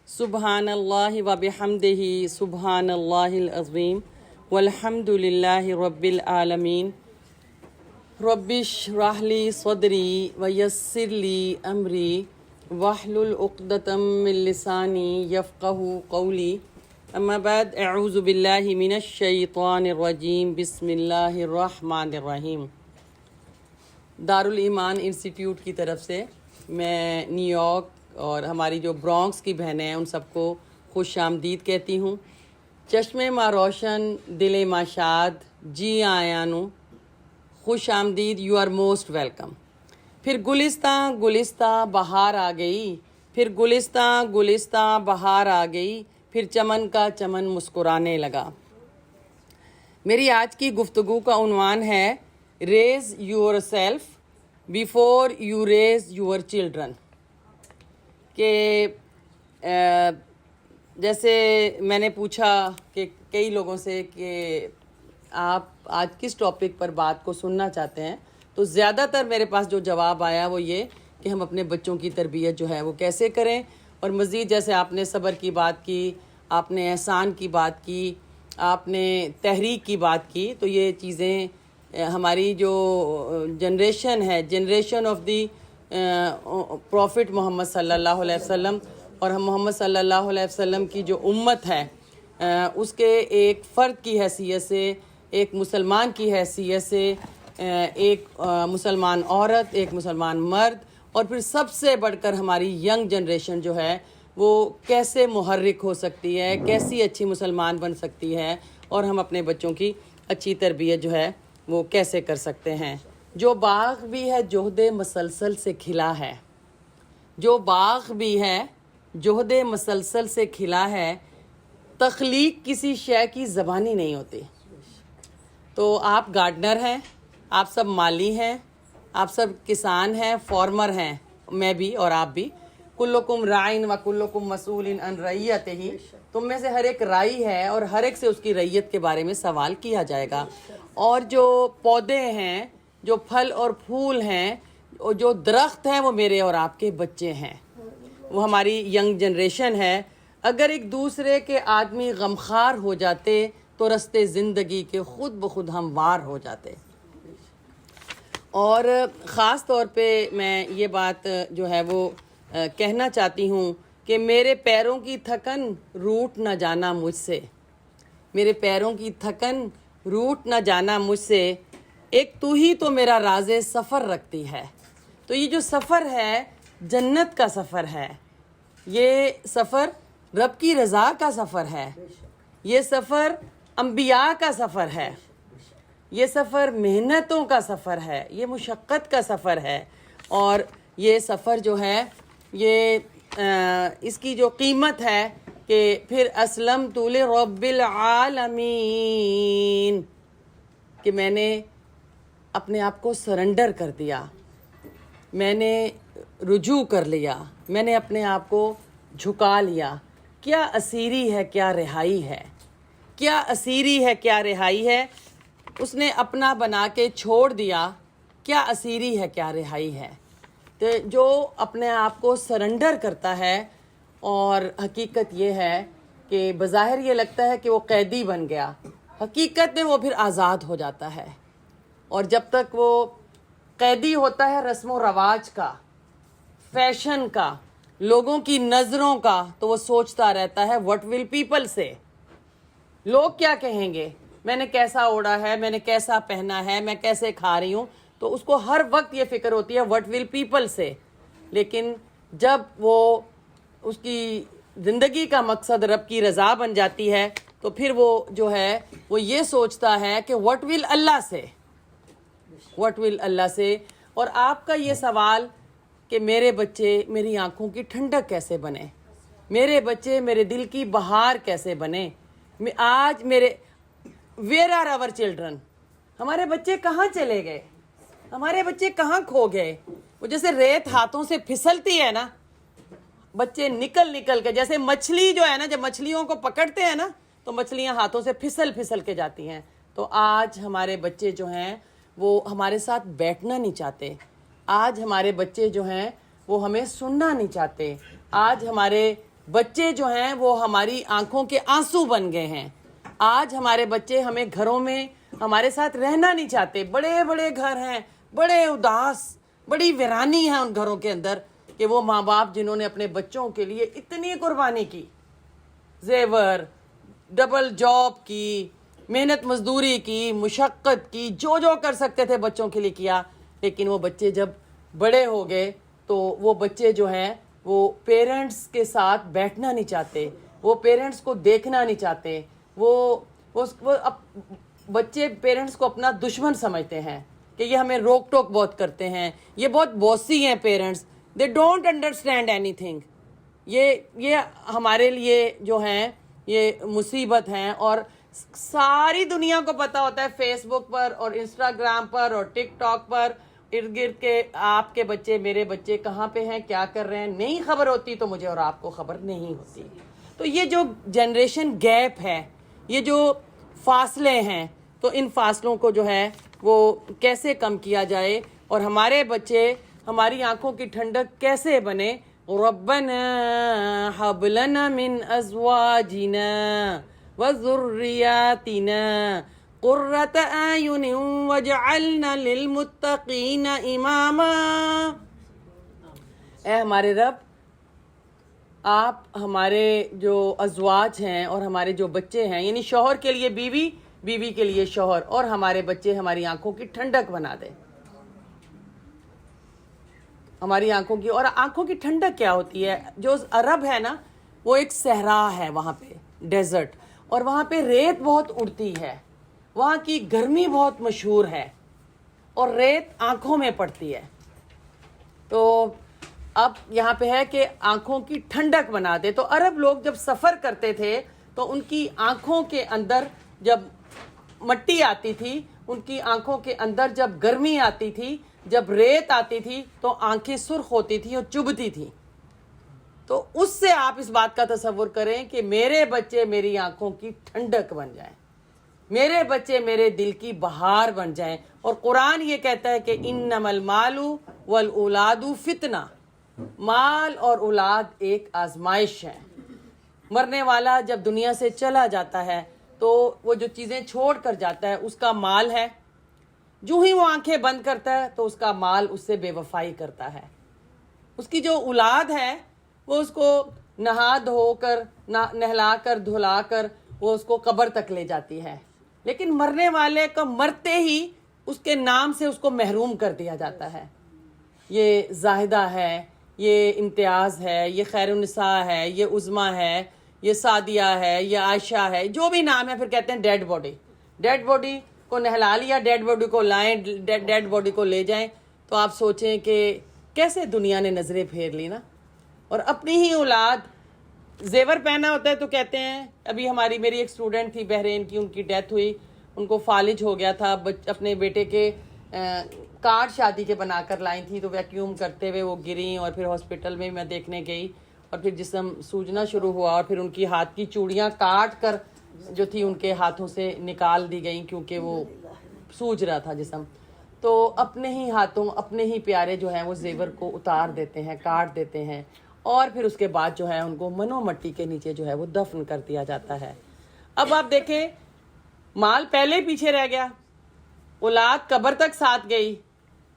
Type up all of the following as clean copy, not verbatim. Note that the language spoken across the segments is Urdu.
سبحان اللہ و بحمدہ سبحان اللہ العظیم والحمد للہ رب العالمین رب اشرح لی صدری ویسر لی امری واحلل عقدۃ من لسانی یفقہوا قولی اما بعد اعوذ باللہ من الشیطان الرجیم بسم اللہ الرحمن الرحیم۔ دارالایمان انسٹیٹیوٹ کی طرف سے میں نیو یارک اور ہماری جو برانکس کی بہنیں ہیں ان سب کو خوش آمدید کہتی ہوں۔ چشمے ماں روشن دل ماں شاد جی آیا نو خوش آمدید، یو آر موسٹ ویلکم۔ پھر گلستاں بہار آ گئی، پھر گلستاں بہار آ گئی، پھر چمن کا چمن مسکرانے لگا۔ میری آج کی گفتگو کا عنوان ہے raise your self before you raise your children. کہ جیسے میں نے پوچھا کہ کئی لوگوں سے کہ آپ آج کس ٹاپک پر بات کو سننا چاہتے ہیں، تو زیادہ تر میرے پاس جو جواب آیا وہ یہ کہ ہم اپنے بچوں کی تربیت جو ہے وہ کیسے کریں، اور مزید جیسے آپ نے صبر کی بات کی، آپ نے احسان کی بات کی، آپ نے تحریک کی بات کی، تو یہ چیزیں ہماری جو جنریشن ہے، جنریشن آف دی پروفٹ محمد صلی اللہ علیہ وسلم، اور ہم محمد صلی اللہ علیہ وسلم کی جو امت ہے اس کے ایک فرد کی حیثیت سے، ایک مسلمان کی حیثیت سے، ایک مسلمان عورت، ایک مسلمان مرد، اور پھر سب سے بڑھ کر ہماری ینگ جنریشن جو ہے وہ کیسے محرک ہو سکتی ہے، کیسی اچھی مسلمان بن سکتی ہے، اور ہم اپنے بچوں کی اچھی تربیت جو ہے وہ کیسے کر سکتے ہیں۔ جو باغ بھی ہے جہد مسلسل سے کھلا ہے، جو باغ بھی ہے جہد مسلسل سے کھلا ہے، تخلیق کسی شے کی زبانی نہیں ہوتی۔ تو آپ گارڈنر ہیں، آپ سب مالی ہیں، آپ سب کسان ہیں، فارمر ہیں، میں بھی اور آپ بھی۔ کلکم رائن و کلکم مسئول عن رعیتہ، تم میں سے ہر ایک رائی ہے اور ہر ایک سے اس کی رعیت کے بارے میں سوال کیا جائے گا۔ اور جو پودے ہیں، جو پھل اور پھول ہیں، اور جو درخت ہیں، وہ میرے اور آپ کے بچے ہیں، وہ ہماری ینگ جنریشن ہے۔ اگر ایک دوسرے کے آدمی غمخوار ہو جاتے تو رستے زندگی کے خود بخود ہموار ہو جاتے۔ اور خاص طور پہ میں یہ بات جو ہے وہ کہنا چاہتی ہوں کہ میرے پیروں کی تھکن روٹ نہ جانا مجھ سے، میرے پیروں کی تھکن روٹ نہ جانا مجھ سے، ایک تو ہی تو میرا راز سفر رکھتی ہے۔ تو یہ جو سفر ہے جنت کا سفر ہے، یہ سفر رب کی رضا کا سفر ہے، یہ سفر انبیاء کا سفر ہے، یہ سفر محنتوں کا سفر ہے، یہ مشقت کا سفر ہے، اور یہ سفر جو ہے یہ اس کی جو قیمت ہے کہ پھر اسلمت لرب العالمین، کہ میں نے اپنے آپ کو سرنڈر کر دیا، میں نے رجوع کر لیا، میں نے اپنے آپ کو جھکا لیا۔ کیا اسیری ہے، کیا رہائی ہے، کیا اسیری ہے، کیا رہائی ہے، اس نے اپنا بنا کے چھوڑ دیا، کیا اسیری ہے، کیا رہائی ہے۔ تو جو اپنے آپ کو سرنڈر کرتا ہے، اور حقیقت یہ ہے کہ بظاہر یہ لگتا ہے کہ وہ قیدی بن گیا، حقیقت میں وہ پھر آزاد ہو جاتا ہے۔ اور جب تک وہ قیدی ہوتا ہے رسم و رواج کا، فیشن کا، لوگوں کی نظروں کا، تو وہ سوچتا رہتا ہے what will people say، لوگ کیا کہیں گے، میں نے کیسا اوڑا ہے، میں نے کیسا پہنا ہے، میں کیسے کھا رہی ہوں، تو اس کو ہر وقت یہ فکر ہوتی ہے what will people say۔ لیکن جب وہ اس کی زندگی کا مقصد رب کی رضا بن جاتی ہے، تو پھر وہ جو ہے وہ یہ سوچتا ہے کہ what will اللہ سے، what will اللہ سے۔ اور آپ کا یہ سوال کہ میرے بچے میری آنکھوں کی ٹھنڈک کیسے بنے، میرے بچے میرے دل کی بہار کیسے بنے، آج میرے where are our children، ہمارے بچے کہاں چلے گئے، ہمارے بچے کہاں کھو گئے۔ وہ جیسے ریت ہاتھوں سے پھسلتی ہے نا، بچے نکل کے، جیسے مچھلی جو ہے نا، جب مچھلیوں کو پکڑتے ہیں نا تو مچھلیاں ہاتھوں سے پھسل کے جاتی ہیں۔ تو آج ہمارے بچے جو ہیں وہ ہمارے ساتھ بیٹھنا نہیں چاہتے، آج ہمارے بچے جو ہیں وہ ہمیں سننا نہیں چاہتے، آج ہمارے بچے جو ہیں وہ ہماری آنکھوں کے آنسو بن گئے ہیں. آج ہمارے بچے ہمیں گھروں میں ہمارے ساتھ رہنا نہیں چاہتے. بڑے بڑے گھر ہیں, بڑے اداس, بڑی ویرانی ہے ان گھروں کے اندر کہ وہ ماں باپ جنہوں نے اپنے بچوں کے لیے اتنی قربانی کی, زیور, ڈبل جاب کی, محنت مزدوری کی, مشقت کی, جو کر سکتے تھے بچوں کے لیے کیا, لیکن وہ بچے جب بڑے ہو گئے تو وہ بچے جو ہیں وہ پیرنٹس کے ساتھ بیٹھنا نہیں چاہتے, وہ پیرنٹس کو دیکھنا نہیں چاہتے, وہ بچے پیرنٹس کو اپنا دشمن سمجھتے ہیں کہ یہ ہمیں روک ٹوک بہت کرتے ہیں, یہ بہت بوسی ہیں parents, they don't understand any thing. یہ ہمارے لیے جو ہیں یہ مصیبت ہیں. اور ساری دنیا کو پتہ ہوتا ہے فیس بک پر اور انسٹاگرام پر اور ٹک ٹاک پر ارد گرد کے آپ کے بچے, میرے بچے کہاں پہ ہیں, کیا کر رہے ہیں. نہیں خبر ہوتی تو مجھے اور آپ کو خبر نہیں ہوتی. تو یہ جو جنریشن گیپ ہے, یہ جو فاصلے ہیں, تو ان فاصلوں کو جو ہے وہ کیسے کم کیا جائے اور ہمارے بچے ہماری آنکھوں کی ٹھنڈک کیسے بنے. ربنا هب لنا من ازواجنا وذرياتنا قرة اعین واجعلنا للمتقین اماما. اے ہمارے رب, آپ ہمارے جو ازواج ہیں اور ہمارے جو بچے ہیں, یعنی شوہر کے لیے بیوی, بیوی کے لیے شوہر, اور ہمارے بچے ہماری آنکھوں کی ٹھنڈک بنا دے. ہماری آنکھوں کی, اور آنکھوں کی ٹھنڈک کیا ہوتی ہے؟ جو عرب ہے نا وہ ایک صحرا ہے, وہاں پہ ڈیزرٹ, اور وہاں پہ ریت بہت اڑتی ہے, وہاں کی گرمی بہت مشہور ہے, اور ریت آنکھوں میں پڑتی ہے. تو اب یہاں پہ ہے کہ آنکھوں کی ٹھنڈک بنا دے. تو عرب لوگ جب سفر کرتے تھے تو ان کی آنکھوں کے اندر جب مٹی آتی تھی, ان کی آنکھوں کے اندر جب گرمی آتی تھی, جب ریت آتی تھی تو آنکھیں سرخ ہوتی تھیں اور چبھتی تھیں. تو اس سے آپ اس بات کا تصور کریں کہ میرے بچے میری آنکھوں کی ٹھنڈک بن جائیں, میرے بچے میرے دل کی بہار بن جائیں. اور قرآن یہ کہتا ہے کہ انما المال والاولاد فتنہ, مال اور اولاد ایک آزمائش ہے. مرنے والا جب دنیا سے چلا جاتا ہے تو وہ جو چیزیں چھوڑ کر جاتا ہے اس کا مال ہے, جو ہی وہ آنکھیں بند کرتا ہے تو اس کا مال اس سے بے وفائی کرتا ہے. اس کی جو اولاد ہے وہ اس کو نہا دھو کر, نہلا کر, دھلا کر وہ اس کو قبر تک لے جاتی ہے, لیکن مرنے والے کو مرتے ہی اس کے نام سے اس کو محروم کر دیا جاتا ہے. یہ زاہدہ ہے, یہ امتیاز ہے, یہ خیر النساء ہے, یہ عظمیٰ ہے, یہ سعدیہ ہے, یہ عائشہ ہے, جو بھی نام ہے, پھر کہتے ہیں ڈیڈ باڈی. ڈیڈ باڈی کو نہلا لیا, ڈیڈ باڈی کو لائیں, ڈیڈ باڈی کو لے جائیں. تو آپ سوچیں کہ کیسے دنیا نے نظریں پھیر لی نا. اور اپنی ہی اولاد, زیور پہنا ہوتا ہے تو کہتے ہیں, ابھی میری ایک اسٹوڈنٹ تھی بحرین کی, ان کی ڈیتھ ہوئی, ان کو فالج ہو گیا تھا, اپنے بیٹے کے کارڈ شادی کے بنا کر لائی تھی, تو ویکیوم کرتے ہوئے وہ گریں, اور پھر ہاسپٹل میں میں دیکھنے گئی, اور پھر جسم سوجنا شروع ہوا, اور پھر ان کی ہاتھ کی چوڑیاں کاٹ کر جو تھی ان کے ہاتھوں سے نکال دی گئیں کیونکہ وہ سوج رہا تھا جسم. تو اپنے ہی ہاتھوں, اپنے ہی پیارے جو ہیں وہ زیور کو اتار دیتے ہیں, کاٹ دیتے ہیں, اور پھر اس کے بعد جو ہے ان کو منو مٹی کے نیچے جو ہے وہ دفن کر دیا جاتا ہے. اب آپ دیکھیں, مال پہلے پیچھے رہ گیا, اولاد قبر تک ساتھ گئی,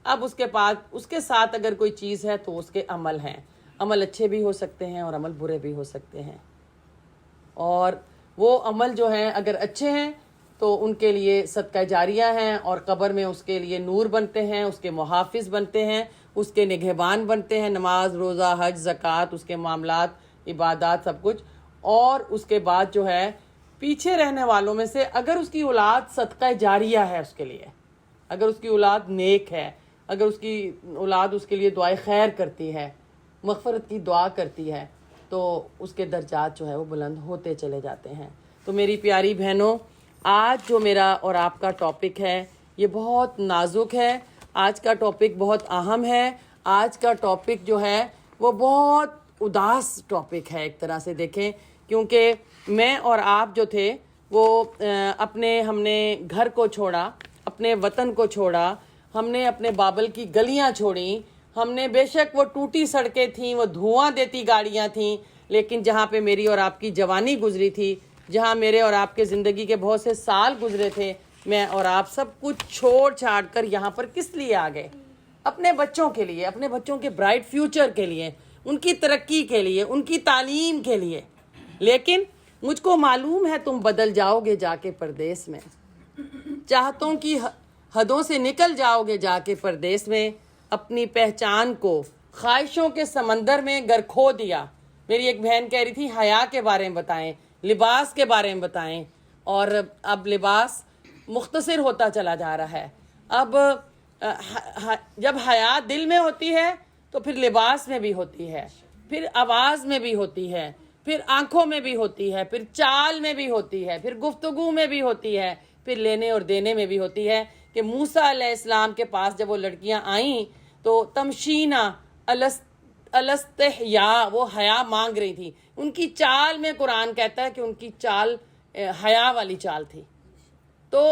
اب اس کے بعد اس کے ساتھ اگر کوئی چیز ہے تو اس کے عمل ہیں. عمل اچھے بھی ہو سکتے ہیں اور عمل برے بھی ہو سکتے ہیں, اور وہ عمل جو ہیں اگر اچھے ہیں تو ان کے لیے صدقہ جاریہ ہیں, اور قبر میں اس کے لیے نور بنتے ہیں, اس کے محافظ بنتے ہیں, اس کے نگہبان بنتے ہیں, نماز, روزہ, حج, زکوٰۃ, اس کے معاملات, عبادات, سب کچھ. اور اس کے بعد جو ہے پیچھے رہنے والوں میں سے اگر اس کی اولاد صدقہ جاریہ ہے اس کے لیے, اگر اس کی اولاد نیک ہے, اگر اس کی اولاد اس کے لیے دعائے خیر کرتی ہے, مغفرت کی دعا کرتی ہے, تو اس کے درجات جو ہے وہ بلند ہوتے چلے جاتے ہیں. تو میری پیاری بہنوں, آج جو میرا اور آپ کا ٹاپک ہے یہ بہت نازک ہے, آج کا ٹاپک بہت اہم ہے, آج کا ٹاپک جو ہے وہ بہت اداس ٹاپک ہے ایک طرح سے دیکھیں, کیونکہ میں اور آپ جو تھے وہ ہم نے گھر کو چھوڑا, اپنے وطن کو چھوڑا, ہم نے اپنے بابل کی گلیاں چھوڑیں, ہم نے بے شک وہ ٹوٹی سڑکیں تھیں, وہ دھواں دیتی گاڑیاں تھیں, لیکن جہاں پہ میری اور آپ کی جوانی گزری تھی، جہاں میرے اور آپ کے زندگی کے بہت سے سال گزرے تھے، میں اور آپ سب کچھ چھوڑ چھاڑ کر یہاں پر کس لیے آ گئے؟ اپنے بچوں کے لیے، اپنے بچوں کے برائٹ فیوچر کے لیے، ان کی ترقی کے لیے، ان کی تعلیم کے لیے۔ لیکن مجھ کو معلوم ہے تم بدل جاؤ گے جا کے پردیس میں، چاہتوں کی حدوں سے نکل جاؤ گے جا کے پردیس میں، اپنی پہچان کو خواہشوں کے سمندر میں گر کھو دیا۔ میری ایک بہن کہہ رہی تھی حیا کے بارے میں بتائیں، لباس کے بارے میں بتائیں، اور اب لباس مختصر ہوتا چلا جا رہا ہے۔ اب جب حیا دل میں ہوتی ہے تو پھر لباس میں بھی ہوتی ہے، پھر آواز میں بھی ہوتی ہے، پھر آنکھوں میں بھی ہوتی ہے، پھر چال میں بھی ہوتی ہے، پھر گفتگو میں بھی ہوتی ہے، پھر لینے اور دینے میں بھی ہوتی ہے۔ کہ موسیٰ علیہ السلام کے پاس جب وہ لڑکیاں آئیں تو تمشینہ الستحیا، وہ حیا مانگ رہی تھی، ان کی چال میں قرآن کہتا ہے کہ ان کی چال حیا والی چال تھی۔ تو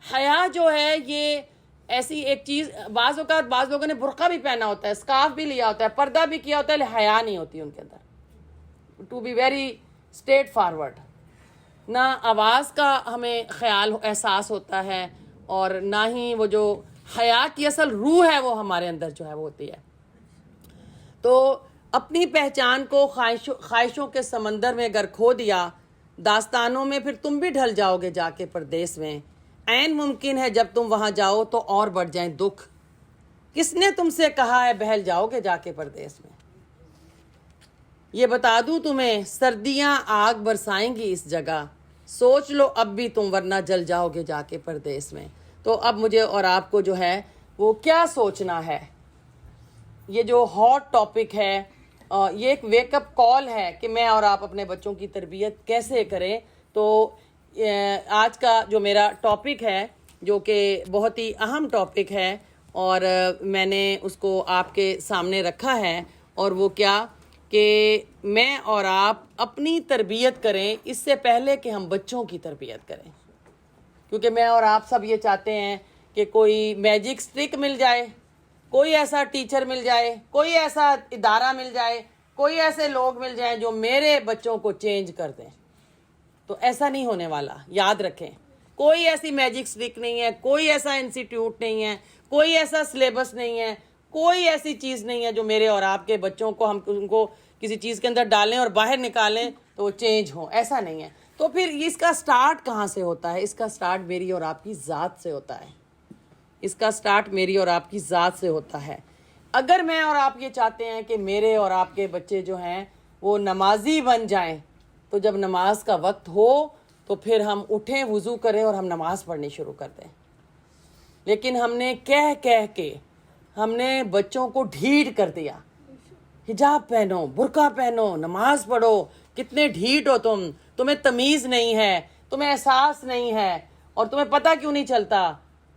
حیا جو ہے یہ ایسی ایک چیز، بعض اوقات بعض لوگوں نے برقع بھی پہنا ہوتا ہے، اسکارف بھی لیا ہوتا ہے، پردہ بھی کیا ہوتا ہے، لیکن حیا نہیں ہوتی ان کے اندر، to be very straightforward. نہ آواز کا ہمیں خیال احساس ہوتا ہے، اور نہ ہی وہ جو حیا کی اصل روح ہے وہ ہمارے اندر جو ہے وہ ہوتی ہے۔ تو اپنی پہچان کو خواہشوں کے سمندر میں گر کھو دیا، داستانوں میں پھر تم بھی ڈھل جاؤ گے جا کے پردیس میں۔ عین ممکن ہے جب تم وہاں جاؤ تو اور بڑھ جائیں دکھ، کس نے تم سے کہا ہے بہل جاؤ گے جا کے پردیس میں؟ یہ بتا دوں تمہیں سردیاں آگ برسائیں گی اس جگہ، سوچ لو اب بھی تم ورنہ جل جاؤ گے جا کے پردیس میں۔ تو اب مجھے اور آپ کو جو ہے وہ کیا سوچنا ہے؟ یہ جو ہاٹ ٹاپک ہے، یہ ایک ویک اپ کال ہے کہ میں اور آپ اپنے بچوں کی تربیت کیسے کریں۔ تو آج کا جو میرا ٹاپک ہے، جو کہ بہت ہی اہم ٹاپک ہے، اور میں نے اس کو آپ کے سامنے رکھا ہے، اور وہ کیا کہ میں اور آپ اپنی تربیت کریں اس سے پہلے کہ ہم بچوں کی تربیت کریں۔ کیونکہ میں اور آپ سب یہ چاہتے ہیں کہ کوئی میجک سٹرک مل جائے، کوئی ایسا ٹیچر مل جائے، کوئی ایسا ادارہ مل جائے، کوئی ایسے لوگ مل جائیں جو میرے بچوں کو چینج کر دیں۔ تو ایسا نہیں ہونے والا، یاد رکھیں۔ کوئی ایسی میجک سٹرک نہیں ہے، کوئی ایسا انسٹیٹیوٹ نہیں ہے، کوئی ایسا سلیبس نہیں ہے، کوئی ایسی چیز نہیں ہے جو میرے اور آپ کے بچوں کو ہم ان کو کسی چیز کے اندر ڈالیں اور باہر نکالیں تو وہ چینج ہوں، ایسا نہیں ہے۔ تو پھر اس کا سٹارٹ کہاں سے ہوتا ہے؟ اس کا سٹارٹ میری اور آپ کی ذات سے ہوتا ہے، اس کا سٹارٹ میری اور آپ کی ذات سے ہوتا ہے۔ اگر میں اور آپ یہ چاہتے ہیں کہ میرے اور آپ کے بچے جو ہیں وہ نمازی بن جائیں، تو جب نماز کا وقت ہو تو پھر ہم اٹھیں، وضو کریں اور ہم نماز پڑھنی شروع کر دیں۔ لیکن ہم نے کہہ کے ہم نے بچوں کو ڈھیٹ کر دیا، حجاب پہنو، برقع پہنو، نماز پڑھو، کتنے ڈھیٹ ہو تمہیں تمیز نہیں ہے، تمہیں احساس نہیں ہے، اور تمہیں پتہ کیوں نہیں چلتا؟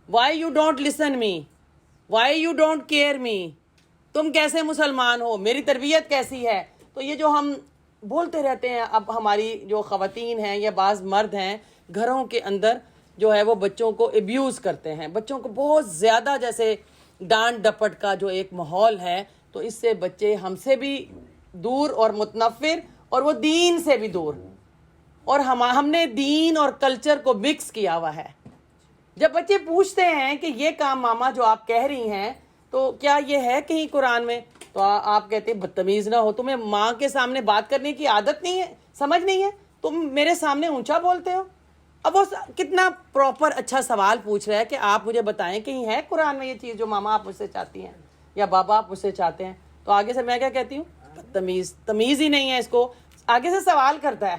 Why you don't listen me, why you don't care me, تم کیسے مسلمان ہو، میری تربیت کیسی ہے؟ تو یہ جو ہم بولتے رہتے ہیں، اب ہماری جو خواتین ہیں یا بعض مرد ہیں گھروں کے اندر جو ہے وہ بچوں کو ابیوز کرتے ہیں، بچوں کو بہت زیادہ جیسے ڈانٹ ڈپٹ کا جو ایک ماحول ہے، تو اس سے بچے ہم سے بھی دور اور متنفر، اور وہ دین سے بھی دور، اور ہم نے دین اور کلچر کو مکس کیا ہوا ہے۔ جب بچے پوچھتے ہیں کہ یہ کام ماما جو آپ کہہ رہی ہیں تو کیا یہ ہے کہیں قرآن میں، تو آپ کہتے ہیں بدتمیز نہ ہو، تمہیں ماں کے سامنے بات کرنے کی عادت نہیں ہے، سمجھ نہیں ہے، تم میرے سامنے اونچا بولتے ہو۔ اب وہ کتنا پراپر اچھا سوال پوچھ رہا ہے کہ آپ مجھے بتائیں کہیں ہے قرآن میں یہ چیز جو ماما آپ مجھ سے چاہتی ہیں یا بابا آپ مجھ سے چاہتے ہیں؟ تو آگے سے میں کیا کہتی ہوں؟ بدتمیز، تمیز ہی نہیں ہے اس کو۔ آگے سے سوال کرتا ہے،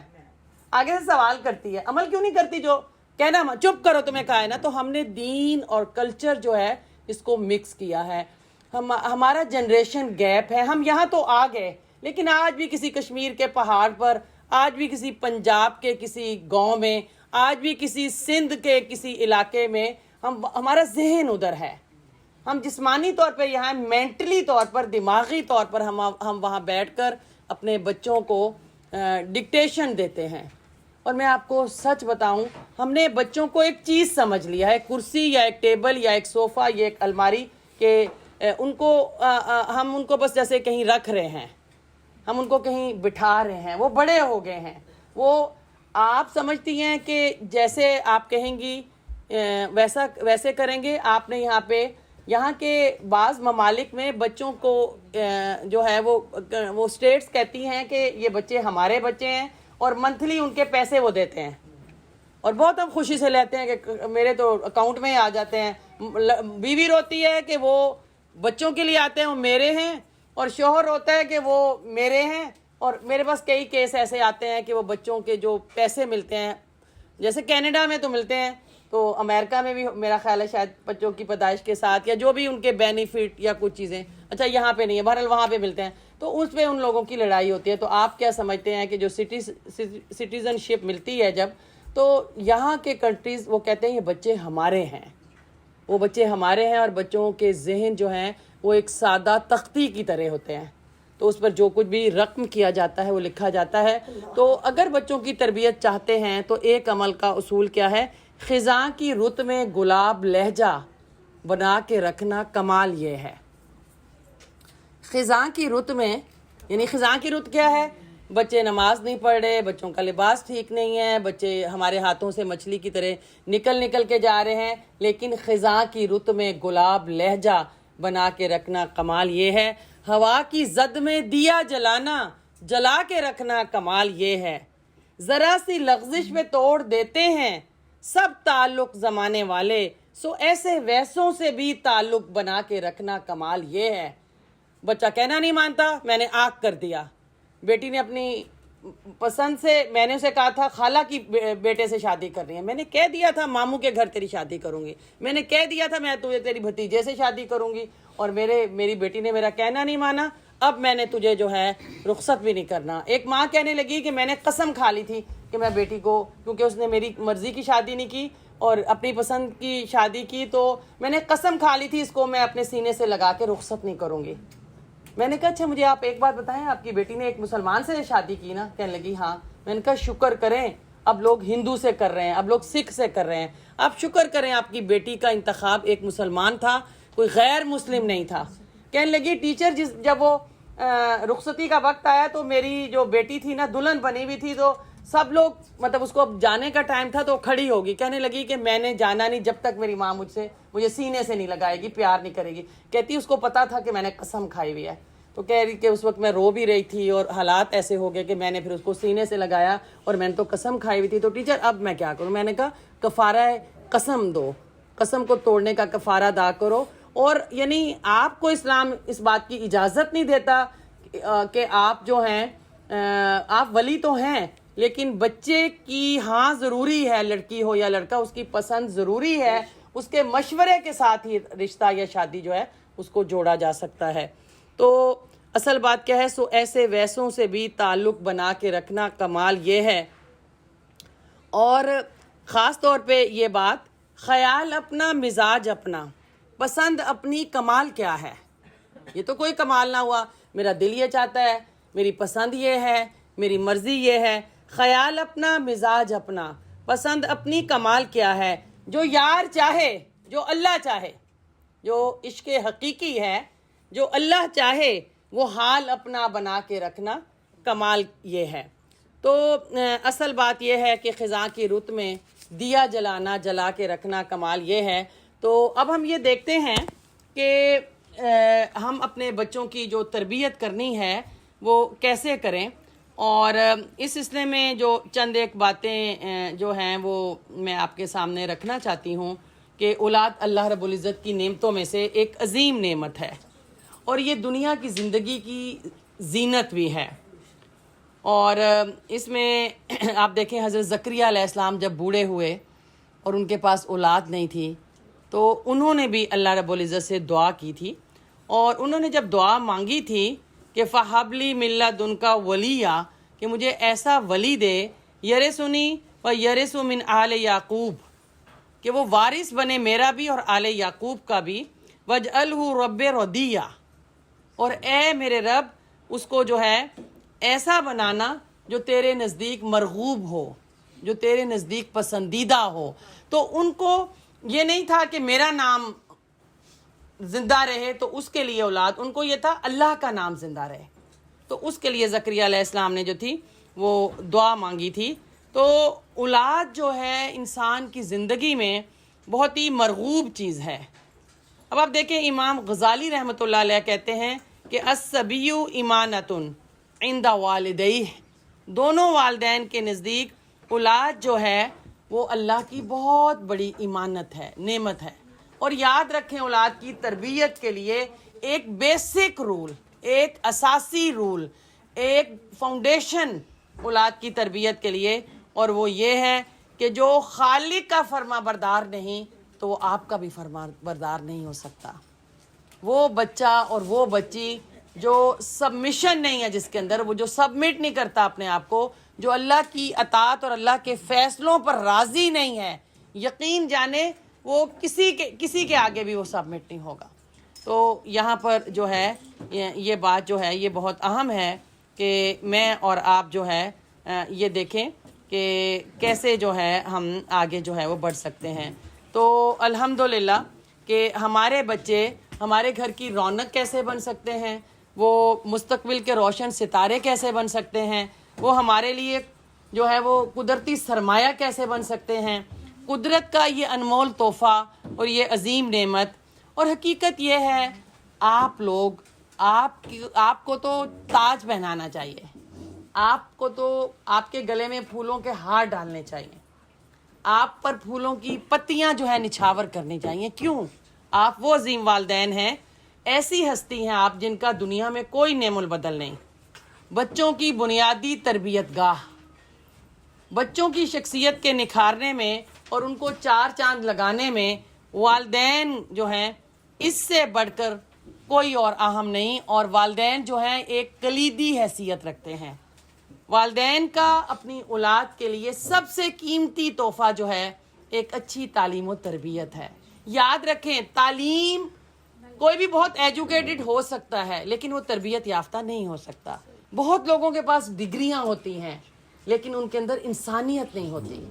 آگے سے سوال کرتی ہے، عمل کیوں نہیں کرتی؟ جو کہنا چپ کرو تمہیں کہا ہے نا۔ تو ہم نے دین اور کلچر جو ہے اس کو مکس کیا ہے، ہمارا جنریشن گیپ ہے۔ ہم یہاں تو آ گئے، لیکن آج بھی کسی کشمیر کے پہاڑ پر، آج بھی کسی پنجاب کے کسی گاؤں میں، آج بھی کسی سندھ کے کسی علاقے میں ہمارا ذہن ادھر ہے۔ ہم جسمانی طور پہ یہاں، مینٹلی طور پر، دماغی طور پر ہم وہاں بیٹھ کر اپنے بچوں کو ڈکٹیشن دیتے ہیں۔ اور میں آپ کو سچ بتاؤں، ہم نے بچوں کو ایک چیز سمجھ لیا ہے، کرسی یا ایک ٹیبل یا ایک صوفہ یا ایک الماری، کہ ہم ان کو بس جیسے کہیں رکھ رہے ہیں۔ ہم ان کو کہیں بٹھا رہے ہیں، وہ بڑے ہو گئے ہیں، وہ آپ سمجھتی ہیں کہ جیسے آپ کہیں گی ویسے کریں گے. آپ نے یہاں کے بعض ممالک میں بچوں کو جو ہے وہ اسٹیٹس کہتی ہیں کہ یہ بچے ہمارے بچے ہیں اور منتھلی ان کے پیسے وہ دیتے ہیں اور بہت ہم خوشی سے لیتے ہیں کہ میرے تو اکاؤنٹ میں آ جاتے ہیں. بیوی روتی ہے کہ وہ بچوں کے لیے آتے ہیں، وہ میرے ہیں، اور شوہر روتا ہے کہ وہ میرے ہیں. اور میرے پاس کئی کیس ایسے آتے ہیں کہ وہ بچوں کے جو پیسے ملتے ہیں، جیسے کینیڈا میں تو ملتے ہیں، تو امریکہ میں بھی میرا خیال ہے شاید بچوں کی پیدائش کے ساتھ یا جو بھی ان کے بینیفٹ یا کچھ چیزیں، اچھا یہاں پہ نہیں ہے، بہرحال وہاں پہ ملتے ہیں، تو اس پہ ان لوگوں کی لڑائی ہوتی ہے. تو آپ کیا سمجھتے ہیں کہ جو سٹیزن شپ ملتی ہے جب، تو یہاں کے کنٹریز وہ کہتے ہیں یہ بچے ہمارے ہیں، وہ بچے ہمارے ہیں، اور بچوں کے ذہن جو ہیں وہ ایک سادہ تختی کی طرح ہوتے ہیں، تو اس پر جو کچھ بھی رقم کیا جاتا ہے وہ لکھا جاتا ہے. تو اگر بچوں کی تربیت چاہتے ہیں تو ایک عمل کا اصول کیا ہے؟ خزاں کی رت میں گلاب لہجہ بنا کے رکھنا کمال یہ ہے. خزاں کی رت میں، یعنی خزاں کی رت کیا ہے؟ بچے نماز نہیں پڑھ رہے، بچوں کا لباس ٹھیک نہیں ہے، بچے ہمارے ہاتھوں سے مچھلی کی طرح نکل کے جا رہے ہیں، لیکن خزاں کی رت میں گلاب لہجہ بنا کے رکھنا کمال یہ ہے. ہوا کی زد میں دیا جلا کے رکھنا کمال یہ ہے. ذرا سی لغزش میں توڑ دیتے ہیں سب تعلق زمانے والے، سو ایسے ویسوں سے بھی تعلق بنا کے رکھنا کمال یہ ہے. بچہ کہنا نہیں مانتا، میں نے آنکھ کر دیا. بیٹی نے اپنی پسند سے، میں نے اسے کہا تھا خالہ کی بیٹے سے شادی کرنی ہے، میں نے کہہ دیا تھا ماموں کے گھر تیری شادی کروں گی، میں نے کہہ دیا تھا میں تجھے تیری بھتیجے سے شادی کروں گی، اور میری بیٹی نے میرا کہنا نہیں مانا، اب میں نے تجھے جو ہے رخصت بھی نہیں کرنا. ایک ماں کہنے لگی کہ میں نے قسم کھا لی تھی کہ میں بیٹی کو، کیونکہ اس نے میری مرضی کی شادی نہیں کی اور اپنی پسند کی شادی کی، تو میں نے قسم کھا لی تھی اس کو میں اپنے سینے سے لگا کے رخصت نہیں کروں گی. میں نے کہا اچھا مجھے آپ ایک بات بتائیں، آپ کی بیٹی نے ایک مسلمان سے شادی کی نا؟ کہنے لگی ہاں. میں نے کہا شکر کریں، اب لوگ ہندو سے کر رہے ہیں، اب لوگ سکھ سے کر رہے ہیں، آپ شکر کریں آپ کی بیٹی کا انتخاب ایک مسلمان تھا، کوئی غیر مسلم نہیں تھا. کہنے لگی ٹیچر جب وہ رخصتی کا وقت آیا تو میری جو بیٹی تھی نا دلہن بنی ہوئی تھی، تو سب لوگ مطلب اس کو اب جانے کا ٹائم تھا تو کھڑی ہوگی، کہنے لگی کہ میں نے جانا نہیں جب تک میری ماں مجھے سینے سے نہیں لگائے گی، پیار نہیں کرے گی. کہتی اس کو پتا تھا کہ میں نے قسم کھائی ہوئی ہے. تو کہہ رہی کہ اس وقت میں رو بھی رہی تھی اور حالات ایسے ہو گئے کہ میں نے پھر اس کو سینے سے لگایا اور میں نے تو قسم کھائی ہوئی تھی. تو ٹیچر اب میں کیا کروں؟ میں نے کہا کفارہ قسم دو، قسم کو توڑنے کا کفارہ ادا کرو. اور یعنی آپ کو اسلام اس بات کی اجازت نہیں دیتا کہ آپ جو ہیں آپ ولی تو ہیں، لیکن بچے کی ہاں ضروری ہے، لڑکی ہو یا لڑکا، اس کی پسند ضروری ہے، اس کے مشورے کے ساتھ ہی رشتہ یا شادی جو ہے اس کو جوڑا جا سکتا ہے. تو اصل بات کیا ہے؟ سو ایسے ویسوں سے بھی تعلق بنا کے رکھنا کمال یہ ہے. اور خاص طور پہ یہ بات، خیال اپنا مزاج اپنا، پسند اپنی، کمال کیا ہے؟ یہ تو کوئی کمال نہ ہوا. میرا دل یہ چاہتا ہے، میری پسند یہ ہے، میری مرضی یہ ہے. خیال اپنا مزاج اپنا، پسند اپنی، کمال کیا ہے؟ جو یار چاہے، جو اللہ چاہے، جو عشق حقیقی ہے، جو اللہ چاہے، وہ حال اپنا بنا کے رکھنا کمال یہ ہے. تو اصل بات یہ ہے کہ خزاں کی رت میں دیا جلا کے رکھنا کمال یہ ہے. تو اب ہم یہ دیکھتے ہیں کہ ہم اپنے بچوں کی جو تربیت کرنی ہے وہ کیسے کریں. اور اس سلسلے میں جو چند ایک باتیں جو ہیں وہ میں آپ کے سامنے رکھنا چاہتی ہوں کہ اولاد اللہ رب العزت کی نعمتوں میں سے ایک عظیم نعمت ہے، اور یہ دنیا کی زندگی کی زینت بھی ہے. اور اس میں آپ دیکھیں حضرت زکریہ علیہ السلام جب بوڑھے ہوئے اور ان کے پاس اولاد نہیں تھی تو انہوں نے بھی اللہ رب العزت سے دعا کی تھی، اور انہوں نے جب دعا مانگی تھی کہ فَحَبْ لِی مِن لَدُنْکَ وَلِیًّا، کہ مجھے ایسا ولی دے یرثنی ویرث من آل یعقوب، کہ وہ وارث بنے میرا بھی اور آل یعقوب کا بھی، وَاجْعَلْهُ رَبِّ رَضِیًّا، اور اے میرے رب اس کو جو ہے ایسا بنانا جو تیرے نزدیک مرغوب ہو، جو تیرے نزدیک پسندیدہ ہو. تو ان کو یہ نہیں تھا کہ میرا نام زندہ رہے تو اس کے لیے اولاد، ان کو یہ تھا اللہ کا نام زندہ رہے. تو اس کے لیے زکریا علیہ السلام نے جو تھی وہ دعا مانگی تھی. تو اولاد جو ہے انسان کی زندگی میں بہت ہی مرغوب چیز ہے. اب آپ دیکھیں امام غزالی رحمۃ اللہ علیہ کہتے ہیں کہ الصبی امانۃ عند والدیہ، دونوں والدین کے نزدیک اولاد جو ہے وہ اللہ کی بہت بڑی امانت ہے، نعمت ہے. اور یاد رکھیں اولاد کی تربیت کے لیے ایک بیسک رول، ایک اساسی رول، ایک فاؤنڈیشن اولاد کی تربیت کے لیے، اور وہ یہ ہے کہ جو خالق کا فرما بردار نہیں تو وہ آپ کا بھی فرما بردار نہیں ہو سکتا. وہ بچہ اور وہ بچی جو سبمیشن نہیں ہے جس کے اندر، وہ جو سبمٹ نہیں کرتا اپنے آپ کو، جو اللہ کی اطاعت اور اللہ کے فیصلوں پر راضی نہیں ہے، یقین جانے وہ کسی کے آگے بھی وہ سبمٹ نہیں ہوگا. تو یہاں پر جو ہے یہ بات جو ہے یہ بہت اہم ہے کہ میں اور آپ جو ہے یہ دیکھیں کہ کیسے جو ہے ہم آگے جو ہے وہ بڑھ سکتے ہیں. تو الحمدللہ کہ ہمارے بچے ہمارے گھر کی رونق کیسے بن سکتے ہیں، وہ مستقبل کے روشن ستارے کیسے بن سکتے ہیں، وہ ہمارے لیے جو ہے وہ قدرتی سرمایہ کیسے بن سکتے ہیں. قدرت کا یہ انمول تحفہ اور یہ عظیم نعمت. اور حقیقت یہ ہے آپ لوگ آپ کو تو تاج پہنانا چاہیے، آپ کو تو آپ کے گلے میں پھولوں کے ہار ڈالنے چاہیے، آپ پر پھولوں کی پتیاں جو ہے نچھاور کرنی چاہیے. کیوں؟ آپ وہ عظیم والدین ہیں، ایسی ہستی ہیں آپ جن کا دنیا میں کوئی نعم البدل نہیں. بچوں کی بنیادی تربیت گاہ، بچوں کی شخصیت کے نکھارنے میں اور ان کو چار چاند لگانے میں والدین جو ہیں اس سے بڑھ کر کوئی اور اہم نہیں. اور والدین جو ہیں ایک کلیدی حیثیت رکھتے ہیں. والدین کا اپنی اولاد کے لیے سب سے قیمتی تحفہ جو ہے ایک اچھی تعلیم و تربیت ہے. یاد رکھیں تعلیم، کوئی بھی بہت ایجوکیٹڈ ہو سکتا ہے لیکن وہ تربیت یافتہ نہیں ہو سکتا. بہت لوگوں کے پاس ڈگریاں ہوتی ہیں لیکن ان کے اندر انسانیت نہیں ہوتی،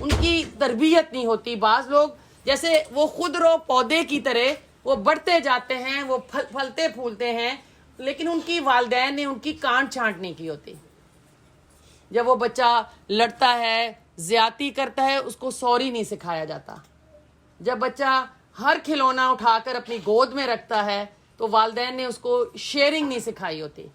ان کی تربیت نہیں ہوتی. بعض لوگ جیسے وہ خود رو پودے کی طرح وہ بڑھتے جاتے ہیں، وہ پھلتے پھولتے ہیں، لیکن ان کی والدین نے ان کی کانٹ چھانٹ نہیں کی ہوتی. جب وہ بچہ لڑتا ہے، زیادتی کرتا ہے، اس کو سوری نہیں سکھایا جاتا. جب بچہ ہر کھلونا اٹھا کر اپنی گود میں رکھتا ہے تو والدین نے اس کو شیئرنگ نہیں سکھائی ہوتی.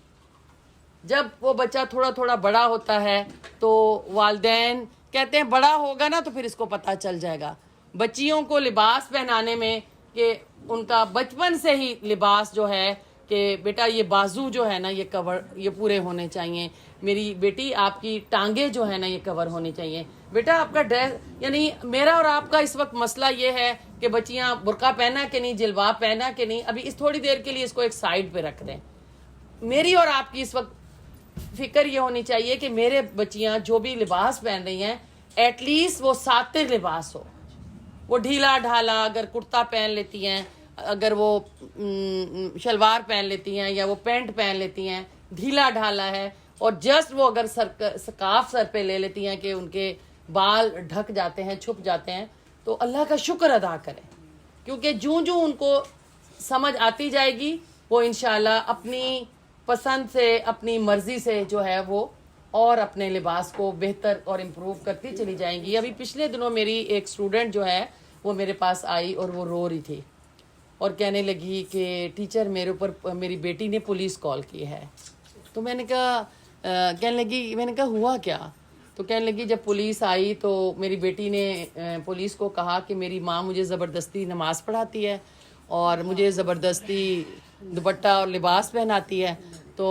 جب وہ بچہ تھوڑا تھوڑا بڑا ہوتا ہے تو والدین کہتے ہیں بڑا ہوگا نا تو پھر اس کو پتہ چل جائے گا. بچیوں کو لباس پہنانے میں کہ ان کا بچپن سے ہی لباس جو ہے کہ بیٹا یہ بازو جو ہے نا یہ کور یہ پورے ہونے چاہیے، میری بیٹی آپ کی ٹانگیں جو ہے نا یہ کور ہونی چاہیے، بیٹا آپ کا ڈریس. یعنی میرا اور آپ کا اس وقت مسئلہ یہ ہے کہ بچیاں برقع پہنا کہ نہیں، جلباب پہنا کہ نہیں، ابھی اس تھوڑی دیر کے لیے اس کو ایک سائڈ پہ رکھ دیں. میری اور آپ کی اس وقت فکر یہ ہونی چاہیے کہ میرے بچیاں جو بھی لباس پہن رہی ہیں ایٹ لیسٹ وہ ساتر لباس ہو. وہ ڈھیلا ڈھالا اگر کرتا پہن لیتی ہیں، اگر وہ شلوار پہن لیتی ہیں یا وہ پینٹ پہن لیتی ہیں، ڈھیلا ڈھالا ہے، اور جسٹ وہ اگر سکارف سر پہ لے لیتی ہیں کہ ان کے بال ڈھک جاتے ہیں، چھپ جاتے ہیں، تو اللہ کا شکر ادا کریں. کیونکہ جوں جوں ان کو سمجھ آتی جائے گی وہ انشاءاللہ اپنی پسند سے اپنی مرضی سے جو ہے وہ اور اپنے لباس کو بہتر اور امپروو کرتی چلی جائیں گی. ابھی پچھلے دنوں میری ایک اسٹوڈنٹ جو ہے وہ میرے پاس آئی اور وہ رو رہی تھی اور کہنے لگی کہ ٹیچر میرے اوپر میری بیٹی نے پولیس کال کی ہے. تو میں نے کہا میں نے کہا ہوا کیا؟ تو کہنے لگی جب پولیس آئی تو میری بیٹی نے پولیس کو کہا کہ میری ماں مجھے زبردستی نماز پڑھاتی ہے اور مجھے زبردستی دوپٹہ اور لباس پہناتی ہے. تو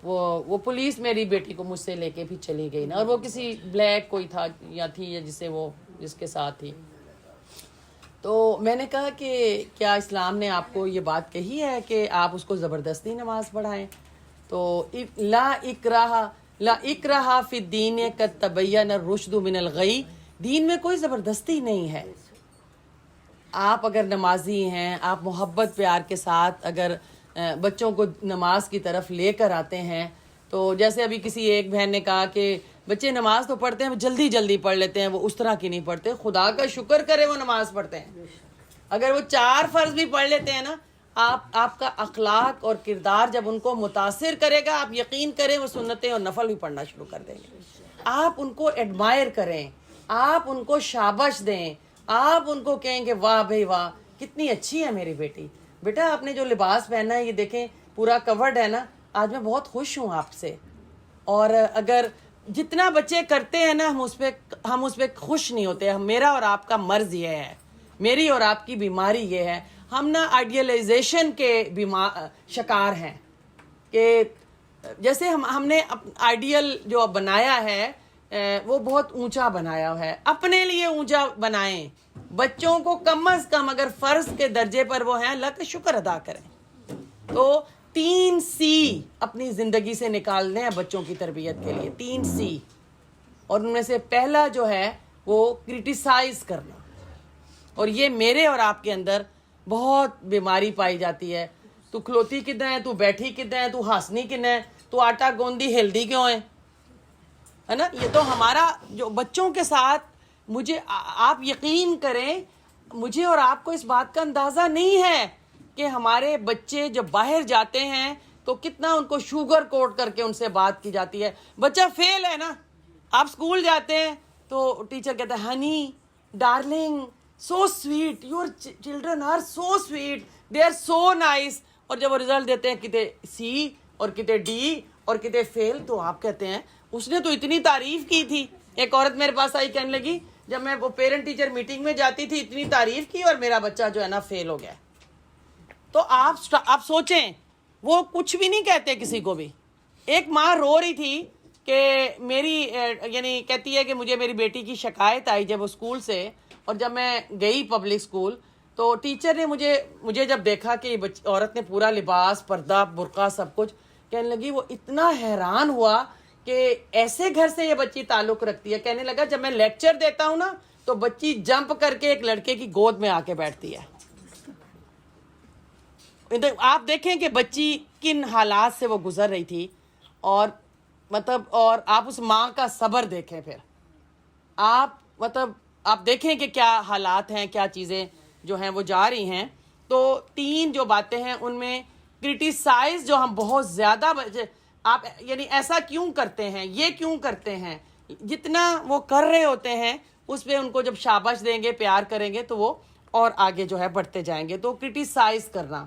وہ پولیس میری بیٹی کو مجھ سے لے کے بھی چلی گئی نا، اور وہ کسی بلیک کوئی تھا یا تھی یا جس کے ساتھ تھی. تو میں نے کہا کہ کیا اسلام نے آپ کو یہ بات کہی ہے کہ آپ اس کو زبردستی نماز پڑھائیں؟ تو لا اکراہ فی الدین قد تبین الرشد من الغی، دین میں کوئی زبردستی نہیں ہے. آپ اگر نمازی ہیں، آپ محبت پیار کے ساتھ اگر بچوں کو نماز کی طرف لے کر آتے ہیں، تو جیسے ابھی کسی ایک بہن نے کہا کہ بچے نماز تو پڑھتے ہیں، جلدی جلدی پڑھ لیتے ہیں، وہ اس طرح کی نہیں پڑھتے. خدا کا شکر کرے وہ نماز پڑھتے ہیں. اگر وہ 4 فرض بھی پڑھ لیتے ہیں نا، آپ کا اخلاق اور کردار جب ان کو متاثر کرے گا، آپ یقین کریں وہ سنتیں اور نفل بھی پڑھنا شروع کر دیں گے. آپ ان کو ایڈمائر کریں، آپ ان کو شاباش دیں، آپ ان کو کہیں کہ واہ بھائی واہ کتنی اچھی ہے میری بیٹی، بیٹا آپ نے جو لباس پہنا ہے یہ دیکھیں پورا کورڈ ہے نا، آج میں بہت خوش ہوں آپ سے. اور اگر جتنا بچے کرتے ہیں نا ہم اس پہ خوش نہیں ہوتے. میرا اور آپ کا مرض یہ ہے، میری اور آپ کی بیماری یہ ہے، ہم نا آئیڈیلائزیشن کے شکار ہیں کہ جیسے ہم نے آئیڈیل جو بنایا ہے وہ بہت اونچا بنایا ہے. اپنے لیے اونچا بنائیں، بچوں کو کم از کم اگر فرض کے درجے پر وہ ہیں اللہ کا شکر ادا کریں. تو 3 سی اپنی زندگی سے نکالنے ہیں بچوں کی تربیت کے لیے، 3 سی. اور ان میں سے پہلا جو ہے وہ کرٹیسائز کرنا. اور یہ میرے اور آپ کے اندر بہت بیماری پائی جاتی ہے. تو کھلوتی کدھر ہے، تو بیٹھی کدھر ہے، تو ہاسنی کدھر ہے، تو آٹا گوندی ہلدی کیوں ہے نا. یہ تو ہمارا جو بچوں کے ساتھ مجھے آپ یقین کریں مجھے اور آپ کو اس بات کا اندازہ نہیں ہے کہ ہمارے بچے جب باہر جاتے ہیں تو کتنا ان کو شوگر کوٹ کر کے ان سے بات کی جاتی ہے. بچہ فیل ہے نا، آپ اسکول جاتے ہیں تو ٹیچر کہتا ہے honey darling so sweet, your children are so sweet, they are so nice. اور جب وہ رزلٹ دیتے ہیں کتے سی اور کتے ڈی اور کتے فیل تو آپ کہتے ہیں اس نے تو اتنی تعریف کی تھی. ایک عورت میرے پاس آئی کہنے لگی جب میں وہ پیرنٹ ٹیچر میٹنگ میں جاتی تھی اتنی تعریف کی اور میرا بچہ جو ہے نا فیل ہو گیا. تو آپ سوچیں وہ کچھ بھی نہیں کہتے کسی کو بھی. ایک ماں رو رہی تھی کہ میری یعنی کہتی ہے کہ مجھے میری بیٹی کی شکایت آئی جب وہ اسکول سے، اور جب میں گئی پبلک اسکول تو ٹیچر نے مجھے جب دیکھا کہ عورت نے پورا لباس پردہ برقع سب کچھ، کہنے لگی وہ اتنا حیران ہوا کہ ایسے گھر سے یہ بچی تعلق رکھتی ہے. کہنے لگا جب میں لیکچر دیتا ہوں نا تو بچی جمپ کر کے ایک لڑکے کی گود میں آ کے بیٹھتی ہے. آپ دیکھیں کہ بچی کن حالات سے وہ گزر رہی تھی، اور آپ اس ماں کا صبر دیکھیں. پھر آپ دیکھیں کہ کیا حالات ہیں، کیا چیزیں جو ہیں وہ جا رہی ہیں. تو 3 جو باتیں ہیں ان میں کرٹیسائز جو ہم بہت زیادہ آپ یعنی ایسا کیوں کرتے ہیں، یہ کیوں کرتے ہیں، جتنا وہ کر رہے ہوتے ہیں اس پہ ان کو جب شاباش دیں گے پیار کریں گے تو وہ اور آگے جو ہے بڑھتے جائیں گے. تو کرٹیسائز کرنا.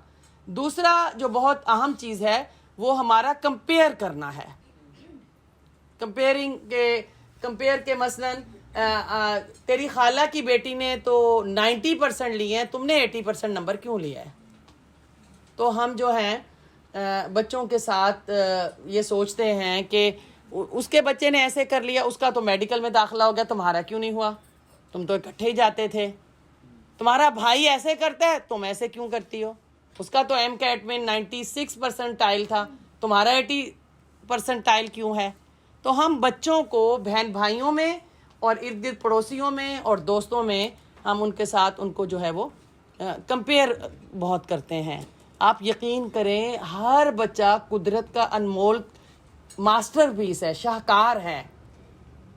دوسرا جو بہت اہم چیز ہے وہ ہمارا کمپیئر کرنا ہے. کمپیئر کے مثلاً تیری خالہ کی بیٹی نے تو 90% لیے ہیں، تم نے 80% نمبر کیوں لیا ہے. تو ہم جو ہیں بچوں کے ساتھ یہ سوچتے ہیں کہ اس کے بچے نے ایسے کر لیا، اس کا تو میڈیکل میں داخلہ ہو گیا، تمہارا کیوں نہیں ہوا، تم تو اکٹھے ہی جاتے تھے. تمہارا بھائی ایسے کرتا ہے تم ایسے کیوں کرتی ہو، اس کا تو ایم کیٹ میں 96% تھا، تمہارا 80% کیوں ہے. تو ہم بچوں کو بہن بھائیوں میں اور ارد گرد پڑوسیوں میں اور دوستوں میں ہم ان کے ساتھ ان کو جو ہے وہ کمپیئر بہت کرتے ہیں. آپ یقین کریں ہر بچہ قدرت کا انمول ماسٹر پیس ہے، شاہکار ہے.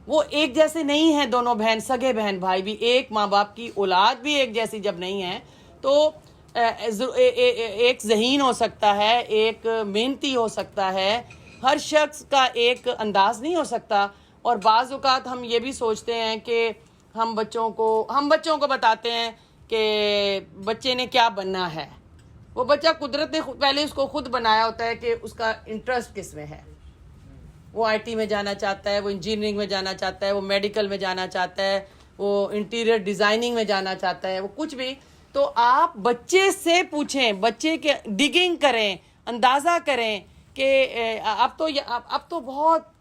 وہ ایک جیسے نہیں ہیں دونوں سگے بہن بھائی بھی، ایک ماں باپ کی اولاد بھی ایک جیسی جب نہیں ہے تو ایک ذہین ہو سکتا ہے، ایک محنتی ہو سکتا ہے، ہر شخص کا ایک انداز نہیں ہو سکتا. اور بعض اوقات ہم یہ بھی سوچتے ہیں کہ ہم بچوں کو بتاتے ہیں کہ بچے نے کیا بننا ہے. وہ بچہ قدرت نے پہلے اس کو خود بنایا ہوتا ہے کہ اس کا انٹرسٹ کس میں ہے. وہ آئی ٹی میں جانا چاہتا ہے، وہ انجینئرنگ میں جانا چاہتا ہے، وہ میڈیکل میں جانا چاہتا ہے، وہ انٹیریئر ڈیزائننگ میں جانا چاہتا ہے، وہ کچھ بھی. تو آپ بچے سے پوچھیں، بچے کے ڈگنگ کریں، اندازہ کریں کہ اب تو بہت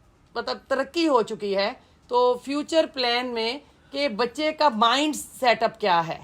ترقی ہو چکی ہے. تو فیوچر پلان میں کہ بچے کا مائنڈ سیٹ اپ کیا ہے.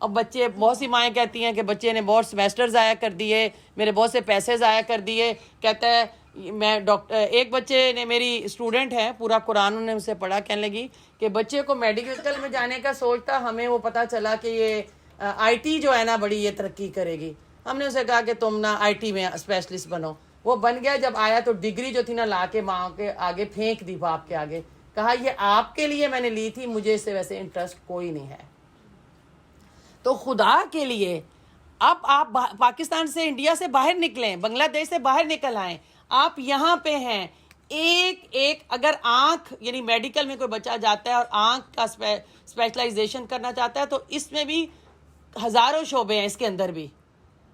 اب بچے بہت سی مائیں کہتی ہیں کہ بچے نے بہت سیمیسٹر ضائع کر دیے، میرے بہت سے پیسے ضائع کر دیے. کہتا ہے میں ایک بچے نے میری اسٹوڈنٹ ہے پورا قرآن انہوں نے اسے پڑھا، کہنے لگی کہ بچے کو میڈیکل میں جانے کا سوچتا، ہمیں وہ پتہ چلا کہ یہ آئی ٹی جو ہے نا بڑی یہ ترقی کرے گی. ہم نے اسے کہا کہ تم نا آئی ٹی میں اسپیشلسٹ بنو. وہ بن گیا. جب آیا تو ڈگری جو تھی نا لا کے ماں کے آگے پھینک دی، باپ کے آگے، کہا یہ آپ کے لیے میں نے لی تھی، مجھے اس سے ویسے انٹرسٹ کوئی نہیں ہے. تو خدا کے لیے اب آپ پاکستان سے انڈیا سے باہر نکلیں, بنگلہ دیش سے باہر نکل آئیں, آپ یہاں پہ ہیں. ایک اگر آنکھ یعنی میڈیکل میں کوئی بچہ جاتا ہے اور آنکھ کا اسپیشلائزیشن کرنا چاہتا ہے تو اس میں بھی ہزاروں شعبے ہیں. اس کے اندر بھی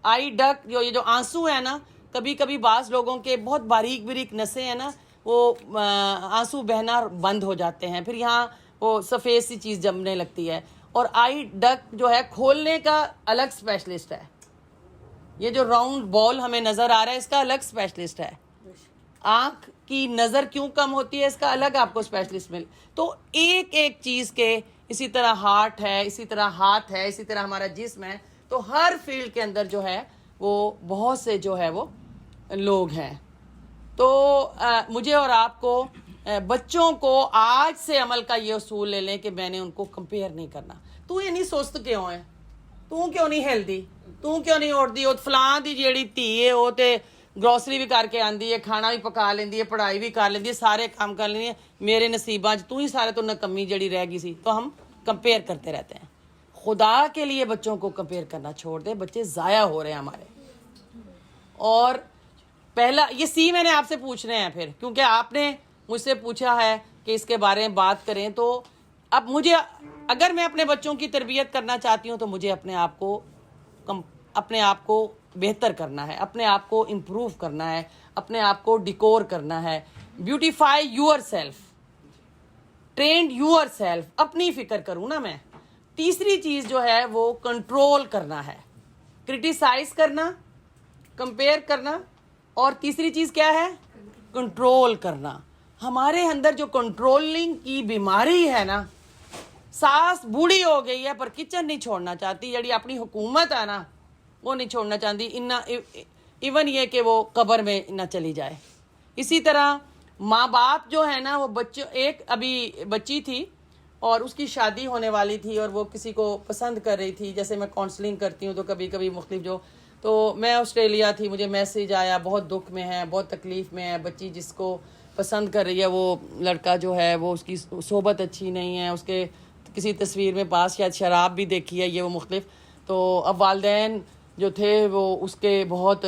آئی ڈک یہ جو آنسو ہے نا, کبھی کبھی بعض لوگوں کے بہت باریک نسیں ہیں نا, وہ آنسو بہنا بند ہو جاتے ہیں, پھر یہاں وہ سفید سی چیز جمنے لگتی ہے. اور آئی ڈک جو ہے کھولنے کا الگ اسپیشلسٹ ہے. یہ جو راؤنڈ بال ہمیں نظر آ رہا ہے اس کا الگ اسپیشلسٹ ہے. آنکھ کی نظر کیوں کم ہوتی ہے اس کا الگ آپ کو اسپیشلسٹ مل. تو ایک چیز کے, اسی طرح ہارٹ ہے, اسی طرح ہاتھ ہے, اسی طرح ہمارا جسم ہے. تو ہر فیلڈ کے اندر جو ہے وہ بہت سے جو ہے وہ لوگ ہیں. تو مجھے اور آپ کو بچوں کو آج سے عمل کا یہ اصول لے لیں کہ میں نے ان کو کمپیئر نہیں کرنا. تو یہ نہیں سست کیوں ہے, تو کیوں نہیں ہیلدی, تو کیوں نہیں اٹھتی, وہ فلاں دی جیڑی دھی ہے وہ تے گروسری بھی کر کے آندی ہے, کھانا بھی پکا لیندی ہے, پڑھائی بھی کر لیندی ہے, سارے کام کر لیندی ہے, میرے نصیباں تو ہی سارے تو نکمی جڑی رہ گئی سی. تو ہم کمپیئر کرتے رہتے ہیں. خدا کے لیے بچوں کو کمپیئر کرنا چھوڑ دیں, بچے ضائع ہو رہے ہیں ہمارے. اور پہلا یہ سی میں نے آپ سے پوچھنے ہیں پھر, کیونکہ آپ نے مجھ سے پوچھا ہے کہ اس کے بارے میں بات کریں. تو اب مجھے اگر میں اپنے بچوں کی تربیت کرنا چاہتی ہوں تو مجھے اپنے آپ کو بہتر کرنا ہے, اپنے آپ کو امپروو کرنا ہے, اپنے آپ کو ڈیکور کرنا ہے. Beautify yourself, trained yourself. اپنی فکر کروں نا میں. تیسری چیز جو ہے وہ کنٹرول کرنا ہے, کرٹیسائز کرنا, کمپیئر کرنا, اور تیسری چیز کیا ہے, کنٹرول کرنا. ہمارے اندر جو کنٹرولنگ کی بیماری ہے نا, ساس بوڑھی ہو گئی ہے پر کچن نہیں چھوڑنا چاہتی, جڑی اپنی حکومت ہے نا وہ نہیں چھوڑنا چاہتی, ایون یہ کہ وہ قبر میں نہ چلی جائے. اسی طرح ماں باپ جو ہے نا, وہ بچوں, ایک ابھی بچی تھی اور اس کی شادی ہونے والی تھی اور وہ کسی کو پسند کر رہی تھی. جیسے میں کاؤنسلنگ کرتی ہوں تو کبھی کبھی مختلف تو میں آسٹریلیا تھی, مجھے میسیج آیا, بہت دکھ میں ہے, بہت تکلیف میں ہے, بچی جس کو پسند کر رہی ہے وہ لڑکا جو ہے وہ اس کی صحبت اچھی نہیں ہے, اس کے کسی تصویر میں پاس شاید شراب بھی دیکھی ہے, یہ وہ مختلف. تو اب والدین جو تھے وہ اس کے بہت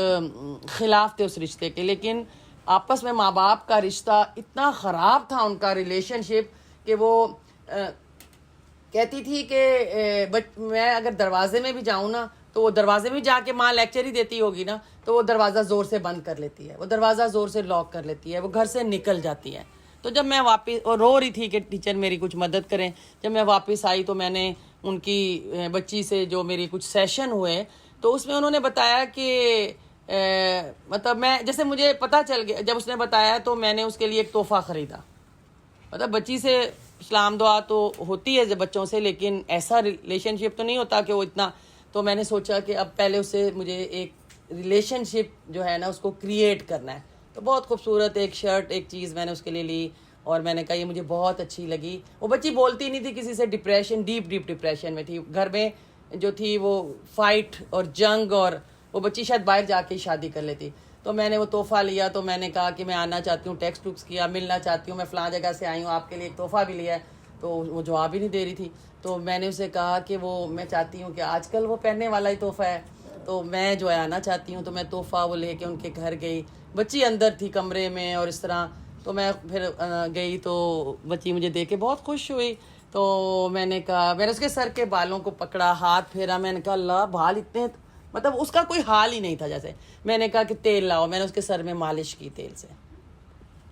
خلاف تھے اس رشتے کے, لیکن آپس میں ماں باپ کا رشتہ اتنا خراب تھا ان کا ریلیشن شپ کہ وہ کہتی تھی کہ میں اگر دروازے میں بھی جاؤں نا تو وہ دروازے میں جا کے ماں لیکچر ہی دیتی ہوگی نا تو وہ دروازہ زور سے بند کر لیتی ہے, وہ دروازہ زور سے لاک کر لیتی ہے, وہ گھر سے نکل جاتی ہے. تو جب میں واپس, اور رو رہی تھی کہ ٹیچر میری کچھ مدد کریں, جب میں واپس آئی تو میں نے ان کی بچی سے جو میری کچھ سیشن ہوئے تو اس میں انہوں نے بتایا کہ مطلب میں جیسے مجھے پتہ چل گیا, جب اس نے بتایا تو میں نے اس کے لیے ایک تحفہ خریدا. مطلب بچی سے سلام دعا تو ہوتی ہے بچوں سے, لیکن ایسا ریلیشن شپ تو نہیں ہوتا کہ وہ اتنا. تو میں نے سوچا کہ اب پہلے اس سے مجھے ایک ریلیشن شپ جو ہے نا اس کو کریٹ کرنا ہے. تو بہت خوبصورت ایک شرٹ, ایک چیز میں نے اس کے لیے لی اور میں نے کہا یہ مجھے بہت اچھی لگی. وہ بچی بولتی نہیں تھی کسی سے, ڈپریشن, ڈیپ ڈپریشن میں تھی. گھر میں جو تھی وہ فائٹ اور جنگ, اور وہ بچی شاید باہر جا کے شادی کر لیتی. تو میں نے وہ تحفہ لیا, تو میں نے کہا کہ میں آنا چاہتی ہوں, ٹیکسٹ ٹوکس کیا, ملنا چاہتی ہوں, میں فلاں جگہ سے آئی ہوں, آپ کے لیے ایک تحفہ بھی لیا ہے. تو وہ جواب ہی نہیں دے رہی تھی. تو میں نے اسے کہا کہ وہ میں چاہتی ہوں کہ آج کل وہ پہننے والا ہی تحفہ ہے, تو میں جو ہے آنا چاہتی ہوں. تو میں تحفہ وہ لے کے ان کے گھر گئی, بچی اندر تھی کمرے میں اور اس طرح. تو میں پھر گئی تو بچی مجھے دیکھ کے بہت خوش ہوئی. تو میں نے کہا, میں نے اس کے سر کے بالوں کو پکڑا, ہاتھ پھیرا, میں نے کہا اللہ بال اتنے, مطلب اس کا کوئی حال ہی نہیں تھا. جیسے میں نے کہا کہ تیل لاؤ, میں نے اس کے سر میں مالش کی تیل سے,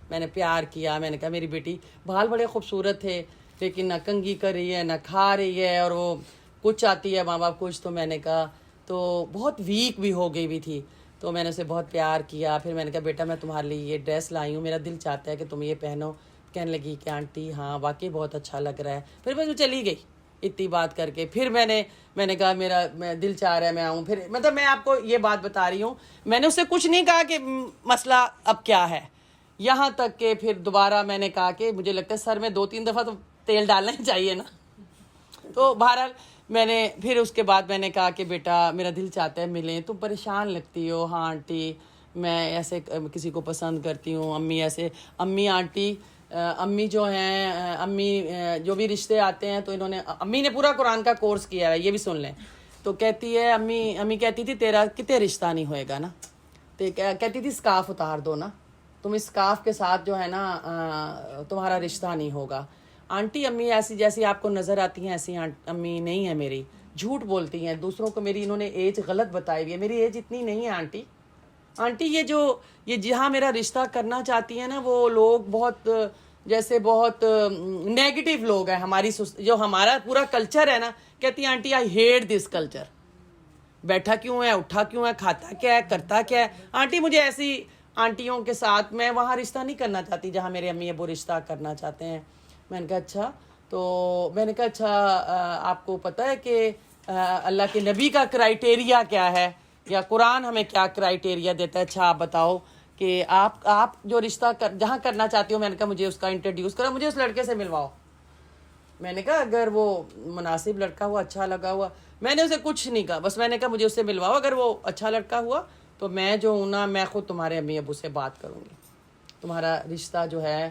میں نے پیار کیا. میں نے کہا میری بیٹی بال بڑے خوبصورت تھے لیکن نہ کنگھی کر رہی ہے, نہ کھا رہی ہے, اور وہ کچھ آتی ہے ماں باپ کچھ. تو میں نے کہا, تو بہت ویک بھی ہو گئی بھی تھی. تو میں نے اسے بہت پیار کیا. پھر میں نے کہا بیٹا میں تمہارے لیے یہ ڈریس لائی ہوں, میرا دل چاہتا ہے کہ تم یہ پہنو. کہنے لگی کہ آنٹی ہاں واقعی بہت اچھا لگ رہا ہے. پھر میں چلی گئی اتنی بات کر کے. پھر میں نے کہا میں دل چاہ رہا ہے میں آؤں. پھر مطلب میں آپ کو یہ بات بتا رہی ہوں, میں نے اس سے کچھ نہیں کہا کہ مسئلہ اب کیا ہے, یہاں تک کہ پھر دوبارہ میں نے کہا کہ مجھے لگتا ہے سر میں 2-3 دفعہ تو تیل ڈالنا ہی چاہیے نا. تو بہرحال میں نے پھر اس کے بعد میں نے کہا کہ بیٹا میرا دل چاہتا ہے ملیں, تم پریشان لگتی ہو. ہاں آنٹی میں ایسے کسی کو پسند کرتی ہوں, امی ایسے, امی آنٹی امی جو ہیں, امی جو بھی رشتے آتے ہیں تو انہوں نے, امی نے پورا قرآن کا کورس کیا ہے, یہ بھی سن لیں. تو کہتی ہے امی کہتی تھی تیرا کتے رشتہ نہیں ہوئے گا نا، تو کہتی تھی اسکارف اتار دو نا، تم اسکارف کے ساتھ جو ہے نا تمہارا رشتہ نہیں ہوگا۔ آنٹی امی ایسی جیسی آپ کو نظر آتی ہیں ایسی امی نہیں ہے میری، جھوٹ بولتی ہیں دوسروں کو، میری انہوں نے ایج غلط بتائی ہوئی ہے، میری ایج اتنی نہیں ہے آنٹی یہ جہاں میرا رشتہ کرنا چاہتی ہیں نا وہ لوگ بہت جیسے بہت نیگیٹو لوگ ہیں، جو ہمارا پورا کلچر ہے نا، کہتی ہیں aunty I hate this culture, بیٹھا کیوں ہے، اٹھا کیوں ہے، کھاتا کیا ہے، کرتا کیا ہے۔ آنٹی مجھے ایسی آنٹیوں کے ساتھ میں وہاں رشتہ نہیں کرنا چاہتی جہاں میرے امی ابو رشتہ کرنا چاہتے ہیں۔ میں نے کہا اچھا، تو میں نے کہا اچھا آپ کو پتہ ہے کہ اللہ کے نبی کا کرائیٹیریا کیا ہے، یا قرآن ہمیں کیا کرائیٹیریا دیتا ہے، اچھا آپ بتاؤ کہ آپ جو رشتہ جہاں کرنا چاہتی ہو۔ میں نے کہا مجھے اس کا انٹروڈیوس کرو، مجھے اس لڑکے سے ملواؤ۔ میں نے کہا اگر وہ مناسب لڑکا ہوا، اچھا لگا ہوا، میں نے اسے کچھ نہیں کہا، بس میں نے کہا مجھے اس سے ملواؤ، اگر وہ اچھا لڑکا ہوا تو میں جو ہوں نا میں خود تمہارے امی ابو سے بات کروں گی، تمہارا رشتہ جو ہے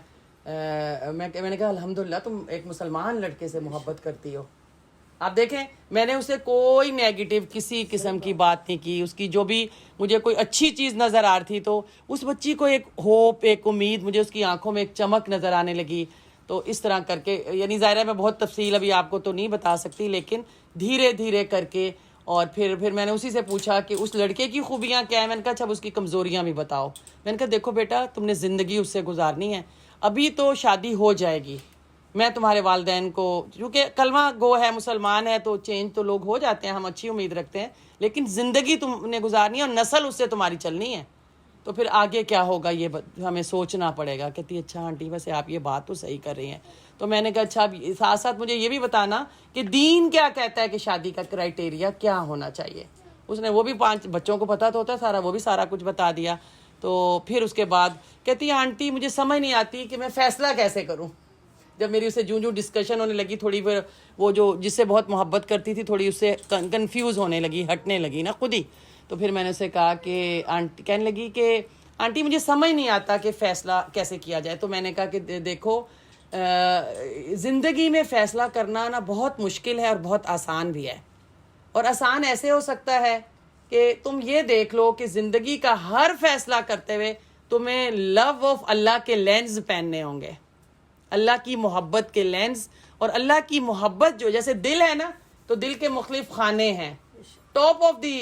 میں نے کہا الحمدللہ تم ایک مسلمان لڑکے سے محبت کرتی ہو۔ آپ دیکھیں میں نے اسے کوئی نیگیٹو کسی قسم کی بات نہیں کی، اس کی جو بھی مجھے کوئی اچھی چیز نظر آ رہی تھی تو اس بچی کو ایک ہوپ، ایک امید، مجھے اس کی آنکھوں میں ایک چمک نظر آنے لگی۔ تو اس طرح کر کے یعنی ظاہر ہے میں بہت تفصیل ابھی آپ کو تو نہیں بتا سکتی، لیکن دھیرے دھیرے کر کے، اور پھر میں نے اسی سے پوچھا کہ اس لڑکے کی خوبیاں کیا ہیں۔ میں نے کہا اچھا اس کی کمزوریاں بھی بتاؤ۔ میں نے کہا دیکھو بیٹا تم نے زندگی اس سے گزارنی ہے، ابھی تو شادی ہو جائے گی، میں تمہارے والدین کو، کیونکہ کلمہ گو ہے، مسلمان ہے، تو چینج تو لوگ ہو جاتے ہیں، ہم اچھی امید رکھتے ہیں، لیکن زندگی تم نے گزارنی ہے اور نسل اس سے تمہاری چلنی ہے، تو پھر آگے کیا ہوگا یہ ہمیں سوچنا پڑے گا۔ کہتی اچھا آنٹی ویسے آپ یہ بات تو صحیح کر رہی ہیں۔ تو میں نے کہا اچھا ساتھ ساتھ مجھے یہ بھی بتانا کہ دین کیا کہتا ہے کہ شادی کا کرائیٹیریا کیا ہونا چاہیے۔ اس نے وہ بھی 5 بچوں کو پتہ تو ہوتا ہے سارا، وہ بھی سارا کچھ بتا دیا۔ تو پھر اس کے بعد کہتی ہے آنٹی مجھے سمجھ نہیں آتی کہ میں فیصلہ کیسے کروں۔ جب میری اسے جوں ڈسکشن ہونے لگی تھوڑی، پھر وہ جو جس سے بہت محبت کرتی تھی تھوڑی اس سے کنفیوز ہونے لگی، ہٹنے لگی نا خود ہی۔ تو پھر میں نے اسے کہا کہ آنٹی کہنے لگی کہ آنٹی مجھے سمجھ نہیں آتا کہ فیصلہ کیسے کیا جائے۔ تو میں نے کہا کہ دیکھو زندگی میں فیصلہ کرنا نا بہت مشکل ہے اور بہت آسان بھی ہے، اور آسان ایسے ہو سکتا ہے کہ تم یہ دیکھ لو کہ زندگی کا ہر فیصلہ کرتے ہوئے تمہیں لو آف اللہ کے لینز پہننے ہوں گے، اللہ کی محبت کے لینز۔ اور اللہ کی محبت جو جیسے دل ہے نا، تو دل کے مختلف خانے ہیں، ٹاپ آف دی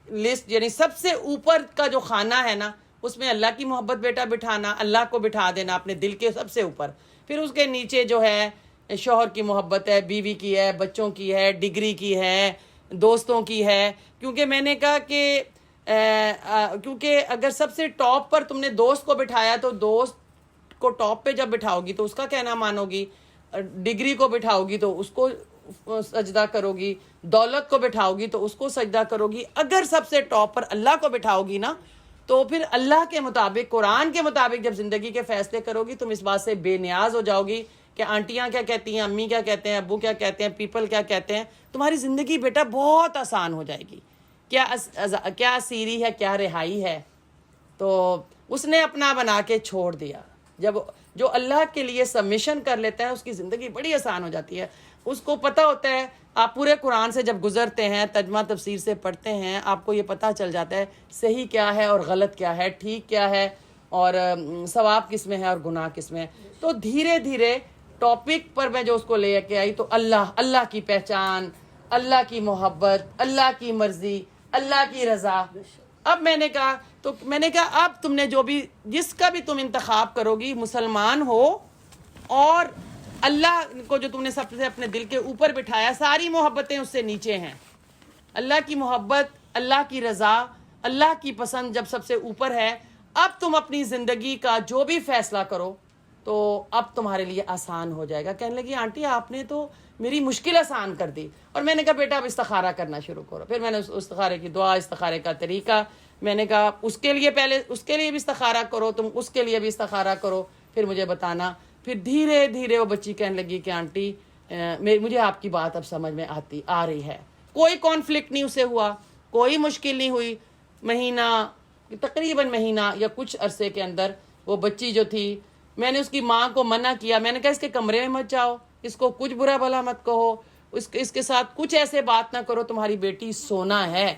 لسٹ یعنی سب سے اوپر کا جو خانہ ہے نا، اس میں اللہ کی محبت بیٹا بٹھانا، اللہ کو بٹھا دینا اپنے دل کے سب سے اوپر۔ پھر اس کے نیچے جو ہے شوہر کی محبت ہے، بیوی کی ہے، بچوں کی ہے، ڈگری کی ہے، دوستوں کی ہے۔ کیونکہ میں نے کہا کہ کیونکہ اگر سب سے ٹاپ پر تم نے دوست کو بٹھایا تو دوست کو ٹاپ پہ جب بٹھاؤ گی تو اس کا کہنا مانو گی، ڈگری کو بٹھاؤ گی تو اس کو سجدہ کرو گی، دولت کو بٹھاؤ گی تو اس کو سجدہ کرو گی۔ اگر سب سے ٹاپ پر اللہ کو بٹھاؤ گی نا، تو پھر اللہ کے مطابق، قرآن کے مطابق جب زندگی کے فیصلے کرو گی تم اس بات سے بے نیاز ہو جاؤ گی کہ آنٹیاں کیا کہتی ہیں، امی کیا کہتے ہیں، ابو کیا کہتے ہیں، پیپل کیا کہتے ہیں۔ تمہاری زندگی بیٹا بہت آسان ہو جائے گی۔ کیا سیری ہے، کیا رہائی ہے۔ تو اس نے اپنا بنا کے چھوڑ دیا۔ جب جو اللہ کے لیے سبمیشن کر لیتا ہے اس کی زندگی بڑی آسان ہو جاتی ہے۔ اس کو پتہ ہوتا ہے، آپ پورے قرآن سے جب گزرتے ہیں، ترجمہ تفسیر سے پڑھتے ہیں، آپ کو یہ پتہ چل جاتا ہے صحیح کیا ہے اور غلط کیا ہے، ٹھیک کیا ہے اور ثواب کس میں ہے اور گناہ کس میں ہے۔ تو دھیرے دھیرے ٹاپک پر میں جو اس کو لے کے آئی تو اللہ کی پہچان، اللہ کی محبت، اللہ کی مرضی، اللہ کی رضا۔ اب میں نے کہا اب تم نے جو بھی جس کا بھی تم انتخاب کرو گی، مسلمان ہو اور اللہ کو جو تم نے سب سے اپنے دل کے اوپر بٹھایا، ساری محبتیں اس سے نیچے ہیں۔ اللہ کی محبت، اللہ کی رضا، اللہ کی پسند جب سب سے اوپر ہے، اب تم اپنی زندگی کا جو بھی فیصلہ کرو تو اب تمہارے لیے آسان ہو جائے گا۔ کہنے لگی آنٹی آپ نے تو میری مشکل آسان کر دی۔ اور میں نے کہا بیٹا اب استخارہ کرنا شروع کرو۔ پھر میں نے استخارے کی دعا، استخارے کا طریقہ، میں نے کہا اس کے لیے پہلے اس کے لیے بھی استخارہ کرو، تم اس کے لیے بھی استخارہ کرو، پھر مجھے بتانا۔ پھر دھیرے دھیرے وہ بچی کہنے لگی کہ آنٹی مجھے آپ کی بات اب سمجھ میں آ رہی ہے۔ کوئی کانفلکٹ نہیں اسے ہوا، کوئی مشکل نہیں ہوئی۔ تقریباً مہینہ یا کچھ عرصے کے اندر وہ بچی جو تھی، میں نے اس کی ماں کو منع کیا، میں نے کہا اس کے کمرے میں مت جاؤ، اس کو کچھ برا بھلا مت کہو، اس کے ساتھ کچھ ایسے بات نہ کرو. تمہاری بیٹی سونا ہے,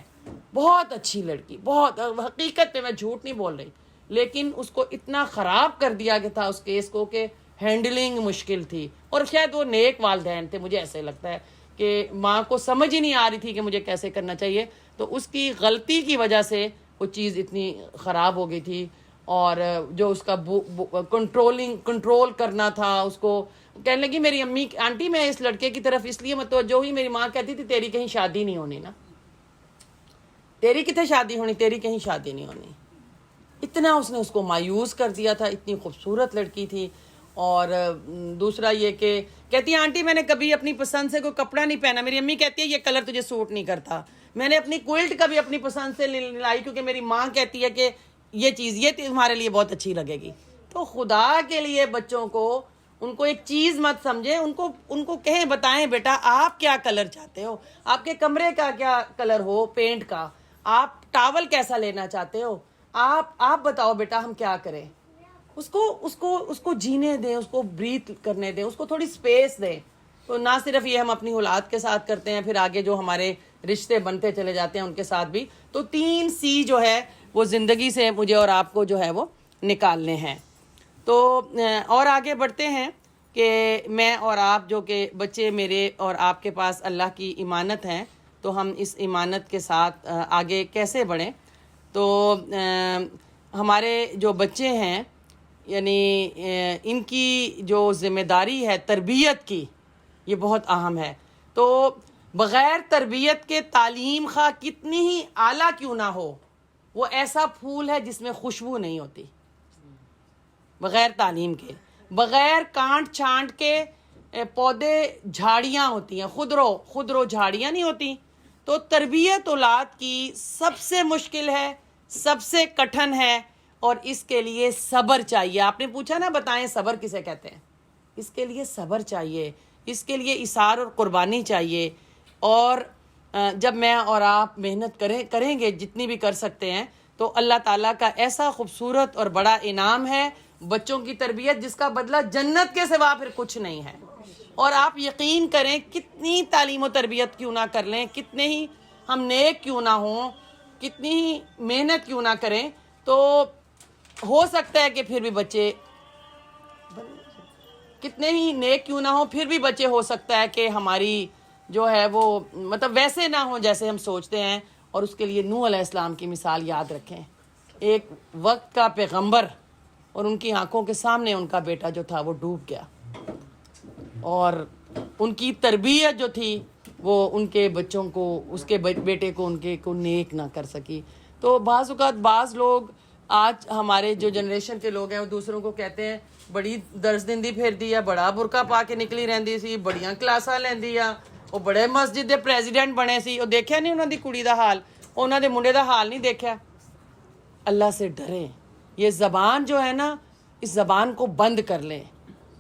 بہت اچھی لڑکی, بہت, حقیقت میں جھوٹ نہیں بول رہی, لیکن اس کو اتنا خراب کر دیا گیا تھا اس کیس کو کہ ہینڈلنگ مشکل تھی. اور شاید وہ نیک والدین تھے, مجھے ایسے لگتا ہے کہ ماں کو سمجھ ہی نہیں آ رہی تھی کہ مجھے کیسے کرنا چاہیے, تو اس کی غلطی کی وجہ سے وہ چیز اتنی خراب ہو گئی تھی. اور جو اس کا کنٹرول کرنا تھا, اس کو کہنے لگی میری امی, آنٹی میں اس لڑکے کی طرف اس لیے متوجہ ہوئی, میری ماں کہتی تھی تیری کہیں شادی نہیں ہونی نا, تیری کتنے شادی ہونی, تیری کہیں شادی نہیں ہونی. اتنا اس نے اس کو مایوس کر دیا تھا. اتنی خوبصورت لڑکی تھی. اور دوسرا یہ کہ کہتی ہے آنٹی میں نے کبھی اپنی پسند سے کوئی کپڑا نہیں پہنا, میری امی کہتی ہے یہ کلر تجھے سوٹ نہیں کرتا. میں نے اپنی کوئلٹ کبھی اپنی پسند سے لائی کیونکہ میری ماں کہتی ہے کہ یہ چیز یہ تمہارے لیے بہت اچھی لگے گی. تو خدا کے لیے بچوں کو, ان کو ایک چیز مت سمجھیں, ان کو کہیں, بتائیں بیٹا آپ کیا کلر چاہتے ہو, آپ کے کمرے کا کیا کلر ہو پینٹ کا, آپ ٹاول کیسا لینا چاہتے ہو, آپ بتاؤ بیٹا ہم کیا کریں. اس کو جینے دیں, اس کو بریتھ کرنے دیں, اس کو تھوڑی سپیس دیں. تو نہ صرف یہ ہم اپنی اولاد کے ساتھ کرتے ہیں, پھر آگے جو ہمارے رشتے بنتے چلے جاتے ہیں ان کے ساتھ بھی. تو 3 سی جو ہے وہ زندگی سے مجھے اور آپ کو جو ہے وہ نکالنے ہیں. تو اور آگے بڑھتے ہیں کہ میں اور آپ جو کہ بچے میرے اور آپ کے پاس اللہ کی امانت ہیں, تو ہم اس امانت کے ساتھ آگے کیسے بڑھیں. تو ہمارے جو بچے ہیں, یعنی ان کی جو ذمہ داری ہے تربیت کی, یہ بہت اہم ہے. تو بغیر تربیت کے تعلیم خواہ کتنی ہی اعلیٰ کیوں نہ ہو, وہ ایسا پھول ہے جس میں خوشبو نہیں ہوتی. بغیر تعلیم کے, بغیر کانٹ چھانٹ کے پودے جھاڑیاں ہوتی ہیں, خودرو جھاڑیاں نہیں ہوتی. تو تربیت اولاد کی سب سے مشکل ہے, سب سے کٹھن ہے, اور اس کے لیے صبر چاہیے. آپ نے پوچھا نا بتائیں صبر کسے کہتے ہیں, اس کے لیے صبر چاہیے, اس کے لیے ایثار اور قربانی چاہیے. اور جب میں اور آپ محنت کریں گے جتنی بھی کر سکتے ہیں, تو اللہ تعالیٰ کا ایسا خوبصورت اور بڑا انعام ہے بچوں کی تربیت, جس کا بدلہ جنت کے سوا پھر کچھ نہیں ہے. اور آپ یقین کریں کتنی تعلیم و تربیت کیوں نہ کر لیں, کتنے ہی ہم نیک کیوں نہ ہوں, کتنی ہی محنت کیوں نہ کریں, تو ہو سکتا ہے کہ پھر بھی بچے, کتنے ہی نیک کیوں نہ ہوں, پھر بھی بچے ہو سکتا ہے کہ ہماری جو ہے وہ مطلب ویسے نہ ہوں جیسے ہم سوچتے ہیں. اور اس کے لیے نوح علیہ السلام کی مثال یاد رکھیں, ایک وقت کا پیغمبر, اور ان کی آنکھوں کے سامنے ان کا بیٹا جو تھا وہ ڈوب گیا, اور ان کی تربیت جو تھی وہ ان کے بچوں کو, اس کے بیٹے کو ان کے کو نیک نہ کر سکی. تو بعض اوقات بعض لوگ, آج ہمارے جو جنریشن کے لوگ ہیں, وہ دوسروں کو کہتے ہیں بڑی درس دندی پھر دی ہے, بڑا برقع پا کے نکلی رہندی سی, بڑیاں کلاساں لیندی آ, وہ بڑے مسجد دے پریزیڈنٹ بنے سی, وہ دیکھیا نہیں انہوں دی کڑی دا حال, انہوں دے منڈے دا حال نہیں دیکھیا. اللہ سے ڈریں, یہ زبان جو ہے نا, اس زبان کو بند کر لیں,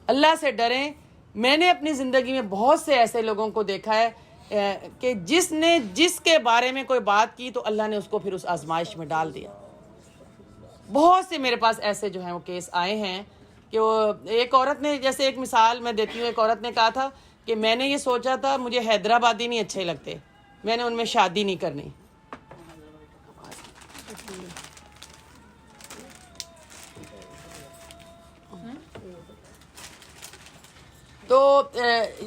اللہ سے ڈریں. میں نے اپنی زندگی میں بہت سے ایسے لوگوں کو دیکھا ہے کہ جس نے جس کے بارے میں کوئی بات کی تو اللہ نے اس کو پھر اس آزمائش میں ڈال دیا. بہت سے میرے پاس ایسے جو ہیں وہ کیس آئے ہیں کہ وہ, ایک عورت نے, جیسے ایک مثال میں دیتی ہوں, ایک عورت نے کہا تھا کہ میں نے یہ سوچا تھا مجھے حیدرآبادی نہیں اچھے لگتے, میں نے ان میں شادی نہیں کرنی. تو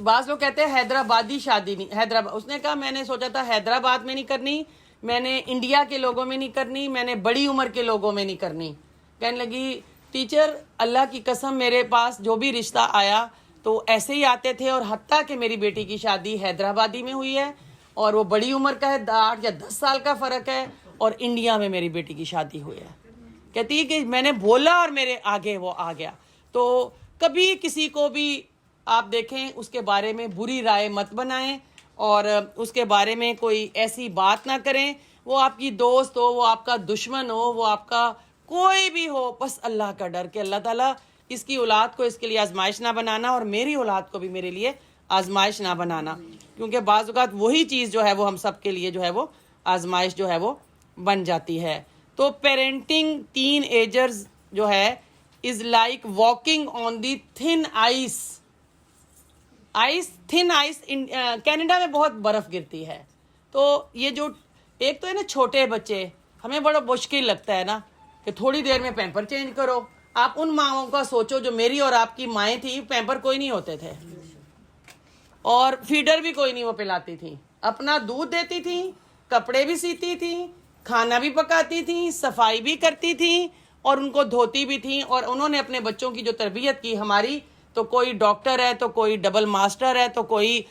بعض لوگ کہتے ہیں حیدرآبادی شادی نہیں, حیدرآباد, اس نے کہا میں نے سوچا تھا حیدرآباد میں نہیں کرنی, میں نے انڈیا کے لوگوں میں نہیں کرنی, میں نے بڑی عمر کے لوگوں میں نہیں کرنی. کہنے لگی ٹیچر اللہ کی قسم میرے پاس جو بھی رشتہ آیا تو ایسے ہی آتے تھے, اور حتیٰ کہ میری بیٹی کی شادی حیدرآبادی میں ہوئی ہے, اور وہ بڑی عمر کا ہے, 8 یا 10 سال کا فرق ہے, اور انڈیا میں میری بیٹی کی شادی ہوئی ہے. کہتی ہے کہ میں نے بولا اور میرے آگے وہ آ گیا. تو کبھی کسی کو بھی آپ دیکھیں اس کے بارے میں بری رائے مت بنائیں, اور اس کے بارے میں کوئی ایسی بات نہ کریں. وہ آپ کی دوست ہو, وہ آپ کا دشمن ہو, وہ آپ کا کوئی بھی ہو, بس اللہ کا ڈر کہ اللہ تعالیٰ اس کی اولاد کو اس کے لیے آزمائش نہ بنانا, اور میری اولاد کو بھی میرے لیے آزمائش نہ بنانا, کیونکہ بعض اوقات وہی چیز جو ہے وہ ہم سب کے لیے جو ہے وہ آزمائش جو ہے وہ بن جاتی ہے. تو پیرنٹنگ ٹین ایجرز جو ہے is like walking on the thin ice. Ice thin ice Canada میں بہت برف گرتی ہے. تو یہ جو ایک تو ہے نا چھوٹے بچے, ہمیں بڑا مشکل لگتا ہے نا کہ تھوڑی دیر میں پیمپر چینج کرو. آپ ان ماؤں کا سوچو جو میری اور آپ کی مائیں تھیں, پیمپر کوئی نہیں ہوتے تھے اور فیڈر بھی کوئی نہیں وہ پلاتی تھی, اپنا دودھ دیتی تھی, کپڑے بھی سیتی تھی, کھانا بھی پکاتی تھی, صفائی بھی کرتی تھی اور ان کو دھوتی بھی تھی. اور انہوں نے اپنے بچوں کی جو تربیت کی, ہماری تو کوئی ڈاکٹر ہے, تو کوئی ڈبل ماسٹر ہے, تو کوئی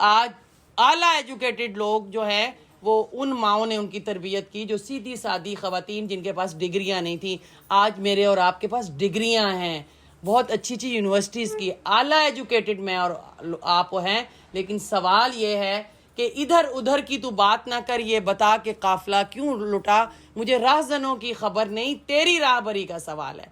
آج اعلیٰ ایجوکیٹڈ لوگ جو ہے وہ ان ماؤں نے ان کی تربیت کی جو سیدھی سادی خواتین جن کے پاس ڈگریاں نہیں تھیں. آج میرے اور آپ کے پاس ڈگریاں ہیں, بہت اچھی اچھی یونیورسٹیز کی, اعلیٰ ایجوکیٹڈ میں اور آپ ہیں. لیکن سوال یہ ہے کہ ادھر ادھر کی تو بات نہ کر, یہ بتا کہ قافلہ کیوں لٹا, مجھے راہزنوں کی خبر نہیں, تیری راہبری کا سوال ہے.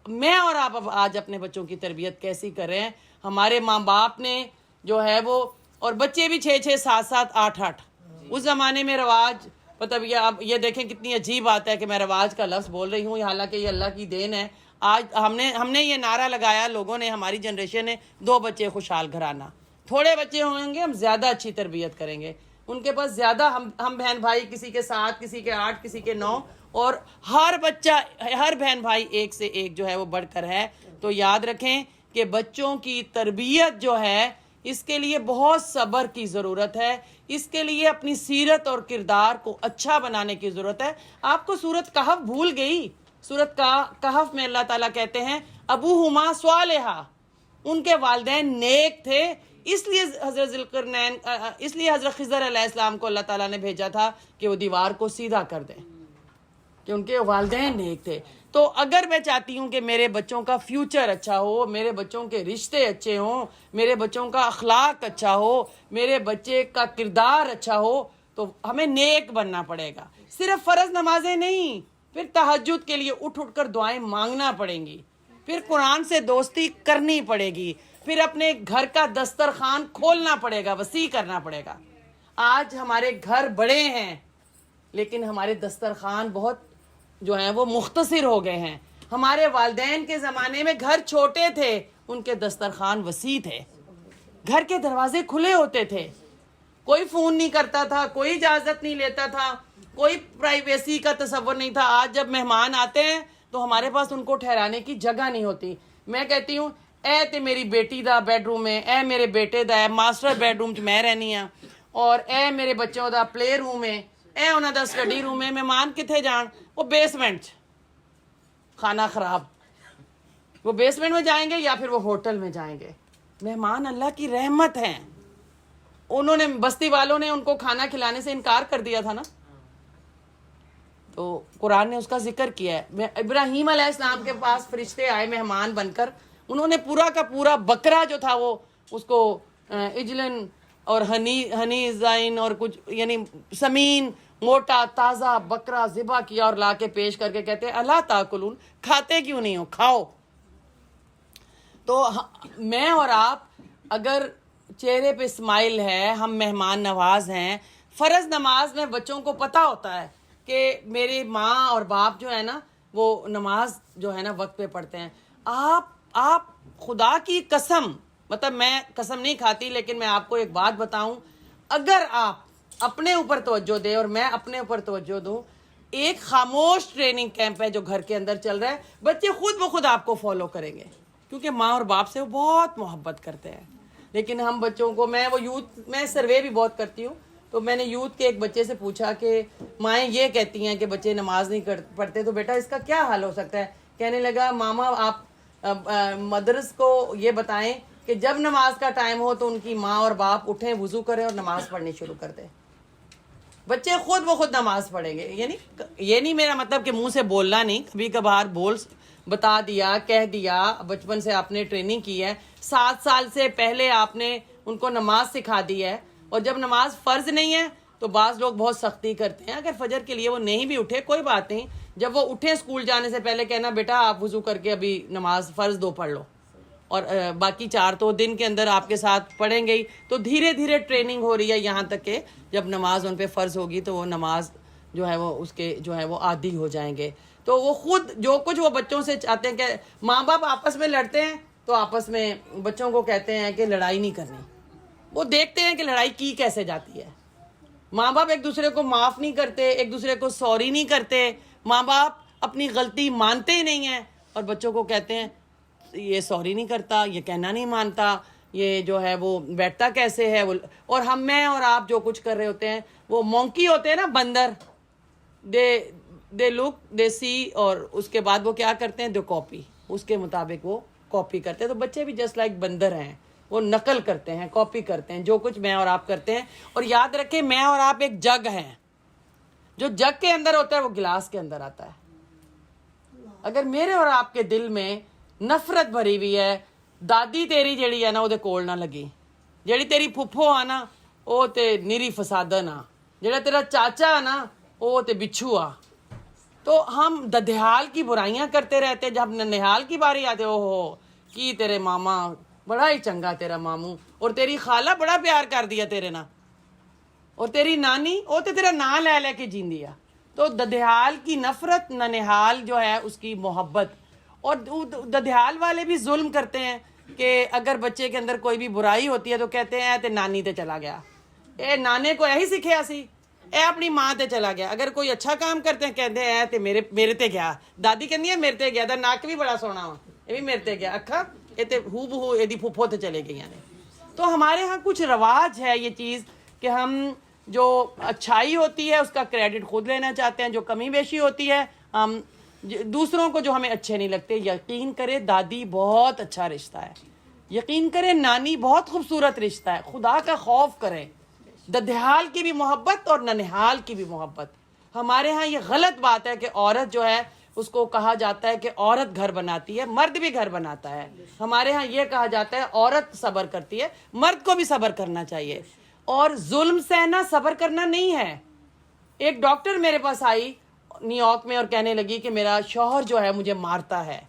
میں اور آپ اب آج اپنے بچوں کی تربیت کیسی کر رہے ہیں؟ ہمارے ماں باپ نے جو ہے وہ, اور بچے بھی 6 7 7 8 8. اس زمانے میں رواج, مطلب یہ دیکھیں کتنی عجیب بات ہے کہ میں رواج کا لفظ بول رہی ہوں, حالانکہ یہ اللہ کی دین ہے. آج ہم نے یہ نعرہ لگایا, لوگوں نے, ہماری جنریشن نے, 2 بچے خوشحال گھرانہ. تھوڑے بچے ہوں گے ہم زیادہ اچھی تربیت کریں گے, ان کے پاس زیادہ, ہم بہن بھائی کسی کے 7 کسی کے 8 کسی کے 9, اور ہر بچہ, ہر بہن بھائی ایک سے ایک جو ہے وہ بڑھ کر ہے. تو یاد رکھیں کہ بچوں کی تربیت جو ہے اس کے لیے بہت صبر کی ضرورت ہے, اس کے لیے اپنی سیرت اور کردار کو اچھا بنانے کی ضرورت ہے. آپ کو سورۃ کہف بھول گئی؟ سورۃ کہف میں اللہ تعالیٰ کہتے ہیں ابوہما صالحا, ان کے والدین نیک تھے, اس لیے حضرت ذوالقرنین, اس لیے حضرت خضر علیہ السلام کو اللہ تعالیٰ نے بھیجا تھا کہ وہ دیوار کو سیدھا کر دیں, کہ ان کے والدین نیک تھے. تو اگر میں چاہتی ہوں کہ میرے بچوں کا فیوچر اچھا ہو, میرے بچوں کے رشتے اچھے ہوں, میرے بچوں کا اخلاق اچھا ہو, میرے بچے کا کردار اچھا ہو, تو ہمیں نیک بننا پڑے گا. صرف فرض نمازیں نہیں, پھر تہجد کے لیے اٹھ کر دعائیں مانگنا پڑیں گی, پھر قرآن سے دوستی کرنی پڑے گی, پھر اپنے گھر کا دسترخوان کھولنا پڑے گا, وسیع کرنا پڑے گا. آج ہمارے گھر بڑے ہیں لیکن ہمارے دسترخوان بہت جو ہیں وہ مختصر ہو گئے ہیں. ہمارے والدین کے زمانے میں گھر چھوٹے تھے, ان کے دسترخوان وسیع تھے, گھر کے دروازے کھلے ہوتے تھے, کوئی فون نہیں کرتا تھا, کوئی اجازت نہیں لیتا تھا, کوئی پرائیویسی کا تصور نہیں تھا. آج جب مہمان آتے ہیں تو ہمارے پاس ان کو ٹھہرانے کی جگہ نہیں ہوتی. میں کہتی ہوں اے تے میری بیٹی دا بیڈ روم ہے, اے میرے بیٹے دا ہے ماسٹر بیڈ روم میں رہنی ہاں, اور اے میرے بچوں دا پلے روم ہے, اے انہاں دا سٹڈی روم ہے. مہمان کتنے جان؟ وہ بیسمنٹ, کھانا خراب, وہ بیسمنٹ میں جائیں گے یا پھر وہ ہوٹل میں جائیں گے. مہمان اللہ کی رحمت ہیں, انہوں نے, بستی والوں نے ان کو کھانا کھلانے سے انکار کر دیا تھا نا, تو قرآن نے اس کا ذکر کیا ہے. ابراہیم علیہ السلام کے پاس فرشتے آئے مہمان بن کر, انہوں نے پورا کا پورا بکرا جو تھا وہ اس کو اجلن اور ہنی زائن اور کچھ یعنی سمین موٹا تازہ بکرا ذبح کیا اور لا کے پیش کر کے کہتے ہیں اللہ تاکلون, کھاتے کیوں نہیں ہو, کھاؤ. تو میں اور آپ اگر چہرے پہ اسمائل ہے, ہم مہمان نواز ہیں. فرض نماز میں بچوں کو پتہ ہوتا ہے کہ میری ماں اور باپ جو ہے نا وہ نماز جو ہے نا وقت پہ پڑھتے ہیں. آپ خدا کی قسم, مطلب میں قسم نہیں کھاتی لیکن میں آپ کو ایک بات بتاؤں, اگر آپ اپنے اوپر توجہ دیں اور میں اپنے اوپر توجہ دوں, ایک خاموش ٹریننگ کیمپ ہے جو گھر کے اندر چل رہا ہے, بچے خود بخود آپ کو فالو کریں گے کیونکہ ماں اور باپ سے وہ بہت محبت کرتے ہیں. لیکن ہم بچوں کو, میں سروے بھی بہت کرتی ہوں, تو میں نے یوتھ کے ایک بچے سے پوچھا کہ مائیں یہ کہتی ہیں کہ بچے نماز نہیں پڑھتے, تو بیٹا اس کا کیا حل ہو سکتا ہے؟ کہنے لگا ماما آپ مدرس کو یہ بتائیں کہ جب نماز کا ٹائم ہو تو ان کی ماں اور باپ اٹھیں, وضو کریں اور نماز پڑھنی شروع کر دیں. بچے خود بخود نماز پڑھیں گے. یعنی یہ نہیں میرا مطلب کہ منہ سے بولنا نہیں, کبھی کبھار بتا دیا, کہہ دیا, بچپن سے آپ نے ٹریننگ کی ہے, 7 سال سے پہلے آپ نے ان کو نماز سکھا دی ہے. اور جب نماز فرض نہیں ہے تو بعض لوگ بہت سختی کرتے ہیں, اگر فجر کے لیے وہ نہیں بھی اٹھے کوئی بات نہیں, جب وہ اٹھے اسکول جانے سے پہلے کہنا بیٹا آپ وضو کر کے ابھی نماز فرض 2 پڑھ لو, اور باقی 4 تو دن کے اندر آپ کے ساتھ پڑھیں گے. تو دھیرے دھیرے ٹریننگ ہو رہی ہے یہاں تک کہ جب نماز ان پہ فرض ہوگی تو وہ نماز جو ہے وہ اس کے جو ہے وہ عادی ہو جائیں گے. تو وہ خود جو کچھ وہ بچوں سے چاہتے ہیں کہ ماں باپ آپس میں لڑتے ہیں, تو آپس میں بچوں کو کہتے ہیں کہ لڑائی نہیں کرنی. وہ دیکھتے ہیں کہ لڑائی کی کیسے جاتی ہے. ماں باپ ایک دوسرے کو معاف نہیں کرتے, ایک دوسرے کو سوری نہیں کرتے, ماں باپ اپنی غلطی مانتے ہی نہیں ہیں, اور بچوں کو کہتے ہیں یہ سوری نہیں کرتا, یہ کہنا نہیں مانتا, یہ جو ہے وہ بیٹھتا کیسے ہے وہ. اور میں اور آپ جو کچھ کر رہے ہوتے ہیں وہ مونکی ہوتے ہیں نا, بندر. دے لک دے سی, اور اس کے بعد وہ کیا کرتے ہیں, دے کاپی, اس کے مطابق وہ کاپی کرتے ہیں. تو بچے بھی جسٹ لائک بندر ہیں, وہ نقل کرتے ہیں, کاپی کرتے ہیں جو کچھ میں اور آپ کرتے ہیں. اور یاد رکھیں میں اور آپ ایک جگ ہیں, جو جگ کے اندر ہوتا ہے وہ گلاس کے اندر آتا ہے. اگر میرے اور آپ کے دل میں نفرت بھری ہوئی ہے, دادی تیری جیڑی ہے نا وہ کول نہ لگی, جیڑی تیری پھپھو آ نا وہ تے نیری فسادن آ, جیڑا تیرا چاچا نا وہ تے بچھو آ. تو ہم ددھیال کی برائیاں کرتے رہتے, جب ننہال کی باری آتے او ہو کی تیرے ماما بڑا ہی چنگا تیرا ماموں, اور تیری خالہ بڑا پیار کر دیا تیرے نا, اور تیری نانی وہ تے تیرا نام لے لے کے جیندی آ. تو ددھیال کی نفرت, ننہال جو ہے اس کی محبت. اور ددھیال والے بھی ظلم کرتے ہیں کہ اگر بچے کے اندر کوئی بھی برائی ہوتی ہے تو کہتے ہیں تے نانی تے چلا گیا, اے نانے کو یہی سکھیا سی, اے اپنی ماں تے چلا گیا. اگر کوئی اچھا کام کرتے ہیں کہتے ہیں تے میرے تے گیا, دادی کہندی ہے میرے تے گیا, دا ناک بھی بڑا سونا ہوا, یہ بھی میرے تے گیا, اکھا یہ تے ہو بہو یہ دی پھپھو تے چلے گئی. تو ہمارے ہاں کچھ رواج ہے یہ چیز کہ ہم جو اچھائی ہوتی ہے اس کا کریڈٹ خود لینا چاہتے ہیں, جو کمی بیشی ہوتی ہے ہم دوسروں کو جو ہمیں اچھے نہیں لگتے. یقین کرے دادی بہت اچھا رشتہ ہے, یقین کرے نانی بہت خوبصورت رشتہ ہے. خدا کا خوف کریں, ددھیال کی بھی محبت اور ننہال کی بھی محبت. ہمارے ہاں یہ غلط بات ہے کہ عورت جو ہے اس کو کہا جاتا ہے کہ عورت گھر بناتی ہے, مرد بھی گھر بناتا ہے. ہمارے ہاں یہ کہا جاتا ہے عورت صبر کرتی ہے, مرد کو بھی صبر کرنا چاہیے. اور ظلم سہنا صبر کرنا نہیں ہے. ایک ڈاکٹر میرے پاس آئی نیو یارک میں اور کہنے لگی کہ میرا شوہر جو ہے مجھے مارتا ہے.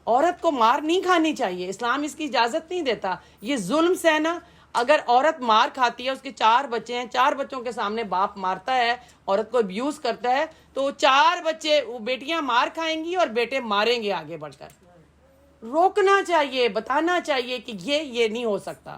عورت کو مار نہیں کھانی چاہیے, اسلام اس کی اجازت نہیں دیتا. یہ ظلم سہنا, اگر عورت مار کھاتی ہے, اس کے 4 بچے ہیں, 4 بچوں کے سامنے باپ مارتا ہے, عورت کو ابیوز کرتا ہے, تو 4 بچے بیٹیاں مار کھائیں گی اور بیٹے ماریں گے آگے بڑھ کر. روکنا چاہیے, بتانا چاہیے کہ یہ نہیں ہو سکتا.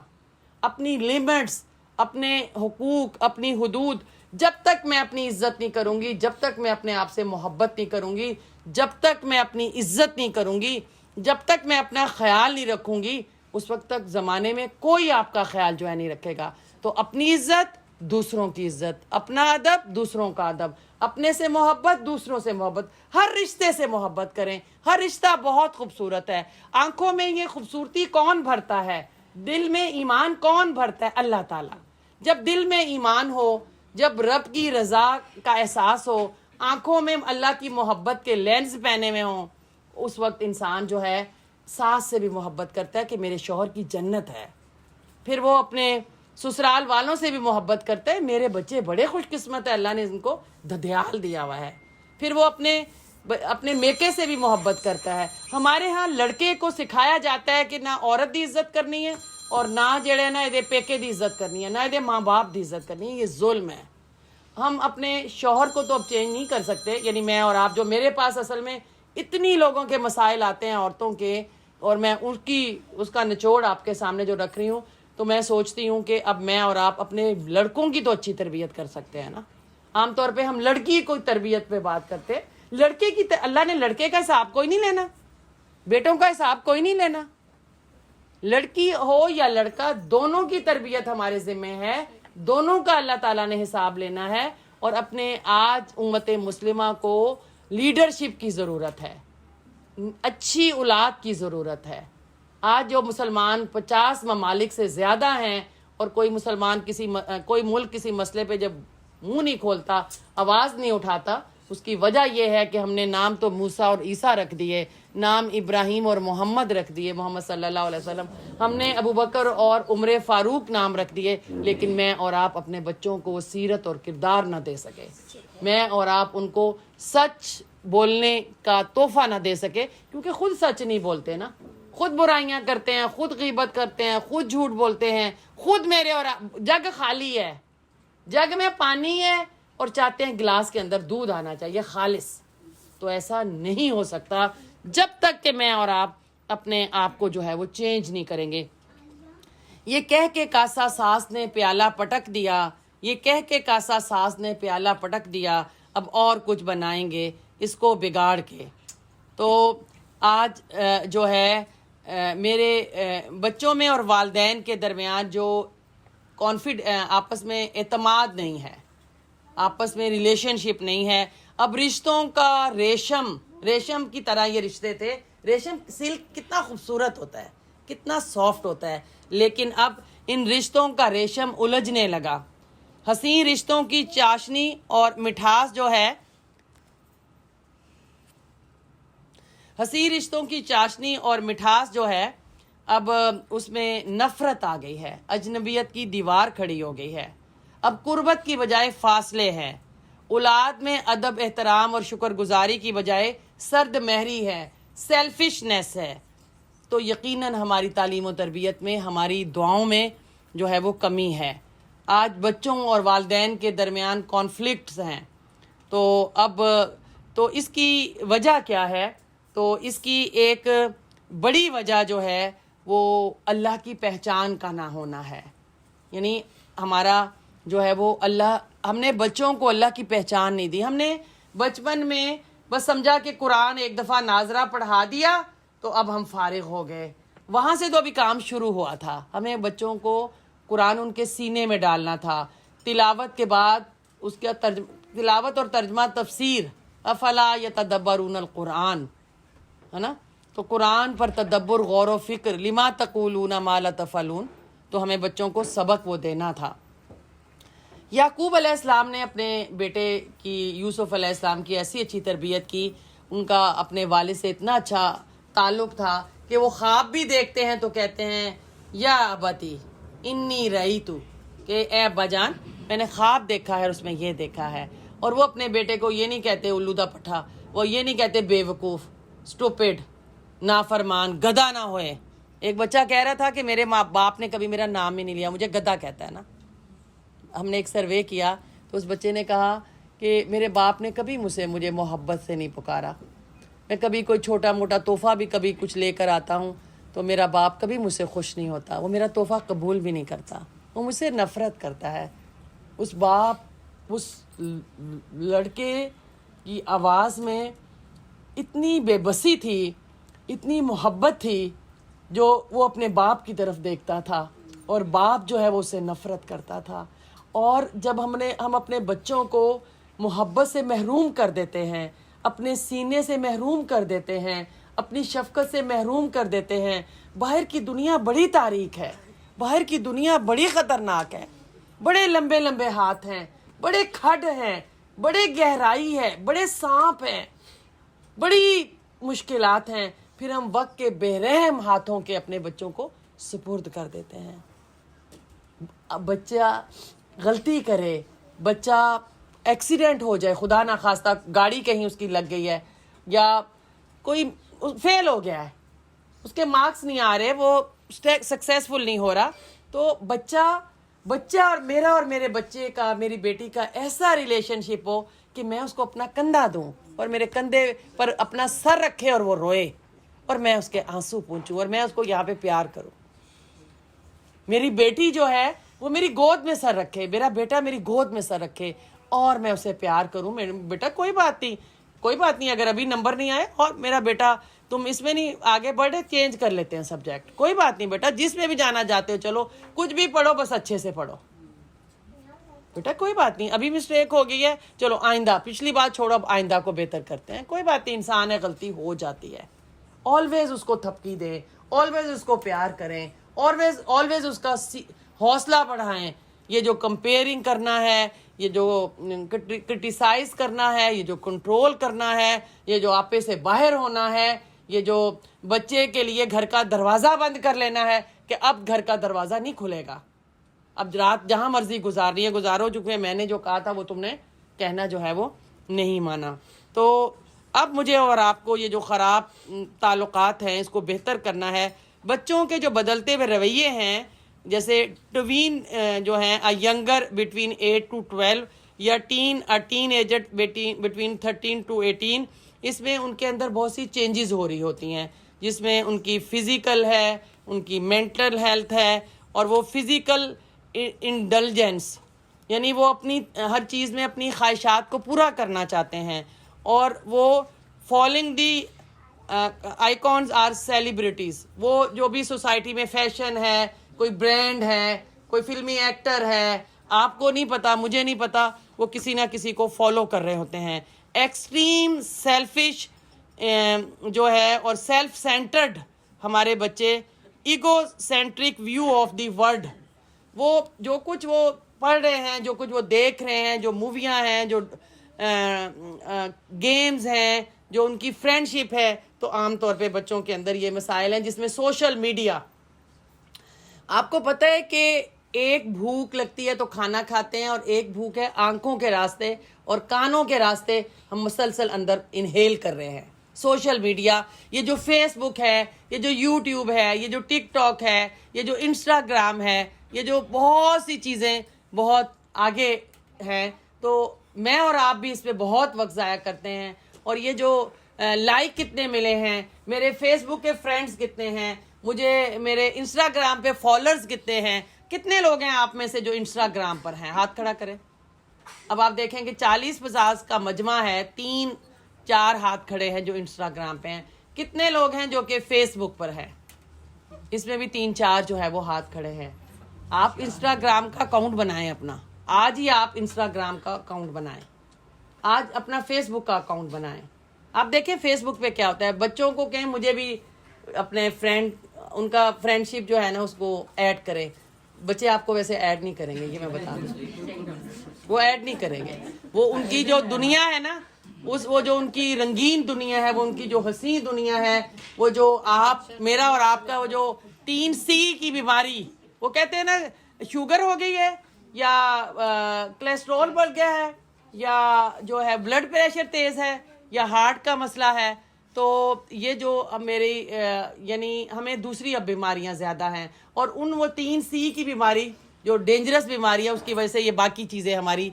اپنی لیمٹس, اپنے حقوق, اپنی حدود, جب تک میں اپنی عزت نہیں کروں گی, جب تک میں اپنے آپ سے محبت نہیں کروں گی, جب تک میں اپنی عزت نہیں کروں گی, جب تک میں اپنا خیال نہیں رکھوں گی, اس وقت تک زمانے میں کوئی آپ کا خیال جو ہے نہیں رکھے گا. تو اپنی عزت, دوسروں کی عزت, اپنا ادب, دوسروں کا ادب, اپنے سے محبت, دوسروں سے محبت, ہر رشتے سے محبت کریں. ہر رشتہ بہت خوبصورت ہے. آنکھوں میں یہ خوبصورتی کون بھرتا ہے, دل میں ایمان کون بھرتا ہے, اللہ تعالیٰ. جب دل میں ایمان ہو, جب رب کی رضا کا احساس ہو, آنکھوں میں اللہ کی محبت کے لینز پہنے میں ہوں, اس وقت انسان جو ہے ساس سے بھی محبت کرتا ہے کہ میرے شوہر کی جنت ہے. پھر وہ اپنے سسرال والوں سے بھی محبت کرتا ہے, میرے بچے بڑے خوش قسمت ہے, اللہ نے ان کو ددھیال دیا ہوا ہے. پھر وہ اپنے میکے سے بھی محبت کرتا ہے. ہمارے ہاں لڑکے کو سکھایا جاتا ہے کہ نہ عورت دی عزت کرنی ہے, اور نہ جڑے نا یہ پیکے دی عزت کرنی ہے, نہ یہ ماں باپ دی عزت کرنی ہے. یہ ظلم ہے. ہم اپنے شوہر کو تو اب چینج نہیں کر سکتے, یعنی میں اور آپ, جو میرے پاس اصل میں اتنی لوگوں کے مسائل آتے ہیں عورتوں کے, اور میں اس کا نچوڑ آپ کے سامنے جو رکھ رہی ہوں, تو میں سوچتی ہوں کہ اب میں اور آپ اپنے لڑکوں کی تو اچھی تربیت کر سکتے ہیں نا. عام طور پہ ہم لڑکی کو تربیت پہ بات کرتے, لڑکے کی اللہ نے لڑکے کا حساب کوئی نہیں لینا, بیٹوں کا حساب کوئی نہیں لینا. لڑکی ہو یا لڑکا, دونوں کی تربیت ہمارے ذمہ ہے, دونوں کا اللہ تعالیٰ نے حساب لینا ہے. اور اپنے آج امت مسلمہ کو لیڈرشپ کی ضرورت ہے, اچھی اولاد کی ضرورت ہے. آج جو مسلمان 50 ممالک سے زیادہ ہیں, اور کوئی مسلمان کوئی ملک کسی مسئلے پہ جب منہ نہیں کھولتا, آواز نہیں اٹھاتا, اس کی وجہ یہ ہے کہ ہم نے نام تو موسیٰ اور عیسیٰ رکھ دیے, نام ابراہیم اور محمد رکھ دیے, محمد صلی اللہ علیہ وسلم, ہم نے ابو بکر اور عمر فاروق نام رکھ دیے, لیکن میں اور آپ اپنے بچوں کو سیرت اور کردار نہ دے سکے. میں اور آپ ان کو سچ بولنے کا تحفہ نہ دے سکے, کیونکہ خود سچ نہیں بولتے نا, خود برائیاں کرتے ہیں, خود غیبت کرتے ہیں, خود جھوٹ بولتے ہیں, خود میرے اور جگ خالی ہے, جگ میں پانی ہے, اور چاہتے ہیں گلاس کے اندر دودھ آنا چاہیے خالص. تو ایسا نہیں ہو سکتا جب تک کہ میں اور آپ اپنے آپ کو جو ہے وہ چینج نہیں کریں گے۔ یہ کہہ کے کاسا ساس نے پیالہ پٹک دیا، یہ کہہ کے کاسا ساس نے پیالہ پٹک دیا، اب اور کچھ بنائیں گے اس کو بگاڑ کے۔ تو آج جو ہے میرے بچوں میں اور والدین کے درمیان جو آپس میں اعتماد نہیں ہے، آپس میں ریلیشن شپ نہیں ہے۔ اب رشتوں کا ریشم کی طرح یہ رشتے تھے، ریشم سلک کتنا خوبصورت ہوتا ہے، کتنا سافٹ ہوتا ہے، لیکن اب ان رشتوں کا ریشم الجھنے لگا۔ حسین رشتوں کی چاشنی اور مٹھاس جو ہے، حسین رشتوں کی چاشنی اور مٹھاس جو ہے، اب اس میں نفرت آ گئی ہے، اجنبیت کی دیوار کھڑی ہو گئی ہے۔ اب قربت کی بجائے فاصلے ہیں، اولاد میں ادب احترام اور شکر گزاری کی بجائے سرد مہری ہے، سیلفشنس ہے۔ تو یقیناً ہماری تعلیم و تربیت میں، ہماری دعاؤں میں جو ہے وہ کمی ہے۔ آج بچوں اور والدین کے درمیان کانفلکٹس ہیں۔ تو اس کی وجہ کیا ہے؟ تو اس کی ایک بڑی وجہ جو ہے وہ اللہ کی پہچان کا نہ ہونا ہے۔ یعنی ہمارا جو ہے وہ ہم نے بچوں کو اللہ کی پہچان نہیں دی۔ ہم نے بچپن میں بس سمجھا کہ قرآن ایک دفعہ ناظرہ پڑھا دیا تو اب ہم فارغ ہو گئے، وہاں سے تو ابھی کام شروع ہوا تھا۔ ہمیں بچوں کو قرآن ان کے سینے میں ڈالنا تھا، تلاوت کے بعد اس کا تلاوت اور ترجمہ تفسیر، افلا یتدبرون القرآن، ہے نا؟ تو قرآن پر تدبر، غور و فکر، لما تقولون ما لا تفعلون، تو ہمیں بچوں کو سبق وہ دینا تھا۔ یعقوب علیہ السلام نے اپنے بیٹے کی، یوسف علیہ السلام کی ایسی اچھی تربیت کی، ان کا اپنے والد سے اتنا اچھا تعلق تھا کہ وہ خواب بھی دیکھتے ہیں تو کہتے ہیں یا ابتی انی رأیتو، کہ اے ابا جان میں نے خواب دیکھا ہے اور اس میں یہ دیکھا ہے۔ اور وہ اپنے بیٹے کو یہ نہیں کہتے الودہ پٹھا، وہ یہ نہیں کہتے بے وقوف، اسٹوپڈ، نافرمان، گدھا نہ ہوئے۔ ایک بچہ کہہ رہا تھا کہ میرے ماں باپ نے کبھی میرا نام ہی نہیں لیا، مجھے گدھا کہتا ہے نا۔ ہم نے ایک سروے کیا تو اس بچے نے کہا کہ میرے باپ نے کبھی مجھے محبت سے نہیں پکارا، میں کبھی کوئی چھوٹا موٹا تحفہ بھی کبھی کچھ لے کر آتا ہوں تو میرا باپ کبھی مجھ سے خوش نہیں ہوتا، وہ میرا تحفہ قبول بھی نہیں کرتا، وہ مجھ سے نفرت کرتا ہے۔ اس باپ، اس لڑکے کی آواز میں اتنی بے بسی تھی، اتنی محبت تھی جو وہ اپنے باپ کی طرف دیکھتا تھا، اور باپ جو ہے وہ اسے نفرت کرتا تھا۔ اور جب ہم اپنے بچوں کو محبت سے محروم کر دیتے ہیں، اپنے سینے سے محروم کر دیتے ہیں، اپنی شفقت سے محروم کر دیتے ہیں، باہر کی دنیا بڑی تاریک ہے، باہر کی دنیا بڑی خطرناک ہے، بڑے لمبے لمبے ہاتھ ہیں، بڑے کھڈ ہیں، بڑے گہرائی ہے، بڑے سانپ ہیں، بڑی مشکلات ہیں، پھر ہم وقت کے بے رحم ہاتھوں کے اپنے بچوں کو سپرد کر دیتے ہیں۔ بچہ غلطی کرے، بچہ ایکسیڈنٹ ہو جائے، خدا نخواستہ گاڑی کہیں اس کی لگ گئی ہے، یا کوئی فیل ہو گیا ہے، اس کے مارکس نہیں آ رہے، وہ سکسیسفل نہیں ہو رہا، تو بچہ اور میرے بچے کا، میری بیٹی کا ایسا ریلیشن شپ ہو کہ میں اس کو اپنا کندھا دوں اور میرے کندھے پر اپنا سر رکھے اور وہ روئے اور میں اس کے آنسو پونچھوں اور میں اس کو یہاں پہ پیار کروں۔ میری بیٹی جو ہے وہ میری گود میں سر رکھے، میرا بیٹا میری گود میں سر رکھے اور میں اسے پیار کروں۔ میرے بیٹا کوئی بات نہیں، اگر ابھی نمبر نہیں آئے اور میرا بیٹا تم اس میں نہیں آگے بڑھے، چینج کر لیتے ہیں سبجیکٹ، کوئی بات نہیں بیٹا، جس میں بھی جانا چاہتے ہو چلو، کچھ بھی پڑھو بس اچھے سے پڑھو بیٹا، کوئی بات نہیں، ابھی مسٹیک ہو گئی ہے، چلو آئندہ، پچھلی بات چھوڑو، اب آئندہ کو بہتر کرتے ہیں، کوئی بات نہیں، انسان ہے، غلطی ہو جاتی ہے۔ آلویز اس کو تھپکی دیں، آلویز اس کو پیار کریں، آلویز اس کا حوصلہ بڑھائیں۔ یہ جو کمپیئرنگ کرنا ہے، یہ جو کرٹیسائز کرنا ہے، یہ جو کنٹرول کرنا ہے، یہ جو آپے سے باہر ہونا ہے، یہ جو بچے کے لیے گھر کا دروازہ بند کر لینا ہے کہ اب گھر کا دروازہ نہیں کھلے گا، اب رات جہاں مرضی گزارنی ہے گزارو، چونکہ میں نے جو کہا تھا وہ تم نے کہنا جو ہے وہ نہیں مانا۔ تو اب مجھے اور آپ کو یہ جو خراب تعلقات ہیں اس کو بہتر کرنا ہے۔ بچوں کے جو بدلتے ہوئے رویے ہیں، جیسے ٹوین جو ہیں ینگر بٹوین 8 to 12 یا ٹین ایجر بٹوین 13 to 18، اس میں ان کے اندر بہت سی چینجز ہو رہی ہوتی ہیں۔ جس میں ان کی فزیکل ہے, ان کی مینٹل ہیلتھ ہے, اور وہ فزیکل انڈلجنس یعنی وہ اپنی ہر چیز میں اپنی خواہشات کو پورا کرنا چاہتے ہیں, اور وہ following the icons are celebrities. وہ جو بھی سوسائٹی میں فیشن ہے, کوئی برانڈ ہے, کوئی فلمی ایکٹر ہے, آپ کو نہیں پتا, مجھے نہیں پتا, وہ کسی نہ کسی کو فالو کر رہے ہوتے ہیں. ایکسٹریم سیلفش جو ہے اور سیلف سینٹرڈ ہمارے بچے, egocentric view of the world. وہ جو کچھ وہ پڑھ رہے ہیں, جو کچھ وہ دیکھ رہے ہیں, جو موویاں ہیں, جو گیمز ہیں, جو ان کی فرینڈ شپ ہے, تو عام طور پہ بچوں کے اندر یہ مسائل ہیں, جس میں سوشل میڈیا. آپ کو پتہ ہے کہ ایک بھوک لگتی ہے تو کھانا کھاتے ہیں, اور ایک بھوک ہے آنکھوں کے راستے اور کانوں کے راستے ہم مسلسل اندر انہیل کر رہے ہیں. سوشل میڈیا, یہ جو فیس بک ہے, یہ جو یوٹیوب ہے, یہ جو ٹک ٹاک ہے, یہ جو انسٹاگرام ہے, یہ جو بہت سی چیزیں بہت آگے ہیں, تو میں اور آپ بھی اس پہ بہت وقت ضائع کرتے ہیں. اور یہ جو لائک کتنے ملے ہیں, میرے فیس بک کے فرینڈز کتنے ہیں, مجھے میرے انسٹاگرام پہ فالوورز کتنے ہیں, کتنے لوگ ہیں آپ میں سے جو انسٹاگرام پر ہیں, ہاتھ کھڑا کریں. اب آپ دیکھیں کہ 40-50 کا مجمع ہے, 3-4 ہاتھ کھڑے ہیں جو انسٹاگرام پہ ہیں. کتنے لوگ ہیں جو کہ فیس بک پر ہے, اس میں بھی 3-4 جو ہے وہ ہاتھ کھڑے ہیں. آپ انسٹاگرام کا اکاؤنٹ بنائیں اپنا, آج ہی آپ انسٹاگرام کا اکاؤنٹ بنائیں, آج اپنا فیس بک کا اکاؤنٹ بنائیں. آپ دیکھیں فیس بک پہ کیا ہوتا ہے. بچوں کو کہیں مجھے بھی اپنے فرینڈ, ان کا فرینڈ شپ جو ہے نا اس کو ایڈ کریں. بچے آپ کو ویسے ایڈ نہیں کریں گے, یہ میں بتا دوں, وہ ایڈ نہیں کریں گے. وہ ان کی جو دنیا ہے نا, وہ جو ان کی رنگین دنیا ہے, وہ ان کی جو حسین دنیا ہے, وہ جو آپ میرا اور آپ کا وہ جو 3C کی بیماری, وہ کہتے ہیں نا شوگر ہو گئی ہے, یا کولیسٹرول بڑھ گیا ہے, یا جو ہے بلڈ پریشر تیز ہے, یا ہارٹ کا مسئلہ ہے, تو یہ جو اب میری یعنی ہمیں دوسری اب بیماریاں زیادہ ہیں. اور وہ 3C کی بیماری جو ڈینجرس بیماری ہے, اس کی وجہ سے یہ باقی چیزیں ہماری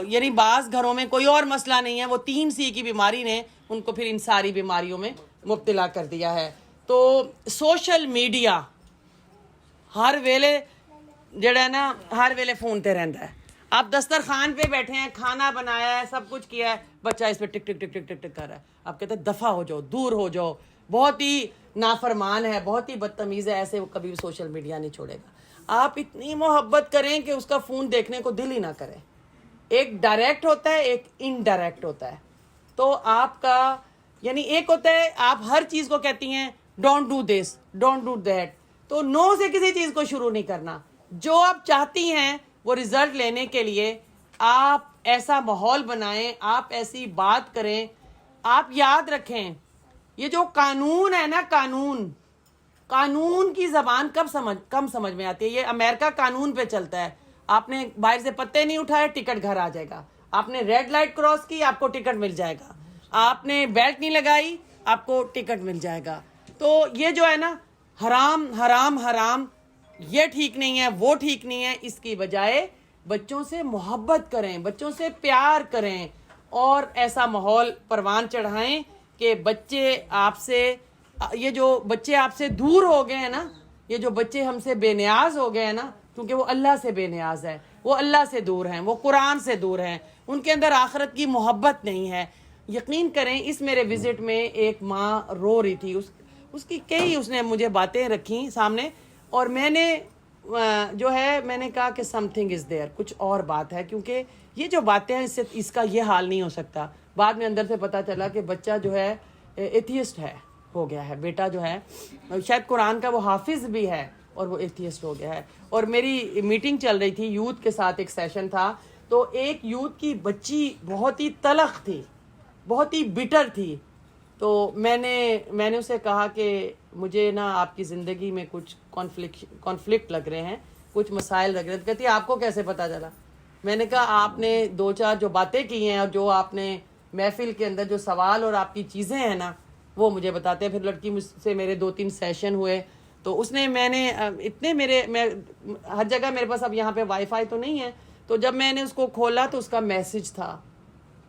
یعنی بعض گھروں میں کوئی اور مسئلہ نہیں ہے, وہ 3C کی بیماری نے ان کو پھر ان ساری بیماریوں میں مبتلا کر دیا ہے. تو سوشل میڈیا ہر ویلے جڑا ہے نا, ہر ویلے فون تے رہندا ہے. آپ دسترخوان پہ بیٹھے ہیں, کھانا بنایا ہے, سب کچھ کیا ہے, بچہ اس پہ ٹک ٹک ٹک ٹک ٹک ٹک کر رہا ہے. آپ کہتے ہیں دفع ہو جاؤ, دور ہو جاؤ, بہت ہی نافرمان ہے, بہت ہی بدتمیز ہے, ایسے وہ کبھی بھی سوشل میڈیا نہیں چھوڑے گا. آپ اتنی محبت کریں کہ اس کا فون دیکھنے کو دل ہی نہ کرے. ایک ڈائریکٹ ہوتا ہے, ایک انڈائریکٹ ہوتا ہے. تو آپ کا یعنی ایک ہوتا ہے آپ ہر چیز کو کہتی ہیں don't do this, don't do that, تو نو سے کسی چیز کو شروع نہیں کرنا. جو آپ چاہتی ہیں وہ رزلٹ لینے کے لیے آپ ایسا ماحول بنائیں, آپ ایسی بات کریں. آپ یاد رکھیں, یہ جو قانون ہے نا, قانون کی زبان کم سمجھ میں آتی ہے. یہ امریکہ قانون پہ چلتا ہے. آپ نے باہر سے پتے نہیں اٹھائے, ٹکٹ گھر آ جائے گا. آپ نے ریڈ لائٹ کراس کی, آپ کو ٹکٹ مل جائے گا. آپ نے بیلٹ نہیں لگائی, آپ کو ٹکٹ مل جائے گا. تو یہ جو ہے نا حرام حرام حرام, یہ ٹھیک نہیں ہے, وہ ٹھیک نہیں ہے. اس کی بجائے بچوں سے محبت کریں, بچوں سے پیار کریں, اور ایسا ماحول پروان چڑھائیں کہ بچے آپ سے, یہ جو بچے آپ سے دور ہو گئے ہیں نا, یہ جو بچے ہم سے بے نیاز ہو گئے ہیں نا, کیونکہ وہ اللہ سے بے نیاز ہے, وہ اللہ سے دور ہیں, وہ قرآن سے دور ہیں, ان کے اندر آخرت کی محبت نہیں ہے. یقین کریں, اس میرے وزٹ میں ایک ماں رو رہی تھی, اس کی کئی اس نے مجھے باتیں رکھی سامنے, اور میں نے جو ہے میں نے کہا کہ سم تھنگ از دیئر, کچھ اور بات ہے, کیونکہ یہ جو باتیں ہیں اس کا یہ حال نہیں ہو سکتا. بعد میں اندر سے پتہ چلا کہ بچہ جو ہے ایتھیسٹ ہو گیا ہے. بیٹا جو ہے شاید قرآن کا وہ حافظ بھی ہے, اور وہ ایتھیسٹ ہو گیا ہے. اور میری میٹنگ چل رہی تھی یوتھ کے ساتھ, ایک سیشن تھا, تو ایک یوتھ کی بچی بہت ہی تلخ تھی, بہت ہی بٹر تھی. تو میں نے اسے کہا کہ مجھے نا آپ کی زندگی میں کچھ کانفلکٹ لگ رہے ہیں, کچھ مسائل لگ رہے ہیں. کہتی ہے آپ کو کیسے پتہ چلا؟ میں نے کہا آپ نے 2-4 جو باتیں کی ہیں, اور جو آپ نے محفل کے اندر جو سوال اور آپ کی چیزیں ہیں نا, وہ مجھے بتاتے ہیں. پھر لڑکی مجھ سے میرے 2-3 سیشن ہوئے, تو اس نے میں ہر جگہ میرے پاس اب یہاں پہ وائی فائی تو نہیں ہے, تو جب میں نے اس کو کھولا تو اس کا میسج تھا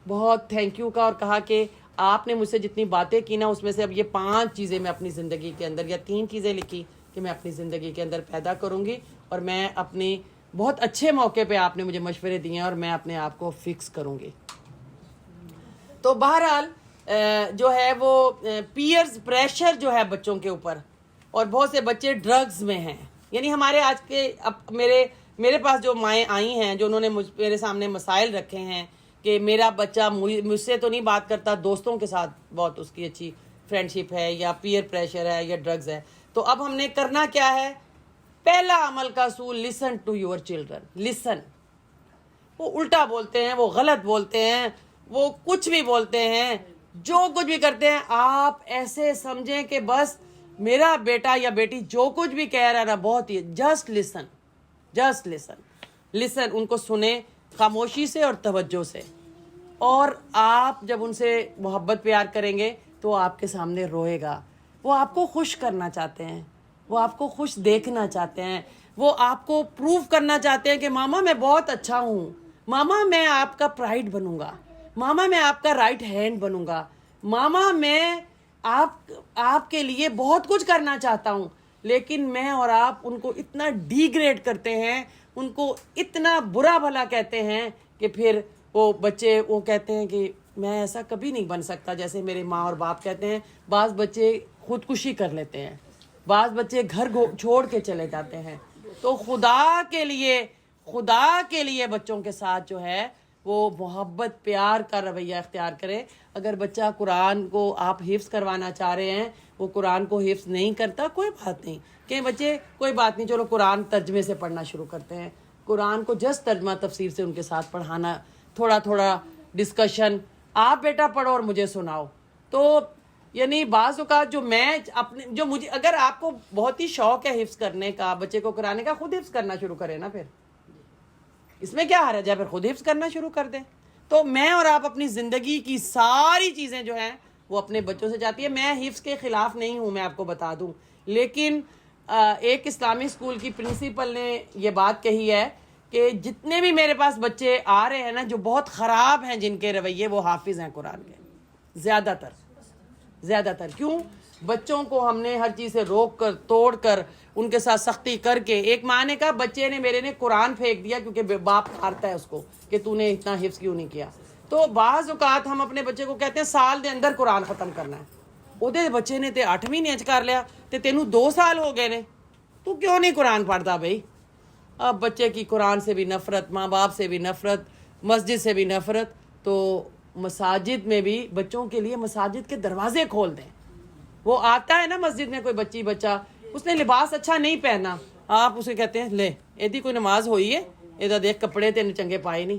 بہت تھینک یو کا, اور کہا کہ آپ نے مجھ سے جتنی باتیں کی نا، اس میں سے اب یہ 5 چیزیں میں اپنی زندگی کے اندر، یا 3 چیزیں لکھی کہ میں اپنی زندگی کے اندر پیدا کروں گی، اور میں اپنی بہت اچھے موقع پہ آپ نے مجھے مشورے دیے ہیں اور میں اپنے آپ کو فکس کروں گی. تو بہرحال جو ہے وہ پیئرز پریشر جو ہے بچوں کے اوپر، اور بہت سے بچے ڈرگز میں ہیں. یعنی ہمارے آج کے میرے پاس جو مائیں آئی ہیں، جو انہوں نے میرے سامنے مسائل رکھے ہیں کہ میرا بچہ مجھ سے تو نہیں بات کرتا، دوستوں کے ساتھ بہت اس کی اچھی فرینڈ شپ ہے، یا پیئر پریشر ہے، یا ڈرگز ہے. تو اب ہم نے کرنا کیا ہے؟ پہلا عمل کا اصول، لسن ٹو یور چلڈرن. لسن. وہ الٹا بولتے ہیں، وہ غلط بولتے ہیں، وہ کچھ بھی بولتے ہیں، جو کچھ بھی کرتے ہیں، آپ ایسے سمجھیں کہ بس میرا بیٹا یا بیٹی جو کچھ بھی کہہ رہا ہے نا، بہت he just listen. Just listen. لسن. ان کو سنیں خاموشی سے اور توجہ سے. اور آپ جب ان سے محبت پیار کریں گے تو آپ کے سامنے روئے گا. وہ آپ کو خوش کرنا چاہتے ہیں، وہ آپ کو خوش دیکھنا چاہتے ہیں، وہ آپ کو پروو کرنا چاہتے ہیں کہ ماما میں بہت اچھا ہوں، ماما میں آپ کا پرائڈ بنوں گا، ماما میں آپ کا رائٹ ہینڈ بنوں گا، ماما میں آپ کے لیے بہت کچھ کرنا چاہتا ہوں. لیکن میں اور آپ ان کو اتنا ڈی گریڈ کرتے ہیں، ان کو اتنا برا بھلا کہتے ہیں کہ پھر وہ بچے وہ کہتے ہیں کہ میں ایسا کبھی نہیں بن سکتا جیسے میرے ماں اور باپ کہتے ہیں. بعض بچے خودکشی کر لیتے ہیں، بعض بچے گھر چھوڑ کے چلے جاتے ہیں. تو خدا کے لیے بچوں کے ساتھ جو ہے وہ محبت پیار کا رویہ اختیار کرے. اگر بچہ قرآن کو آپ حفظ کروانا چاہ رہے ہیں، وہ قرآن کو حفظ نہیں کرتا، کوئی بات نہیں. کہ بچے کوئی بات نہیں، چلو قرآن ترجمے سے پڑھنا شروع کرتے ہیں. قرآن کو جس ترجمہ تفسیر سے ان کے ساتھ پڑھانا، تھوڑا تھوڑا ڈسکشن، آپ بیٹا پڑھو اور مجھے سناؤ. تو یعنی بعض اوقات جو مجھے اگر آپ کو بہت ہی شوق ہے حفظ کرنے کا، بچے کو قرآن کا، خود حفظ کرنا شروع کرے نا. پھر اس میں کیا حرج ہے؟ پھر خود حفظ کرنا شروع کر دیں. تو میں اور آپ اپنی زندگی کی ساری چیزیں جو ہیں وہ اپنے بچوں سے چاہتی ہے. میں حفظ کے خلاف نہیں ہوں، میں آپ کو بتا دوں. لیکن ایک اسلامی اسکول کی پرنسپل نے یہ بات کہی ہے کہ جتنے بھی میرے پاس بچے آ رہے ہیں نا جو بہت خراب ہیں، جن کے رویے، وہ حافظ ہیں قرآن کے. زیادہ تر کیوں؟ بچوں کو ہم نے ہر چیز سے روک کر، توڑ کر، ان کے ساتھ سختی کر کے. ایک ماں نے کہا بچے نے میرے نے قرآن پھینک دیا کیونکہ باپ مارتا ہے اس کو کہ تو نے اتنا حفظ کیوں نہیں کیا. تو بعض اوقات ہم اپنے بچے کو کہتے ہیں سال دے اندر قرآن ختم کرنا ہے. وہ بچے نے 8 مہینے کر لیا تے تینوں 2 سال ہو گئے نے، تو کیوں نہیں قرآن پڑھتا بھائی؟ اب بچے کی قرآن سے بھی نفرت، ماں باپ سے بھی نفرت، مسجد سے بھی نفرت. تو مساجد میں بھی بچوں کے لیے مساجد کے دروازے کھول دیں. وہ آتا ہے نا مسجد میں کوئی بچہ، اس نے لباس اچھا نہیں پہنا، آپ اسے کہتے ہیں لے ایدی کوئی نماز ہوئی ہے، ایدہ دیکھ کپڑے تینے چنگے پائے نہیں،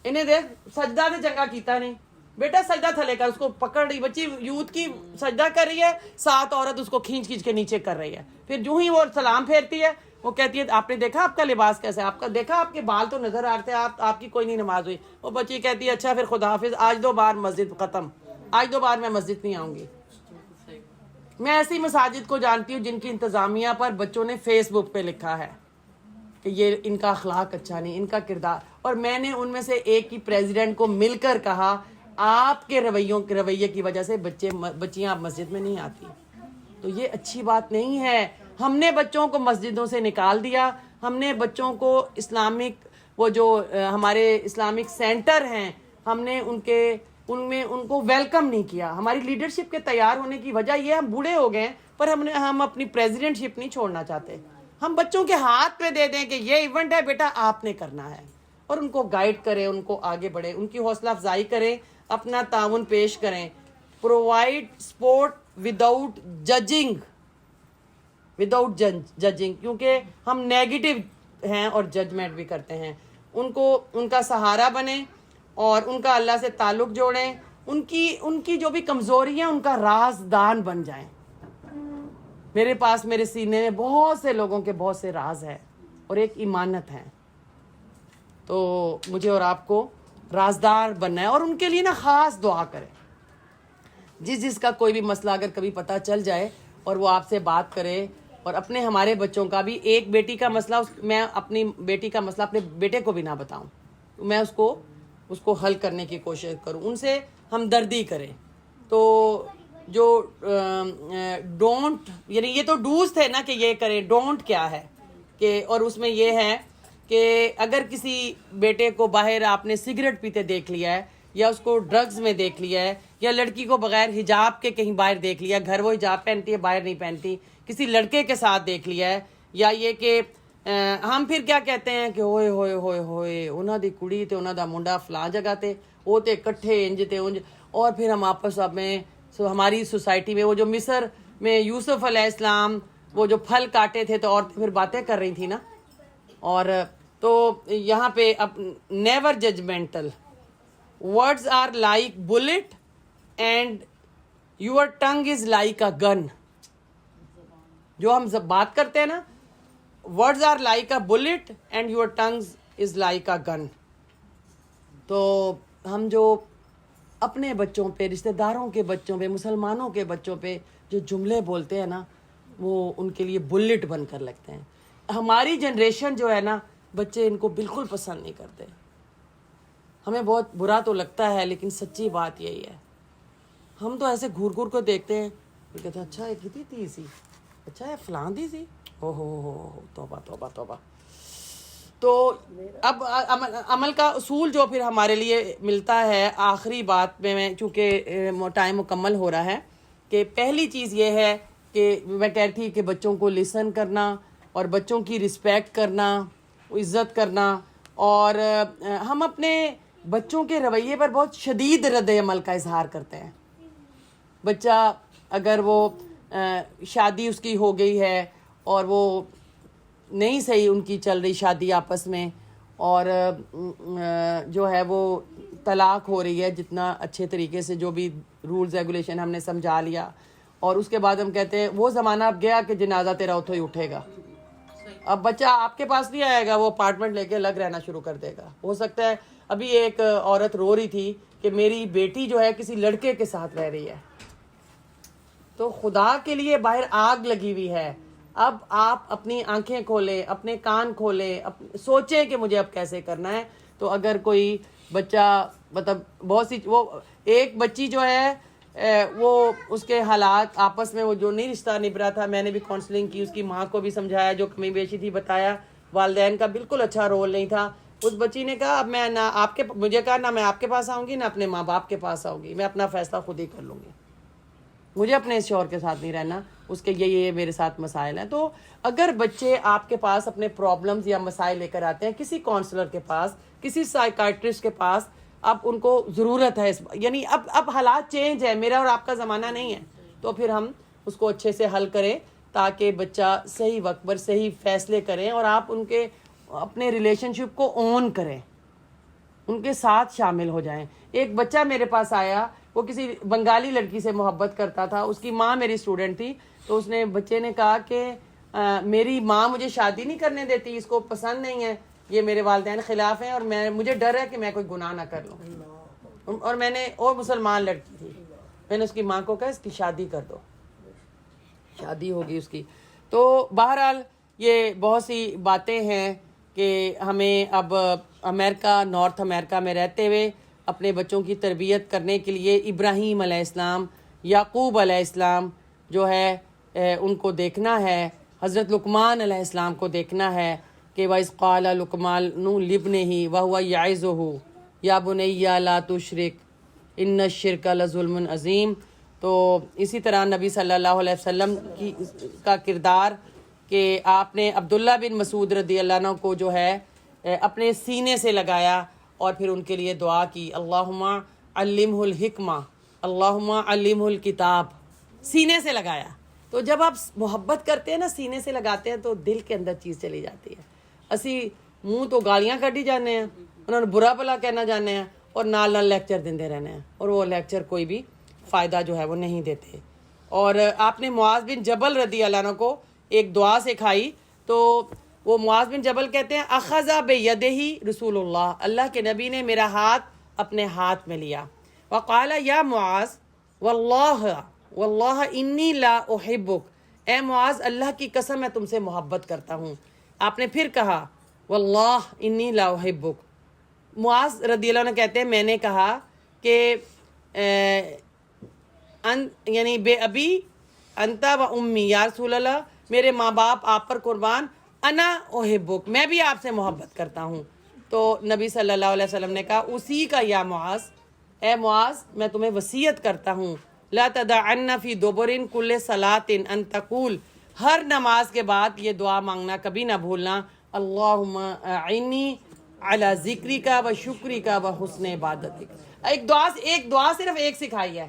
انہیں دیکھ سجدہ تے چنگا کیتا نہیں، بیٹا سجدہ تھلے کر. اس کو پکڑ رہی بچی یوتھ کی سجدہ کر رہی ہے، 7 عورت اس کو کھینچ کے نیچے کر رہی ہے. پھر جو ہی وہ سلام پھیرتی ہے وہ کہتی ہے آپ نے دیکھا آپ کا لباس کیسا ہے، آپ کا دیکھا آپ کے بال تو نظر آتے ہیں، آپ کی کوئی نہیں نماز ہوئی. وہ بچی کہتی ہے اچھا پھر خدا حافظ، آج 2 بار مسجد ختم، آج 2 بار میں مسجد نہیں آؤں گی. میں ایسی مساجد کو جانتی ہوں جن کی انتظامیہ پر بچوں نے فیس بک پہ لکھا ہے کہ یہ ان کا اخلاق اچھا نہیں، ان کا کردار. اور میں نے ان میں سے ایک کی پریزیڈنٹ کو مل کر کہا آپ کے رویے کی وجہ سے بچیاں اب مسجد میں نہیں آتی. تو یہ اچھی بات نہیں ہے. ہم نے بچوں کو مسجدوں سے نکال دیا، ہم نے بچوں کو اسلامک وہ جو ہمارے اسلامک سینٹر ہیں، ہم نے ان میں ان کو ویلکم نہیں کیا. ہماری لیڈرشپ کے تیار ہونے کی وجہ یہ ہم بوڑھے ہو گئے ہیں، پر ہم اپنی پریزیڈنٹ شپ نہیں چھوڑنا چاہتے. ہم بچوں کے ہاتھ پہ دے دیں کہ یہ ایونٹ ہے بیٹا آپ نے کرنا ہے، اور ان کو گائیڈ کریں، ان کو آگے بڑھیں، ان کی حوصلہ افزائی کریں، اپنا تعاون پیش کریں. پرووائڈ سپورٹ وداؤٹ ججنگ، کیونکہ ہم نیگیٹو ہیں اور ججمنٹ بھی کرتے ہیں. ان کا سہارا بنیں اور ان کا اللہ سے تعلق جوڑیں. ان کی جو بھی کمزوری ہے ان کا رازدان بن جائیں. میرے سینے میں بہت سے لوگوں کے بہت سے راز ہیں اور ایک ایمانت ہے. تو مجھے اور آپ کو رازدار بننا ہے اور ان کے لیے نا خاص دعا کریں. جس کا کوئی بھی مسئلہ اگر کبھی پتہ چل جائے اور وہ آپ سے بات کرے، اور ہمارے بچوں کا بھی، ایک بیٹی کا مسئلہ میں اپنی بیٹی کا مسئلہ اپنے بیٹے کو بھی نہ بتاؤں، میں اس کو حل کرنے کی کوشش کروں، ان سے ہمدردی کریں. تو جو ڈونٹ یعنی یہ تو ڈوز تھے نا کہ یہ کریں، ڈونٹ کیا ہے کہ، اور اس میں یہ ہے کہ اگر کسی بیٹے کو باہر آپ نے سگریٹ پیتے دیکھ لیا ہے، یا اس کو ڈرگز میں دیکھ لیا ہے، یا لڑکی کو بغیر حجاب کے کہیں باہر دیکھ لیا، گھر وہ حجاب پہنتی ہے باہر نہیں پہنتی، کسی لڑکے کے ساتھ دیکھ لیا ہے، یا یہ کہ ہم پھر کیا کہتے ہیں کہ ہوئے ہوئے ہوئے ہوئے انہاں دی کڑی تے انہاں دا منڈا فلاں جگہ تے وہ تے کٹھے انج تے انج، اور پھر ہم آپس میں ہماری سوسائٹی میں وہ جو مصر میں یوسف علیہ السلام وہ جو پھل کاٹے تھے تو عورتیں پھر باتیں کر رہی تھی نا. اور تو یہاں پہ اب never judgemental, words are like bullet and your tongue is like a gun. جو ہم بات کرتے ہیں نا، words are like a bullet and your tongue is like a gun. تو ہم جو اپنے بچوں پہ، رشتہ داروں کے بچوں پہ، مسلمانوں کے بچوں پہ جو جملے بولتے ہیں نا، وہ ان کے لیے بلٹ بن کر لگتے ہیں. ہماری جنریشن جو ہے نا، بچے ان کو بالکل پسند نہیں کرتے. ہمیں بہت برا تو لگتا ہے، لیکن سچی بات یہی ہے. ہم تو ایسے گھور گھور کو دیکھتے ہیں، کہتے ہیں اچھا یہ کتنی تھی سی، اچھا یہ فلاں دی سی، ہو توبہ توبہ توبہ. تو اب عمل کا اصول جو پھر ہمارے لیے ملتا ہے آخری بات میں چونکہ ٹائم مکمل ہو رہا ہے، کہ پہلی چیز یہ ہے کہ میں کہہ رہی تھی کہ بچوں کو لسن کرنا اور بچوں کی رسپیکٹ کرنا، عزت کرنا. اور ہم اپنے بچوں کے رویے پر بہت شدید رد عمل کا اظہار کرتے ہیں. بچہ اگر وہ شادی اس کی ہو گئی ہے اور وہ نہیں صحیح ان کی چل رہی شادی آپس میں، اور جو ہے وہ طلاق ہو رہی ہے، جتنا اچھے طریقے سے جو بھی رولز ریگولیشن ہم نے سمجھا لیا، اور اس کے بعد ہم کہتے ہیں وہ زمانہ اب گیا کہ جنازہ تیرا اتھو ہی اٹھے گا. اب بچہ آپ کے پاس نہیں آئے گا، وہ اپارٹمنٹ لے کے الگ رہنا شروع کر دے گا. ہو سکتا ہے ابھی ایک عورت رو رہی تھی کہ میری بیٹی جو ہے کسی لڑکے کے ساتھ رہ رہی ہے. تو خدا کے لیے باہر آگ لگی ہوئی ہے. اب آپ اپنی آنکھیں کھولیں، اپنے کان کھولیں، سوچیں کہ مجھے اب کیسے کرنا ہے. تو اگر کوئی بچہ مطلب بہت سی، وہ ایک بچی جو ہے وہ اس کے حالات آپس میں وہ جو نہیں رشتہ نبھ رہا تھا، میں نے بھی کاؤنسلنگ کی، اس کی ماں کو بھی سمجھایا، جو کمی بیشی تھی بتایا، والدین کا بالکل اچھا رول نہیں تھا. اس بچی نے کہا اب میں نہ آپ کے، مجھے کہا نہ میں آپ کے پاس آؤں گی نہ اپنے ماں باپ کے پاس آؤں گی، میں اپنا فیصلہ خود ہی کر لوں گی، مجھے اپنے اس شوہر کے ساتھ نہیں رہنا، اس کے یہ میرے ساتھ مسائل ہیں. تو اگر بچے آپ کے پاس اپنے پرابلمز یا مسائل لے کر آتے ہیں کسی کاؤنسلر کے پاس، کسی سائیکائٹرسٹ کے پاس، اب ان کو ضرورت ہے یعنی اب حالات چینج ہے، میرا اور آپ کا زمانہ نہیں ہے، تو پھر ہم اس کو اچھے سے حل کریں تاکہ بچہ صحیح وقت پر صحیح فیصلے کریں، اور آپ ان کے اپنے ریلیشن شپ کو اون کریں، ان کے ساتھ شامل ہو جائیں. ایک بچہ میرے پاس آیا، وہ کسی بنگالی لڑکی سے محبت کرتا تھا، اس کی ماں میری اسٹوڈنٹ تھی. تو اس نے بچے نے کہا کہ میری ماں مجھے شادی نہیں کرنے دیتی، اس کو پسند نہیں ہے، یہ میرے والدین خلاف ہیں، اور مجھے ڈر ہے کہ میں کوئی گناہ نہ کر لوں. اور میں نے، اور مسلمان لڑکی تھی، میں نے اس کی ماں کو کہا اس کی شادی کر دو. شادی ہوگی اس کی. تو بہرحال یہ بہت سی باتیں ہیں کہ ہمیں اب امریکہ، نارتھ امریکہ میں رہتے ہوئے اپنے بچوں کی تربیت کرنے کے لیے ابراہیم علیہ السلام، یعقوب علیہ السلام جو ہے ان کو دیکھنا ہے، حضرت لقمان علیہ السلام کو دیکھنا ہے کہ وَإِذْ قَالَ لُقْمَانُ لِابْنِهِ وَهُوَ يَعِظُهُ يَا بُنَيَّ لَا تُشْرِكْ إِنَّ الشِّرْكَ لَظُلْمٌ عَظِيمٌ. تو اسی طرح نبی صلی اللہ علیہ وسلم کا کردار کہ آپ نے عبداللہ بن مسعود رضی اللہ عنہ کو جو ہے اپنے سینے سے لگایا اور پھر ان کے لیے دعا کی، اللہم علمہ الحکمہ، اللہم علمہ الکتاب، سینے سے لگایا. تو جب آپ محبت کرتے ہیں نا، سینے سے لگاتے ہیں، تو دل کے اندر چیز چلی جاتی ہے. اسی منہ تو گالیاں کڈی جانے ہیں، انہوں نے برا بھلا کہنا جانے ہیں، اور نال نال لیکچر دیندے رہنے ہیں، اور وہ لیکچر کوئی بھی فائدہ جو ہے وہ نہیں دیتے. اور آپ نے معاذ بن جبل رضی اللہ عنہ کو ایک دعا سکھائی. تو وہ معاذ بن جبل کہتے ہیں اخذ بیدہ رسول اللہ، اللہ کے نبی نے میرا ہاتھ اپنے ہاتھ میں لیا، وقال یا معاذ واللہ انی لا احبک، اے معاذ اللہ کی قسم میں تم سے محبت کرتا ہوں. آپ نے پھر کہا واللہ انی لا احبک. معاذ رضی اللہ عنہ کہتے ہیں میں نے کہا کہ یعنی بے ابی انتا و امی یا رسول اللہ، میرے ماں باپ آپ پر قربان، انا احبک، میں بھی آپ سے محبت کرتا ہوں. تو نبی صلی اللہ علیہ وسلم نے کہا اسی کا یا معاذ، اے معاذ میں تمہیں وصیت کرتا ہوں، لا تدعن فی دبر کل صلاۃ ان تقول، ہر نماز کے بعد یہ دعا مانگنا کبھی نہ بھولنا، اللہم اعنی علی ذکرک و شکرک و حسن عبادتک. ایک دعا صرف ایک سکھائی ہے.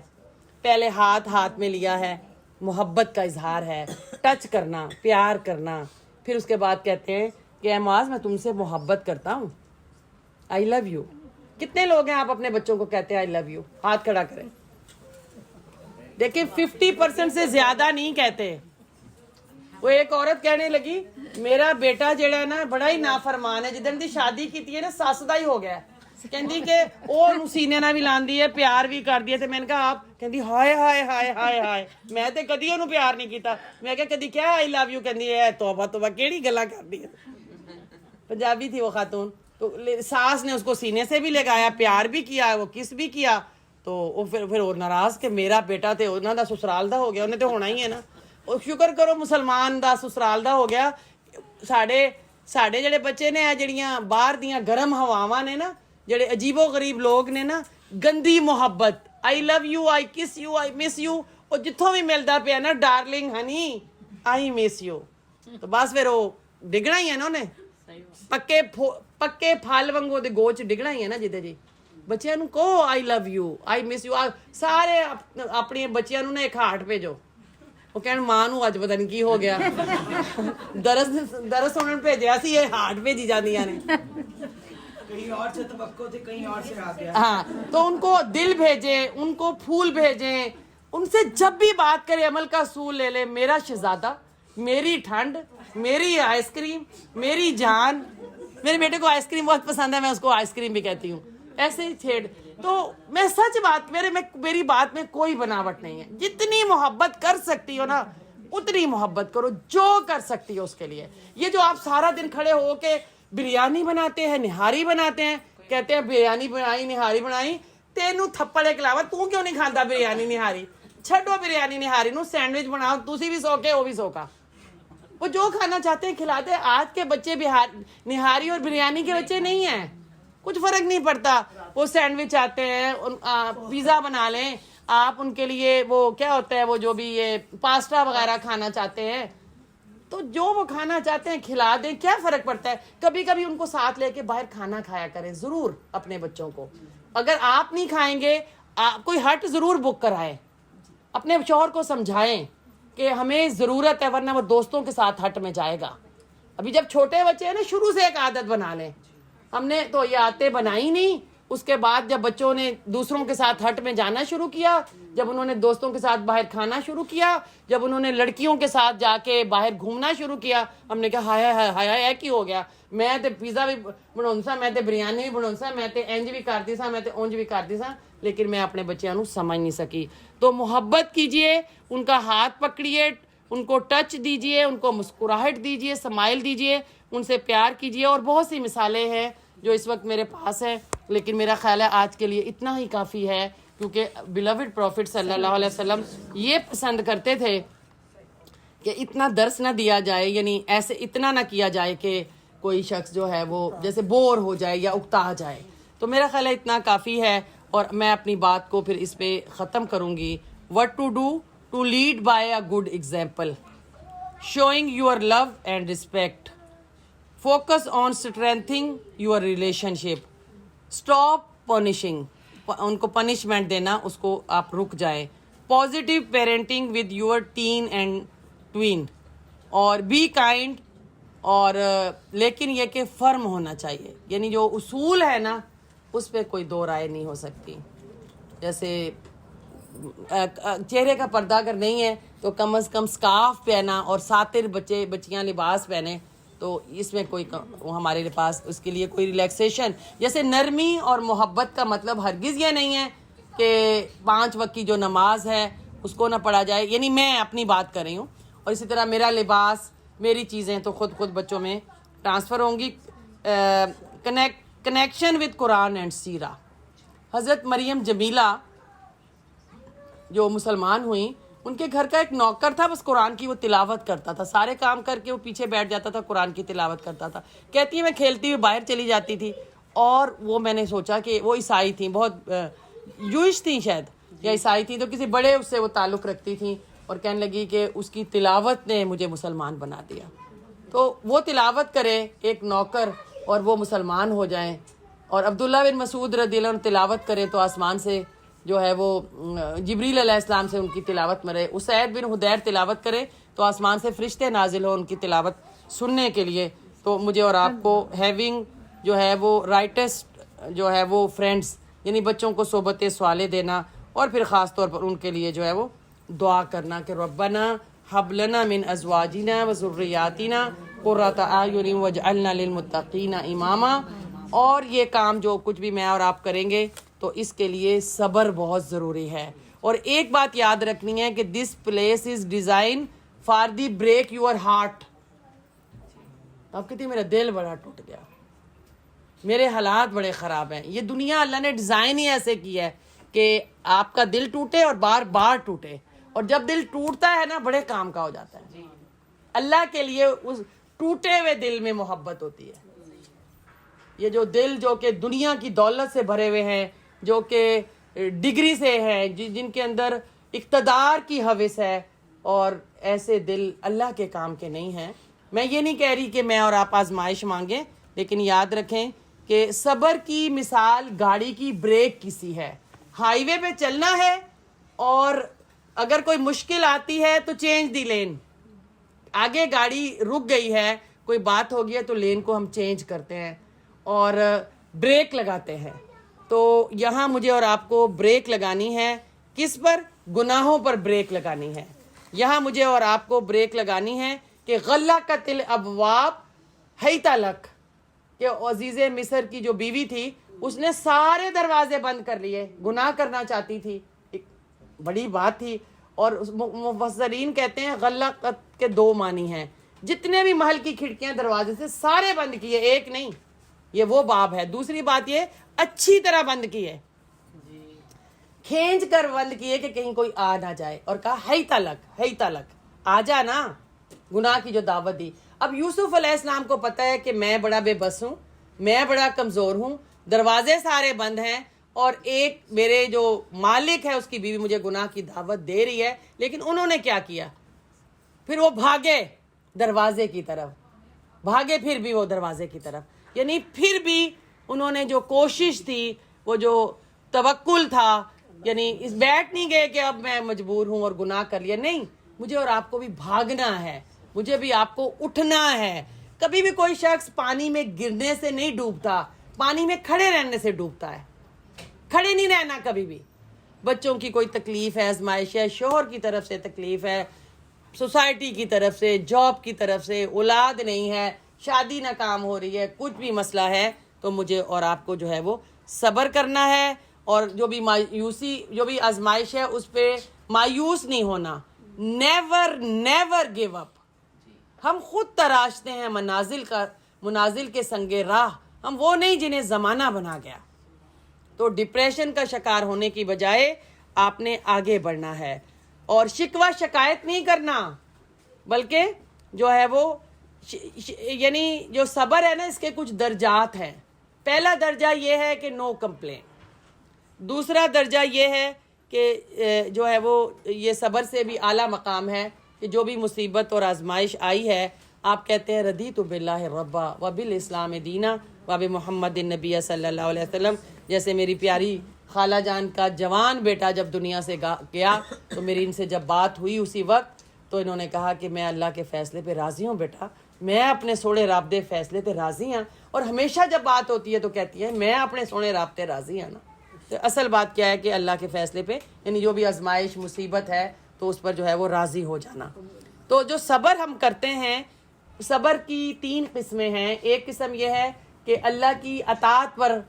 پہلے ہاتھ میں لیا ہے، محبت کا اظہار ہے، ٹچ کرنا، پیار کرنا. پھر اس کے بعد کہتے ہیں کہ اے معاذ میں تم سے محبت کرتا ہوں، آئی لو یو. کتنے لوگ ہیں آپ اپنے بچوں کو کہتے ہیں آئی لو یو؟ ہاتھ کھڑا کریں. دیکھیں 50% سے زیادہ نہیں کہتے. وہ ایک عورت کہنے لگی میرا بیٹا جڑا ہے نا بڑا ہی نافرمان ہے، جدن دی شادی کی ہے نا سس دا ہی ہو گیا. کہندی کہ وہ سینے نہ بھی لاندی ہے، پیار بھی کر دیے. تے میں نے کہا آپ؟ کہندی ہائے ہائے ہائے ہائے ہائے، میں تے کدی انہوں پیار نہیں کیتا. میں کہا کدی کیا آئی لو یو؟ کہندی ہے توبہ توبہ کیڑی گلاں کردی ہے. پنجابی تھی وہ خاتون. تو ساس نے اس کو سینے سے بھی لگایا، پیار بھی کیا، وہ کس بھی کیا. تو وہ پھر وہ ناراض کہ میرا بیٹا تے انہاں دا سسرال دا ہو گیا، انہیں تے ہونا ہی ہے نا. شکر کرو مسلمان دا سسرال دا ہو گیا. ساڈے جڑے بچے نے جڑیاں باہر دیاں گرم ہواواں نے نا، جڑے عجیب و غریب لوگ نے نا، گندی محبت، آئی لو یو، آئی کس یو، آئی مس یو، وہ جتھوں بھی ملتا پیا نا darling honey I miss you, تو بس پھر وہ ڈگنا ہی ہے نا. انہیں پکے پھل وانگو دے گوچ ڈگنا ہی ہے نا. جدے جی بچیاں نو کہو آئی love you, I miss you. سارے اپنی بچیاں نو نا ایک ہارٹ بھیجو. وہ کہن ماں نو اج پتہ نہیں کی ہو گیا، درس سنن بھیجیا سی، یہ ہارٹ بھیجی جاندیاں نے. کہیں اور سے توقع تھی، کہیں اور سے آ گیا. ہاں تو ان کو دل بھیجیں، ان کو پھول بھیجیں، ان سے جب بھی بات کرے عمل کا اصول لے لے. میرا شہزادہ، میری ٹھنڈ، میری آئس کریم، میری جان. میرے بیٹے کو آئس کریم بہت پسند ہے، میں اس کو آئس کریم بھی کہتی ہوں. ایسے ہی چھیڑ. تو میں سچ بات، میری بات میں کوئی بناوٹ نہیں ہے. جتنی محبت کر سکتی ہو نا اتنی محبت کرو، جو کر سکتی ہو اس کے لیے. یہ جو آپ سارا دن کھڑے ہو کے بریانی بناتے ہیں، نہاری بناتے ہیں، کہتے ہیں بریانی بنائی، نہاری بنائی، تینوں تھپڑ کے علاوہ تو کیوں نہیں کھاتا بریانی نہاری؟ چھڈو بریانی نہاری نو، سینڈوچ بناؤ، تسی بھی سوکے وہ بھی سوکا. وہ جو کھانا چاہتے ہیں کھلاتے. آج کے بچے نہاری اور بریانی کے بچے نہیں ہیں، کچھ فرق نہیں پڑتا. وہ سینڈوچ آتے ہیں، پیزا بنا لیں آپ ان کے لیے، وہ کیا ہوتا ہے وہ جو بھی یہ پاستا وغیرہ کھانا چاہتے ہیں، تو جو وہ کھانا چاہتے ہیں کھلا دیں. کیا فرق پڑتا ہے؟ کبھی کبھی ان کو ساتھ لے کے باہر کھانا کھایا کریں ضرور اپنے بچوں کو. اگر آپ نہیں کھائیں گے کوئی ہٹ ضرور بک کرائیں. اپنے شوہر کو سمجھائیں کہ ہمیں ضرورت ہے، ورنہ وہ دوستوں کے ساتھ ہٹ میں جائے گا. ابھی جب چھوٹے بچے ہیں نا، شروع سے ایک عادت بنا لیں. ہم نے تو یہ عادتیں بنائی نہیں. اس کے بعد جب بچوں نے دوسروں کے ساتھ ہٹ میں جانا شروع کیا، جب انہوں نے دوستوں کے ساتھ باہر کھانا شروع کیا، جب انہوں نے لڑکیوں کے ساتھ جا کے باہر گھومنا شروع کیا، ہم نے کہا ہائے ہائے ہائے ہائے کی ہو گیا. میں تے پیزا بھی بناؤں سا، میں تے بریانی بھی بناؤں سا، میں تے انج بھی کرتی سا، میں تے اونج بھی کرتی سا، لیکن میں اپنے بچیاں نو سمجھ نہیں سکی. تو محبت کیجئے، ان کا ہاتھ پکڑیے، ان کو ٹچ دیجئے، ان کو مسکراہٹ دیجئے، سمائل دیجئے، ان سے پیار کیجئے. اور بہت سی مثالیں ہیں جو اس وقت میرے پاس ہیں، لیکن میرا خیال ہے آج کے لیے اتنا ہی کافی ہے، کیونکہ بیلوڈ پروفٹ صلی اللہ علیہ وسلم یہ پسند کرتے تھے کہ اتنا درس نہ دیا جائے، یعنی ایسے اتنا نہ کیا جائے کہ کوئی شخص جو ہے وہ جیسے بور ہو جائے یا اکتا جائے. تو میرا خیال ہے اتنا کافی ہے، اور میں اپنی بات کو پھر اس پہ ختم کروں گی. What to do to lead by a good example, showing your love and respect, focus on strengthening your relationship, stop punishing, ان کو پنشمنٹ دینا اس کو آپ رک جائیں. Positive parenting with your teen and tween, اور بی کائنڈ. اور لیکن یہ کہ فرم ہونا چاہیے، یعنی جو اصول ہے نا اس پہ کوئی دو رائے نہیں ہو سکتی. جیسے چہرے کا پردہ اگر نہیں ہے تو کم از کم سکارف پہنا اور ساتر بچیاں لباس پہنے، تو اس میں کوئی ہمارے پاس اس کے لیے کوئی ریلیکسیشن. جیسے نرمی اور محبت کا مطلب ہرگز یہ نہیں ہے کہ 5 وقت کی جو نماز ہے اس کو نہ پڑھا جائے، یعنی میں اپنی بات کر رہی ہوں. اور اسی طرح میرا لباس، میری چیزیں تو خود بچوں میں ٹرانسفر ہوں گی. کنیکشن وتھ قرآن اینڈ سیرہ. حضرت مریم جمیلہ جو مسلمان ہوئیں ان کے گھر کا ایک نوکر تھا، بس قرآن کی وہ تلاوت کرتا تھا، سارے کام کر کے وہ پیچھے بیٹھ جاتا تھا، قرآن کی تلاوت کرتا تھا. کہتی ہے میں کھیلتی ہوئی باہر چلی جاتی تھی اور وہ میں نے سوچا کہ وہ عیسائی تھیں، بہت جوئش تھیں شاید یا عیسائی تھیں، تو کسی بڑے اس سے وہ تعلق رکھتی تھیں اور کہنے لگی کہ اس کی تلاوت نے مجھے مسلمان بنا دیا. تو وہ تلاوت کرے ایک نوکر اور وہ مسلمان ہو جائیں، اور عبداللہ بن مسعود رضی اللہ عنہ تلاوت کرے تو آسمان سے جو ہے وہ جبریل علیہ السلام سے ان کی تلاوت مرے. اسید بن حدیر تلاوت کرے تو آسمان سے فرشتے نازل ہو ان کی تلاوت سننے کے لیے. تو مجھے اور آپ کو ہیونگ جو ہے وہ رائٹسٹ جو ہے وہ فرینڈس، یعنی بچوں کو صحبت صالح دینا، اور پھر خاص طور پر ان کے لیے جو ہے وہ دعا کرنا کہ ربنا ہب لنا من ازواجنا و ذریاتنا قرۃ اعین واجعلنا للمتقین اماما. اور یہ کام جو کچھ بھی میں اور آپ کریں گے تو اس کے لیے صبر بہت ضروری ہے. اور ایک بات یاد رکھنی ہے کہ this place is design for the break your heart. آپ کہتی ہیں میرا دل بڑا ٹوٹ گیا، میرے حالات بڑے خراب ہیں. یہ دنیا اللہ نے ڈیزائن ہی ایسے کی ہے کہ آپ کا دل ٹوٹے اور بار بار ٹوٹے، اور جب دل ٹوٹتا ہے نا بڑے کام کا ہو جاتا ہے. اللہ کے لیے اس ٹوٹے ہوئے دل میں محبت ہوتی ہے. یہ جو دل جو کہ دنیا کی دولت سے بھرے ہوئے ہیں، جو کہ ڈگری سے ہیں، جن کے اندر اقتدار کی ہوس ہے، اور ایسے دل اللہ کے کام کے نہیں ہیں. میں یہ نہیں کہہ رہی کہ میں اور آپ آزمائش مانگیں، لیکن یاد رکھیں کہ صبر کی مثال گاڑی کی بریک کسی ہے. ہائی وے پہ چلنا ہے اور اگر کوئی مشکل آتی ہے تو چینج دی لین. آگے گاڑی رک گئی ہے، کوئی بات ہو گئی ہے تو لین کو ہم چینج کرتے ہیں اور بریک لگاتے ہیں. تو یہاں مجھے اور آپ کو بریک لگانی ہے. کس پر؟ گناہوں پر بریک لگانی ہے. یہاں مجھے اور آپ کو بریک لگانی ہے کہ غلقت الابواب حیت لک، کہ عزیز مصر کی جو بیوی تھی اس نے سارے دروازے بند کر لیے، گناہ کرنا چاہتی تھی، ایک بڑی بات تھی. اور مفسرین کہتے ہیں غلقت کے دو معنی ہیں، جتنے بھی محل کی کھڑکیاں دروازے سے سارے بند کیے، ایک نہیں. یہ وہ باب ہے. دوسری بات یہ اچھی طرح بند کیے، کھینچ کر بند کیے کہ کہیں کوئی آ نہ جائے، اور کہا ہے تلک آ جا نا. گناہ کی جو دعوت دی. اب یوسف علیہ السلام کو پتہ ہے کہ میں بڑا بے بس ہوں، میں بڑا کمزور ہوں، دروازے سارے بند ہیں، اور ایک میرے جو مالک ہے اس کی بیوی مجھے گناہ کی دعوت دے رہی ہے. لیکن انہوں نے کیا کیا؟ پھر وہ بھاگے دروازے کی طرف، بھاگے پھر بھی وہ دروازے کی طرف. یعنی پھر بھی انہوں نے جو کوشش تھی، وہ جو توکل تھا، یعنی اس بیٹھ نہیں گئے کہ اب میں مجبور ہوں اور گناہ کر لیا. نہیں، مجھے اور آپ کو بھی بھاگنا ہے، مجھے بھی آپ کو اٹھنا ہے. کبھی بھی کوئی شخص پانی میں گرنے سے نہیں ڈوبتا، پانی میں کھڑے رہنے سے ڈوبتا ہے. کھڑے نہیں رہنا کبھی بھی. بچوں کی کوئی تکلیف ہے، آزمائش ہے، شوہر کی طرف سے تکلیف ہے، سوسائٹی کی طرف سے، جاب کی طرف سے، اولاد نہیں ہے، شادی ناکام ہو رہی ہے، کچھ بھی مسئلہ ہے، تو مجھے اور آپ کو جو ہے وہ صبر کرنا ہے. اور جو بھی مایوسی، جو بھی آزمائش ہے اس پہ مایوس نہیں ہونا. Never give up. ہم خود تراشتے ہیں منازل کے سنگ راہ، ہم وہ نہیں جنہیں زمانہ بنا گیا. تو ڈپریشن کا شکار ہونے کی بجائے آپ نے آگے بڑھنا ہے، اور شکوہ شکایت نہیں کرنا، بلکہ جو ہے وہ یعنی جو صبر ہے نا، اس کے کچھ درجات ہیں. پہلا درجہ یہ ہے کہ نو کمپلین. دوسرا درجہ یہ ہے کہ جو ہے وہ یہ صبر سے بھی اعلیٰ مقام ہے کہ جو بھی مصیبت اور آزمائش آئی ہے، آپ کہتے ہیں رضیت باللہ ربا و بالاسلام دینا و بمحمد النبی صلی اللہ علیہ وسلم. جیسے میری پیاری خالہ جان کا جوان بیٹا جب دنیا سے گیا تو میری ان سے جب بات ہوئی اسی وقت، تو انہوں نے کہا کہ میں اللہ کے فیصلے پہ راضی ہوں بیٹا، میں اپنے سونے رابطے فیصلے پہ راضی ہوں. اور ہمیشہ جب بات ہوتی ہے تو کہتی ہے میں اپنے سونے رابطے راضی ہوں نا. تو اصل بات کیا ہے کہ اللہ کے فیصلے پہ، یعنی جو بھی آزمائش مصیبت ہے تو اس پر جو ہے وہ راضی ہو جانا. تو جو صبر ہم کرتے ہیں، صبر کی 3 قسمیں ہیں. ایک قسم یہ ہے کہ اللہ کی اطاعت پر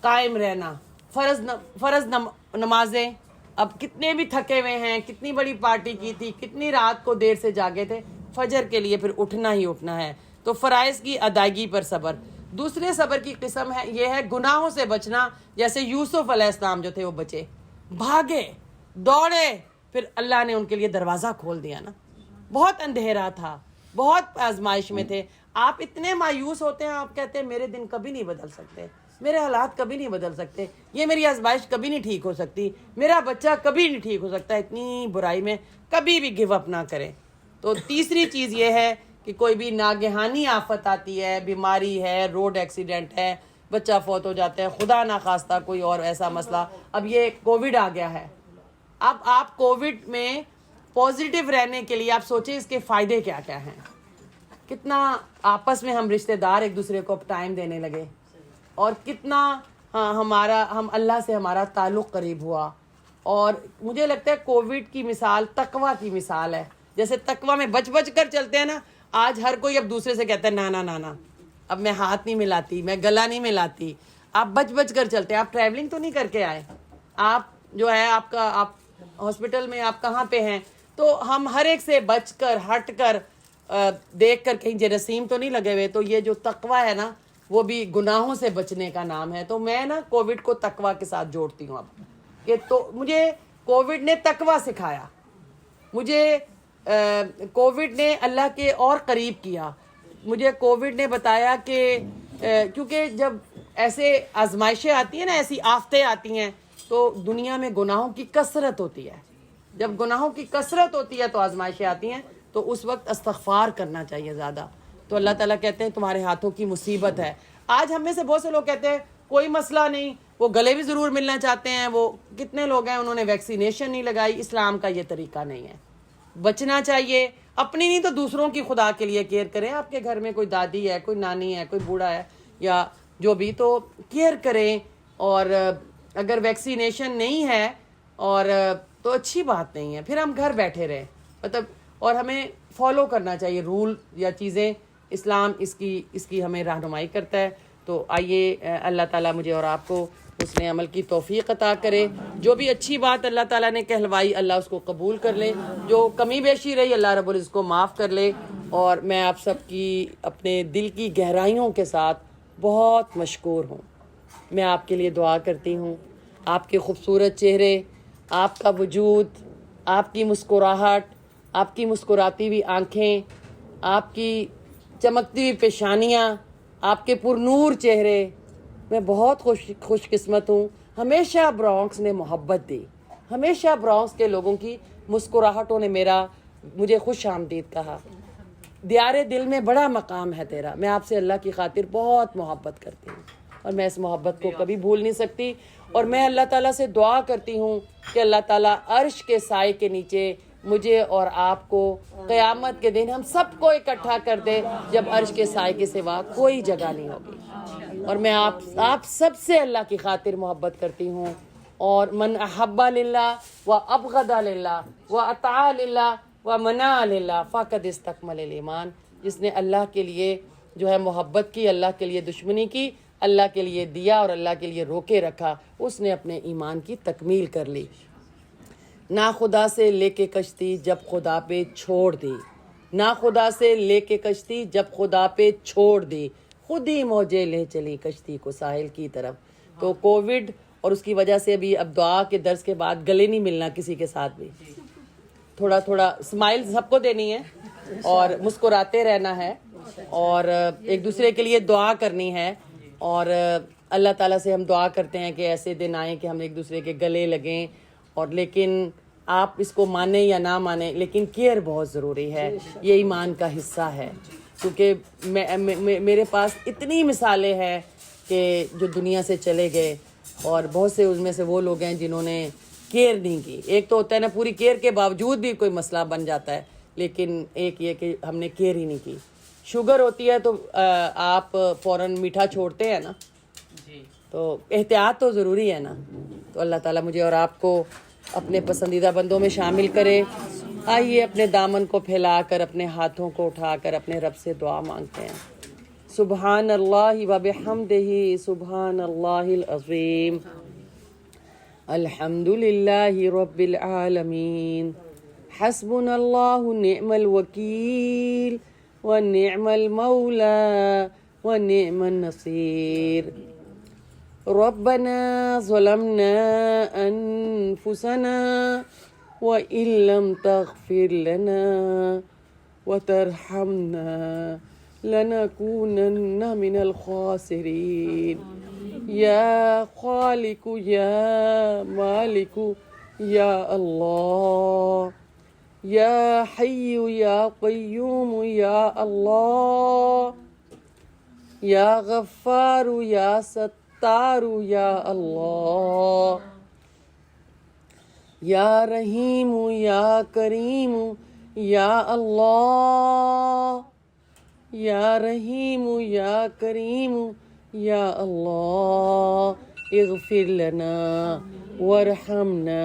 قائم رہنا. فرض نمازیں، اب کتنے بھی تھکے ہوئے ہیں، کتنی بڑی پارٹی کی تھی، کتنی رات کو دیر سے جاگے تھے، فجر کے لیے پھر اٹھنا ہی اٹھنا ہے. تو فرائض کی ادائیگی پر صبر. دوسرے صبر کی قسم ہے یہ ہے گناہوں سے بچنا. جیسے یوسف علیہ السلام جو تھے وہ بچے، بھاگے، دوڑے، پھر اللہ نے ان کے لیے دروازہ کھول دیا نا. بہت اندھیرا تھا, بہت آزمائش میں تھے. آپ اتنے مایوس ہوتے ہیں, آپ کہتے ہیں میرے دن کبھی نہیں بدل سکتے, میرے حالات کبھی نہیں بدل سکتے, یہ میری آزمائش کبھی نہیں ٹھیک ہو سکتی, میرا بچہ کبھی نہیں ٹھیک ہو سکتا. اتنی برائی میں کبھی بھی گیو اپ نہ کریں. تو تیسری چیز یہ ہے کہ کوئی بھی ناگہانی آفت آتی ہے, بیماری ہے, روڈ ایکسیڈنٹ ہے, بچہ فوت ہو جاتا ہے, خدا نخواستہ کوئی اور ایسا مسئلہ. اب یہ کووڈ آ گیا ہے, اب آپ کووڈ میں پازیٹیو رہنے کے لیے آپ سوچیں اس کے فائدے کیا کیا ہیں. کتنا آپس میں ہم رشتہ دار ایک دوسرے کو ٹائم دینے لگے, اور کتنا ہم اللہ سے ہمارا تعلق قریب ہوا. اور مجھے لگتا ہے کووڈ کی مثال تقویٰ کی مثال ہے. جیسے تقویٰ میں بچ کر چلتے ہیں نا, آج ہر کوئی اب دوسرے سے کہتا ہے نا اب میں ہاتھ نہیں ملاتی, میں گلا نہیں ملاتی. آپ بچ کر چلتے ہیں. آپ ٹریولنگ تو نہیں کر کے آئے, آپ جو ہے آپ ہاسپٹل میں آپ کہاں پہ ہیں, تو ہم ہر ایک سے بچ کر, ہٹ کر, دیکھ کر کہیں جراثیم تو نہیں لگے ہوئے. تو یہ جو تقویٰ ہے نا, وہ بھی گناہوں سے بچنے کا نام ہے. تو میں نا کووڈ کو تقویٰ کے ساتھ جوڑتی ہوں اب, کہ تو مجھے کووڈ نے تقویٰ سکھایا, مجھے کووڈ نے اللہ کے اور قریب کیا. مجھے کووڈ نے بتایا کہ کیونکہ جب ایسے آزمائشیں آتی ہیں نا, ایسی آفتیں آتی ہیں, تو دنیا میں گناہوں کی کثرت ہوتی ہے. جب گناہوں کی کثرت ہوتی ہے تو آزمائشیں آتی ہیں, تو اس وقت استغفار کرنا چاہیے زیادہ. تو اللہ تعالیٰ کہتے ہیں تمہارے ہاتھوں کی مصیبت ہے. آج ہم میں سے بہت سے لوگ کہتے ہیں کوئی مسئلہ نہیں, وہ گلے بھی ضرور ملنا چاہتے ہیں. وہ کتنے لوگ ہیں انہوں نے ویکسینیشن نہیں لگائی. اسلام کا یہ طریقہ نہیں ہے. بچنا چاہیے, اپنی نہیں تو دوسروں کی خدا کے لیے کیئر کریں. آپ کے گھر میں کوئی دادی ہے, کوئی نانی ہے, کوئی بوڑھا ہے, یا جو بھی, تو کیئر کریں. اور اگر ویکسینیشن نہیں ہے اور تو اچھی بات نہیں ہے, پھر ہم گھر بیٹھے رہیں. مطلب اور ہمیں فالو کرنا چاہیے رول یا چیزیں. اسلام اس کی ہمیں رہنمائی کرتا ہے. تو آئیے اللہ تعالیٰ مجھے اور آپ کو اس نے عمل کی توفیق عطا کرے. جو بھی اچھی بات اللہ تعالیٰ نے کہلوائی اللہ اس کو قبول کر لے, جو کمی بیشی رہی اللہ رب العزت کو معاف کر لے. اور میں آپ سب کی اپنے دل کی گہرائیوں کے ساتھ بہت مشکور ہوں. میں آپ کے لیے دعا کرتی ہوں. آپ کے خوبصورت چہرے, آپ کا وجود, آپ کی مسکراہٹ, آپ کی مسکراتی ہوئی آنکھیں, آپ کی چمکتی ہوئی پیشانیاں, آپ کے پرنور چہرے, میں بہت خوش قسمت ہوں. ہمیشہ برونکس نے محبت دی, ہمیشہ برونکس کے لوگوں کی مسکراہٹوں نے مجھے خوش آمدید کہا. دیار دل میں بڑا مقام ہے تیرا. میں آپ سے اللہ کی خاطر بہت محبت کرتی ہوں, اور میں اس محبت کو کبھی بھول نہیں سکتی. اور میں اللہ تعالیٰ سے دعا کرتی ہوں کہ اللہ تعالیٰ عرش کے سائے کے نیچے مجھے اور آپ کو قیامت کے دن ہم سب کو اکٹھا کر دے, جب عرش کے سائے کے سوا کوئی جگہ نہیں ہوگی. اور میں آپ سب سے اللہ کی خاطر محبت کرتی ہوں. اور من احب للہ و ابغض للہ و اطاع للہ و منع للہ فقد استکمل الایمان. جس نے اللہ کے لیے جو ہے محبت کی, اللہ کے لیے دشمنی کی, اللہ کے لیے دیا اور اللہ کے لیے روکے رکھا, اس نے اپنے ایمان کی تکمیل کر لی. نا خدا سے لے کے کشتی جب خدا پہ چھوڑ دی, نا خدا سے لے کے کشتی جب خدا پہ چھوڑ دی, خود ہی موجیں لے چلی کشتی کو ساحل کی طرف. تو کووڈ اور اس کی وجہ سے بھی اب دعا کے درس کے بعد گلے نہیں ملنا کسی کے ساتھ بھی, تھوڑا اسمائل سب کو دینی ہے اور مسکراتے رہنا ہے, اور ایک دوسرے کے لیے دعا کرنی ہے. اور اللہ تعالیٰ سے ہم دعا کرتے ہیں کہ ایسے دن آئیں کہ ہم ایک دوسرے کے گلے لگیں. اور لیکن آپ اس کو مانیں یا نہ مانیں, لیکن کیئر بہت ضروری ہے, یہ ایمان کا حصہ ہے. کیونکہ میرے پاس اتنی مثالیں ہیں کہ جو دنیا سے چلے گئے, اور بہت سے ان میں سے وہ لوگ ہیں جنہوں نے کیئر نہیں کی. ایک تو ہوتا ہے نا پوری کیئر کے باوجود بھی کوئی مسئلہ بن جاتا ہے, لیکن ایک یہ کہ ہم نے کیئر ہی نہیں کی. شوگر ہوتی ہے تو آپ فوراً میٹھا چھوڑتے ہیں نا, تو احتیاط تو ضروری ہے نا. تو اللہ تعالیٰ مجھے اور آپ کو اپنے پسندیدہ بندوں میں شامل کرے. آئیے اپنے دامن کو پھیلا کر, اپنے ہاتھوں کو اٹھا کر اپنے رب سے دعا مانگتے ہیں. سبحان اللہ و بحمدہ, سبحان اللہ العظیم, الحمد للہ رب العالمین, حسبنا اللہ نعم الوکیل ونعم المولا ونعم النصیر. ربنا ظلمنا أنفسنا وَإِن لَّمْ تَغْفِرْ لَنَا وَتَرْحَمْنَا لَنَكُونَنَّ مِنَ الْخَاسِرِينَ یا خالق یا مالک یا اللہ یا حی یا قیوم یا اللہ یا غفار یا ستار یا اللہ یا رحیم یا کریم یا اللہ یا رحیم یا کریم یا اللہ اغفر لنا وارحمنا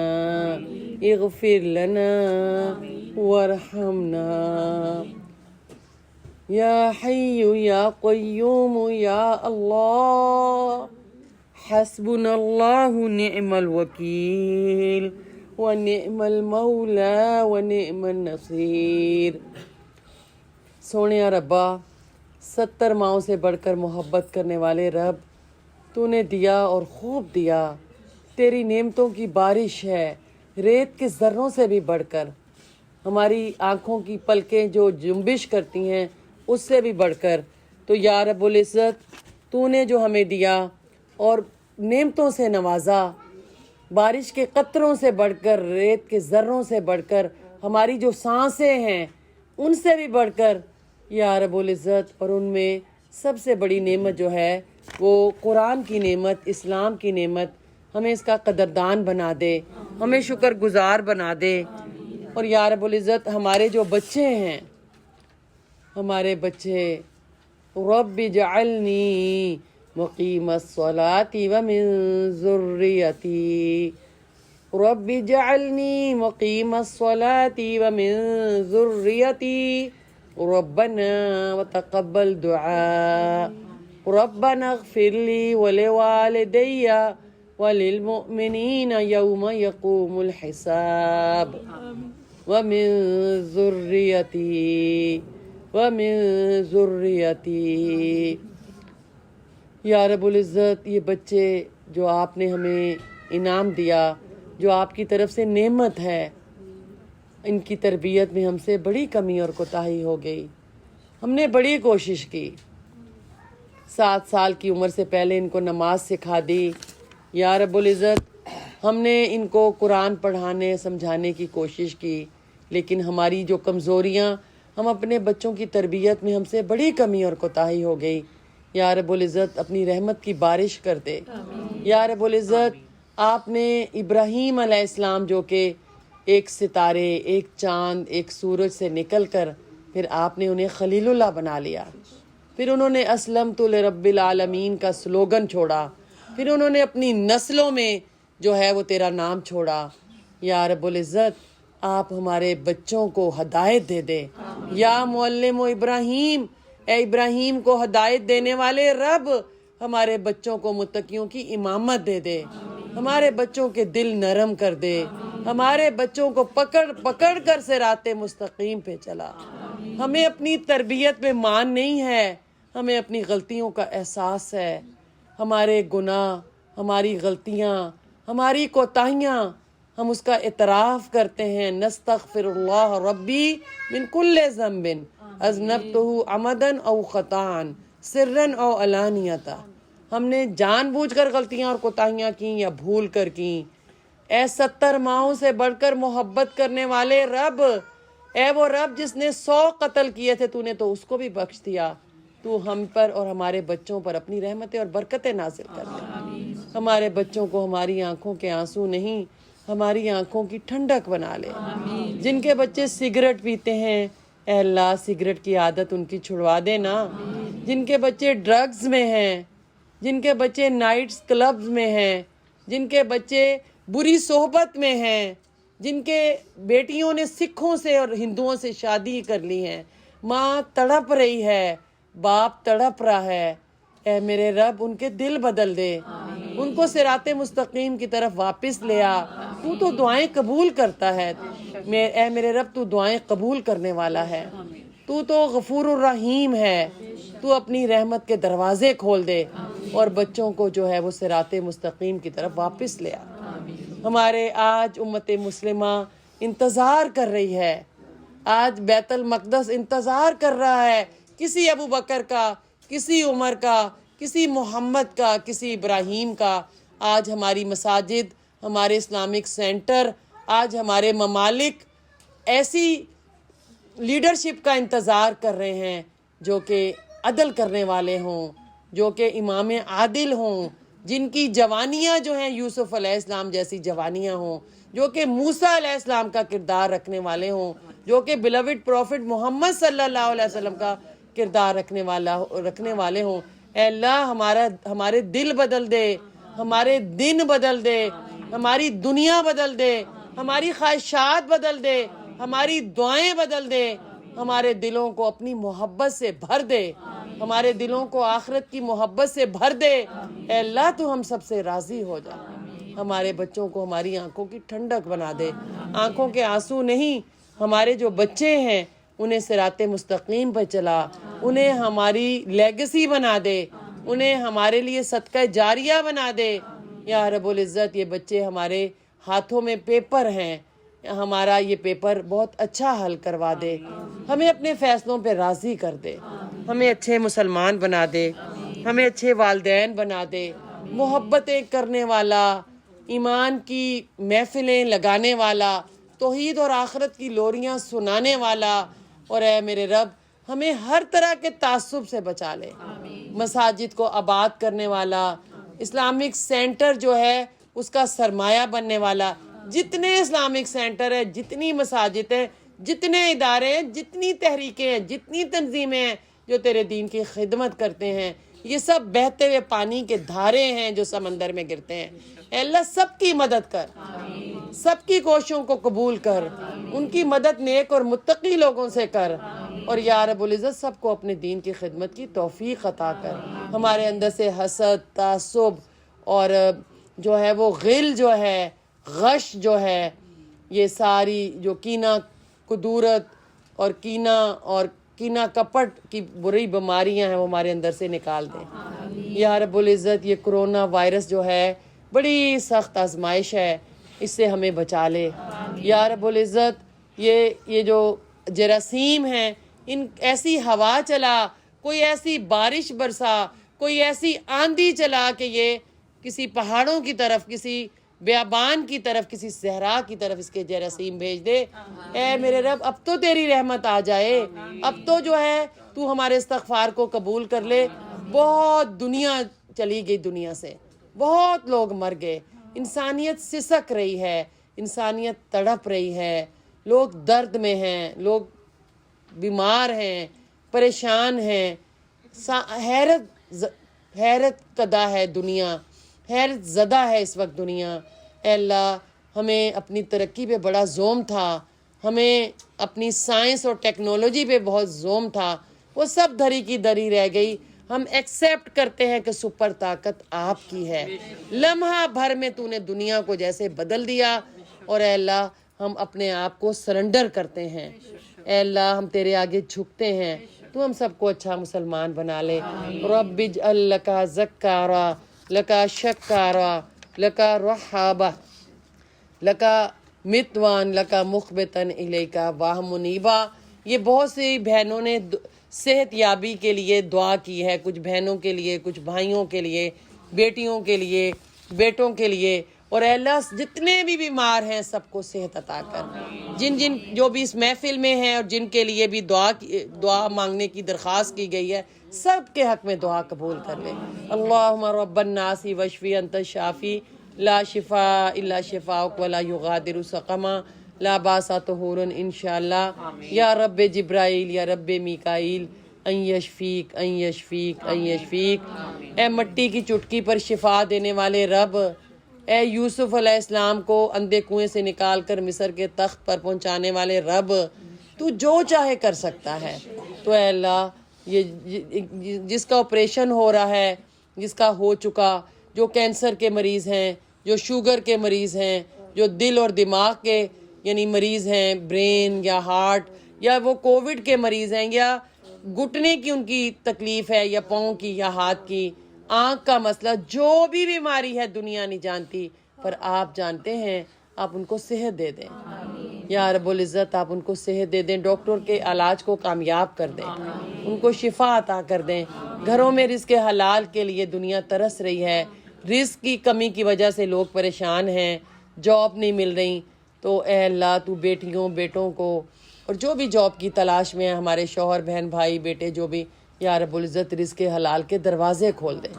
اغفر لنا وارحمنا یا حی یا قیوم یا اللہ حسبنا اللہ نعم الوکیل ونعم المولا ونعم النصیر۔ سونے ربا، 70 ماؤں سے بڑھ کر محبت کرنے والے رب، تو نے دیا اور خوب دیا، تیری نعمتوں کی بارش ہے ریت کے ذروں سے بھی بڑھ کر، ہماری آنکھوں کی پلکیں جو جنبش کرتی ہیں اس سے بھی بڑھ کر۔ تو یا رب العزت، تو نے جو ہمیں دیا اور نعمتوں سے نوازا، بارش کے قطروں سے بڑھ کر، ریت کے ذروں سے بڑھ کر، ہماری جو سانسیں ہیں ان سے بھی بڑھ کر یا رب العزت، اور ان میں سب سے بڑی نعمت جو ہے وہ قرآن کی نعمت، اسلام کی نعمت، ہمیں اس کا قدردان بنا دے، ہمیں شکر گزار بنا دے۔ اور یا رب العزت، ہمارے جو بچے ہیں، ہمارے بچے، رب اجعلنی مقیم الصلاۃ ومن ذریتی، رب اجعلنی مقیم الصلاۃ ومن ذریتی، ربنا وتقبل دعاء، ربنا اغفر لی ولوالدی وللمؤمنین یوم یقوم الحساب، ومن ذریتی یا رب العزت، یہ بچے جو آپ نے ہمیں انعام دیا، جو آپ کی طرف سے نعمت ہے، ان کی تربیت میں ہم سے بڑی کمی اور کوتاہی ہو گئی۔ ہم نے بڑی کوشش کی، 7 سال کی عمر سے پہلے ان کو نماز سکھا دی، یا رب العزت ہم نے ان کو قرآن پڑھانے سمجھانے کی کوشش کی، لیکن ہماری جو کمزوریاں، ہم اپنے بچوں کی تربیت میں ہم سے بڑی کمی اور کوتاہی ہو گئی۔ یا رب العزت اپنی رحمت کی بارش کر دے۔ یا رب العزت، آپ نے ابراہیم علیہ السلام جو کہ ایک ستارے، ایک چاند، ایک سورج سے نکل کر پھر آپ نے انہیں خلیل اللہ بنا لیا، پھر انہوں نے اسلمت لرب العالمین کا سلوگن چھوڑا، پھر انہوں نے اپنی نسلوں میں جو ہے وہ تیرا نام چھوڑا۔ یا رب العزت، آپ ہمارے بچوں کو ہدایت دے دے۔ یا معلم ابراہیم، اے ابراہیم کو ہدایت دینے والے رب، ہمارے بچوں کو متقیوں کی امامت دے دے، ہمارے بچوں کے دل نرم کر دے، ہمارے بچوں کو پکڑ کر صراط مستقیم پہ چلا۔ ہمیں اپنی تربیت میں مان نہیں ہے، ہمیں اپنی غلطیوں کا احساس ہے، ہمارے گناہ، ہماری غلطیاں، ہماری کوتاہیاں، ہم اس کا اعتراف کرتے ہیں۔ نستغفر اللہ ربی من کل ذنب اذنبتہ عمدا او خطا سرا او علانیتا، ہم نے جان بوجھ کر غلطیاں اور کوتاہیاں کی یا بھول کر کی۔ اے 70 ماؤں سے بڑھ کر محبت کرنے والے رب، اے وہ رب جس نے 100 قتل کیے تھے، تو نے تو اس کو بھی بخش دیا، تو ہم پر اور ہمارے بچوں پر اپنی رحمتیں اور برکتیں نازل کر دے۔ ہمارے بچوں کو ہماری آنکھوں کے آنسو نہیں، ہماری آنکھوں کی ٹھنڈک بنا لے۔ جن کے بچے سگریٹ پیتے ہیں، اے اللہ سگریٹ کی عادت ان کی چھڑوا دینا۔ جن کے بچے ڈرگز میں ہیں، جن کے بچے نائٹس کلبز میں ہیں، جن کے بچے بری صحبت میں ہیں، جن کے بیٹیوں نے سکھوں سے اور ہندوؤں سے شادی کر لی ہیں، ماں تڑپ رہی ہے، باپ تڑپ رہا ہے، اے میرے رب ان کے دل بدل دے، ان کو صراط مستقیم کی طرف واپس لے آ۔ تو دعائیں قبول کرتا ہے، اے میرے رب تو دعائیں قبول کرنے والا ہے، تو غفور الرحیم ہے، تو اپنی رحمت کے دروازے کھول دے اور بچوں کو جو ہے وہ صراط مستقیم کی طرف واپس لے آ۔ ہمارے آج امت مسلمہ انتظار کر رہی ہے. آج بیت المقدس انتظار کر رہا ہے کسی ابو بکر کا, کسی عمر کا, کسی محمد کا, کسی ابراہیم کا. آج ہماری مساجد, ہمارے اسلامک سینٹر, آج ہمارے ممالک ایسی لیڈرشپ کا انتظار کر رہے ہیں جو کہ عدل کرنے والے ہوں, جو کہ امام عادل ہوں, جن کی جوانیاں جو ہیں یوسف علیہ السلام جیسی جوانیاں ہوں, جو کہ موسیٰ علیہ السلام کا کردار رکھنے والے ہوں, جو کہ بلوڈ پروفٹ محمد صلی اللہ علیہ وسلم کا کردار رکھنے والے ہوں. اے اللہ ہمارے دل بدل دے, ہمارے دن بدل دے, ہماری دنیا بدل دے, ہماری خواہشات بدل دے, ہماری دعائیں بدل دے, ہمارے دلوں کو اپنی محبت سے بھر دے, ہمارے دلوں کو آخرت کی محبت سے بھر دے. اے اللہ تو ہم سب سے راضی ہو جا. ہمارے بچوں کو ہماری آنکھوں کی ٹھنڈک بنا دے, آنکھوں کے آنسو نہیں, ہمارے جو بچے ہیں انہیں صراط مستقیم پہ چلا, انہیں ہماری لیگسی بنا دے, انہیں ہمارے لیے صدقہ جاریہ بنا دے. یا رب العزت یہ بچے ہمارے ہاتھوں میں پیپر ہیں, ہمارا یہ پیپر بہت اچھا حل کروا دے, ہمیں اپنے فیصلوں پہ راضی کر دے, ہمیں اچھے مسلمان بنا دے, ہمیں اچھے والدین بنا دے, محبتیں کرنے والا, ایمان کی محفلیں لگانے والا, توحید اور آخرت کی لوریاں سنانے والا. اور اے میرے رب ہمیں ہر طرح کے تعصب سے بچا لے, مساجد کو آباد کرنے والا, اسلامک سینٹر جو ہے اس کا سرمایہ بننے والا. جتنے اسلامک سینٹر ہیں, جتنی مساجد ہیں, جتنے ادارے ہیں, جتنی تحریکیں ہیں, جتنی تنظیمیں ہیں جو تیرے دین کی خدمت کرتے ہیں, یہ سب بہتے ہوئے پانی کے دھارے ہیں جو سمندر میں گرتے ہیں. اے اللہ سب کی مدد کر, سب کی کوششوں کو قبول کر, ان کی مدد نیک اور متقی لوگوں سے کر. اور یا رب العزت سب کو اپنے دین کی خدمت کی توفیق عطا کر. ہمارے اندر سے حسد, تعصب اور جو ہے وہ غل جو ہے, غش جو ہے, یہ ساری جو کینہ کدورت اور کینہ کپٹ کی بری بیماریاں ہیں وہ ہمارے اندر سے نکال دیں. یا رب العزت یہ کرونا وائرس جو ہے بڑی سخت آزمائش ہے, اس سے ہمیں بچا لے. یا رب العزت یہ جو جراثیم ہیں ان ایسی ہوا چلا, کوئی ایسی بارش برسا, کوئی ایسی آندھی چلا کہ یہ کسی پہاڑوں کی طرف, کسی بیابان کی طرف, کسی صحرا کی طرف اس کے جراثیم بھیج دے. اے میرے رب اب تو تیری رحمت آ جائے, اب تو جو ہے تو ہمارے استغفار کو قبول کر لے. بہت دنیا چلی گئی, دنیا سے بہت لوگ مر گئے, انسانیت سسک رہی ہے, انسانیت تڑپ رہی ہے, لوگ درد میں ہیں, لوگ بیمار ہیں, پریشان ہیں, حیرت کدا ہے دنیا, حیرت زدہ ہے اس وقت دنیا. اے اللہ ہمیں اپنی ترقی پہ بڑا زوم تھا, ہمیں اپنی سائنس اور ٹیکنالوجی پہ بہت زوم تھا, وہ سب دھری کی دھری رہ گئی. ہم ایکسیپٹ کرتے ہیں کہ سپر طاقت آپ کی ہے, لمحہ بھر میں تو نے دنیا کو جیسے بدل دیا. اور اے اللہ ہم اپنے آپ کو سرنڈر کرتے ہیں, اے اللہ ہم تیرے آگے جھکتے ہیں, تو ہم سب کو اچھا مسلمان بنا لے. رب اجعل لکا زکارا, لکا شکارا, لکا رحابہ, لکا متوان, لکا مخبتن الیکا واہ منیبا. یہ بہت سی بہنوں نے صحت یابی کے لیے دعا کی ہے, کچھ بہنوں کے لیے, کچھ بھائیوں کے لیے, بیٹیوں کے لیے, بیٹوں کے لیے. اور اے اللہ جتنے بھی بیمار ہیں سب کو صحت عطا کر, جن جو بھی اس محفل میں ہیں اور جن کے لیے بھی دعا مانگنے کی درخواست کی گئی ہے, سب کے حق میں دعا قبول کر لے. اللہم رب الناس واشفی انت الشافی لا شفاء الا شفاءک ولا یغادر سقما لا باس طہور انشاءاللہ. یا رب جبرائیل, یا رب میکائیل, ان یشفیک, ان یشفیک, ان یشفیک. اے مٹی کی چٹکی پر شفا دینے والے رب, اے یوسف علیہ السلام کو اندھے کنویں سے نکال کر مصر کے تخت پر پہنچانے والے رب, تو جو چاہے کر سکتا ہے. تو اے اللہ یہ جس کا آپریشن ہو رہا ہے, جس کا ہو چکا, جو کینسر کے مریض ہیں, جو شوگر کے مریض ہیں, جو دل اور دماغ کے یعنی مریض ہیں, برین یا ہارٹ, یا وہ کووڈ کے مریض ہیں, یا گھٹنے کی ان کی تکلیف ہے, یا پاؤں کی, یا ہاتھ کی, آنکھ کا مسئلہ, جو بھی بیماری ہے دنیا نہیں جانتی پر آپ جانتے ہیں, آپ ان کو صحت دے دیں. یا رب العزت آپ ان کو صحت دے دیں، ڈاکٹر کے علاج کو کامیاب کر دیں، ان کو شفا عطا کر دیں۔ گھروں میں رزق حلال کے لیے دنیا ترس رہی ہے، رزق کی کمی کی وجہ سے لوگ پریشان ہیں، جاب نہیں مل رہی، تو اے اللہ تو بیٹیوں بیٹوں کو اور جو بھی جاب کی تلاش میں ہیں، ہمارے شوہر بہن بھائی بیٹے جو بھی، یا رب العزت رزق حلال کے دروازے کھول دے،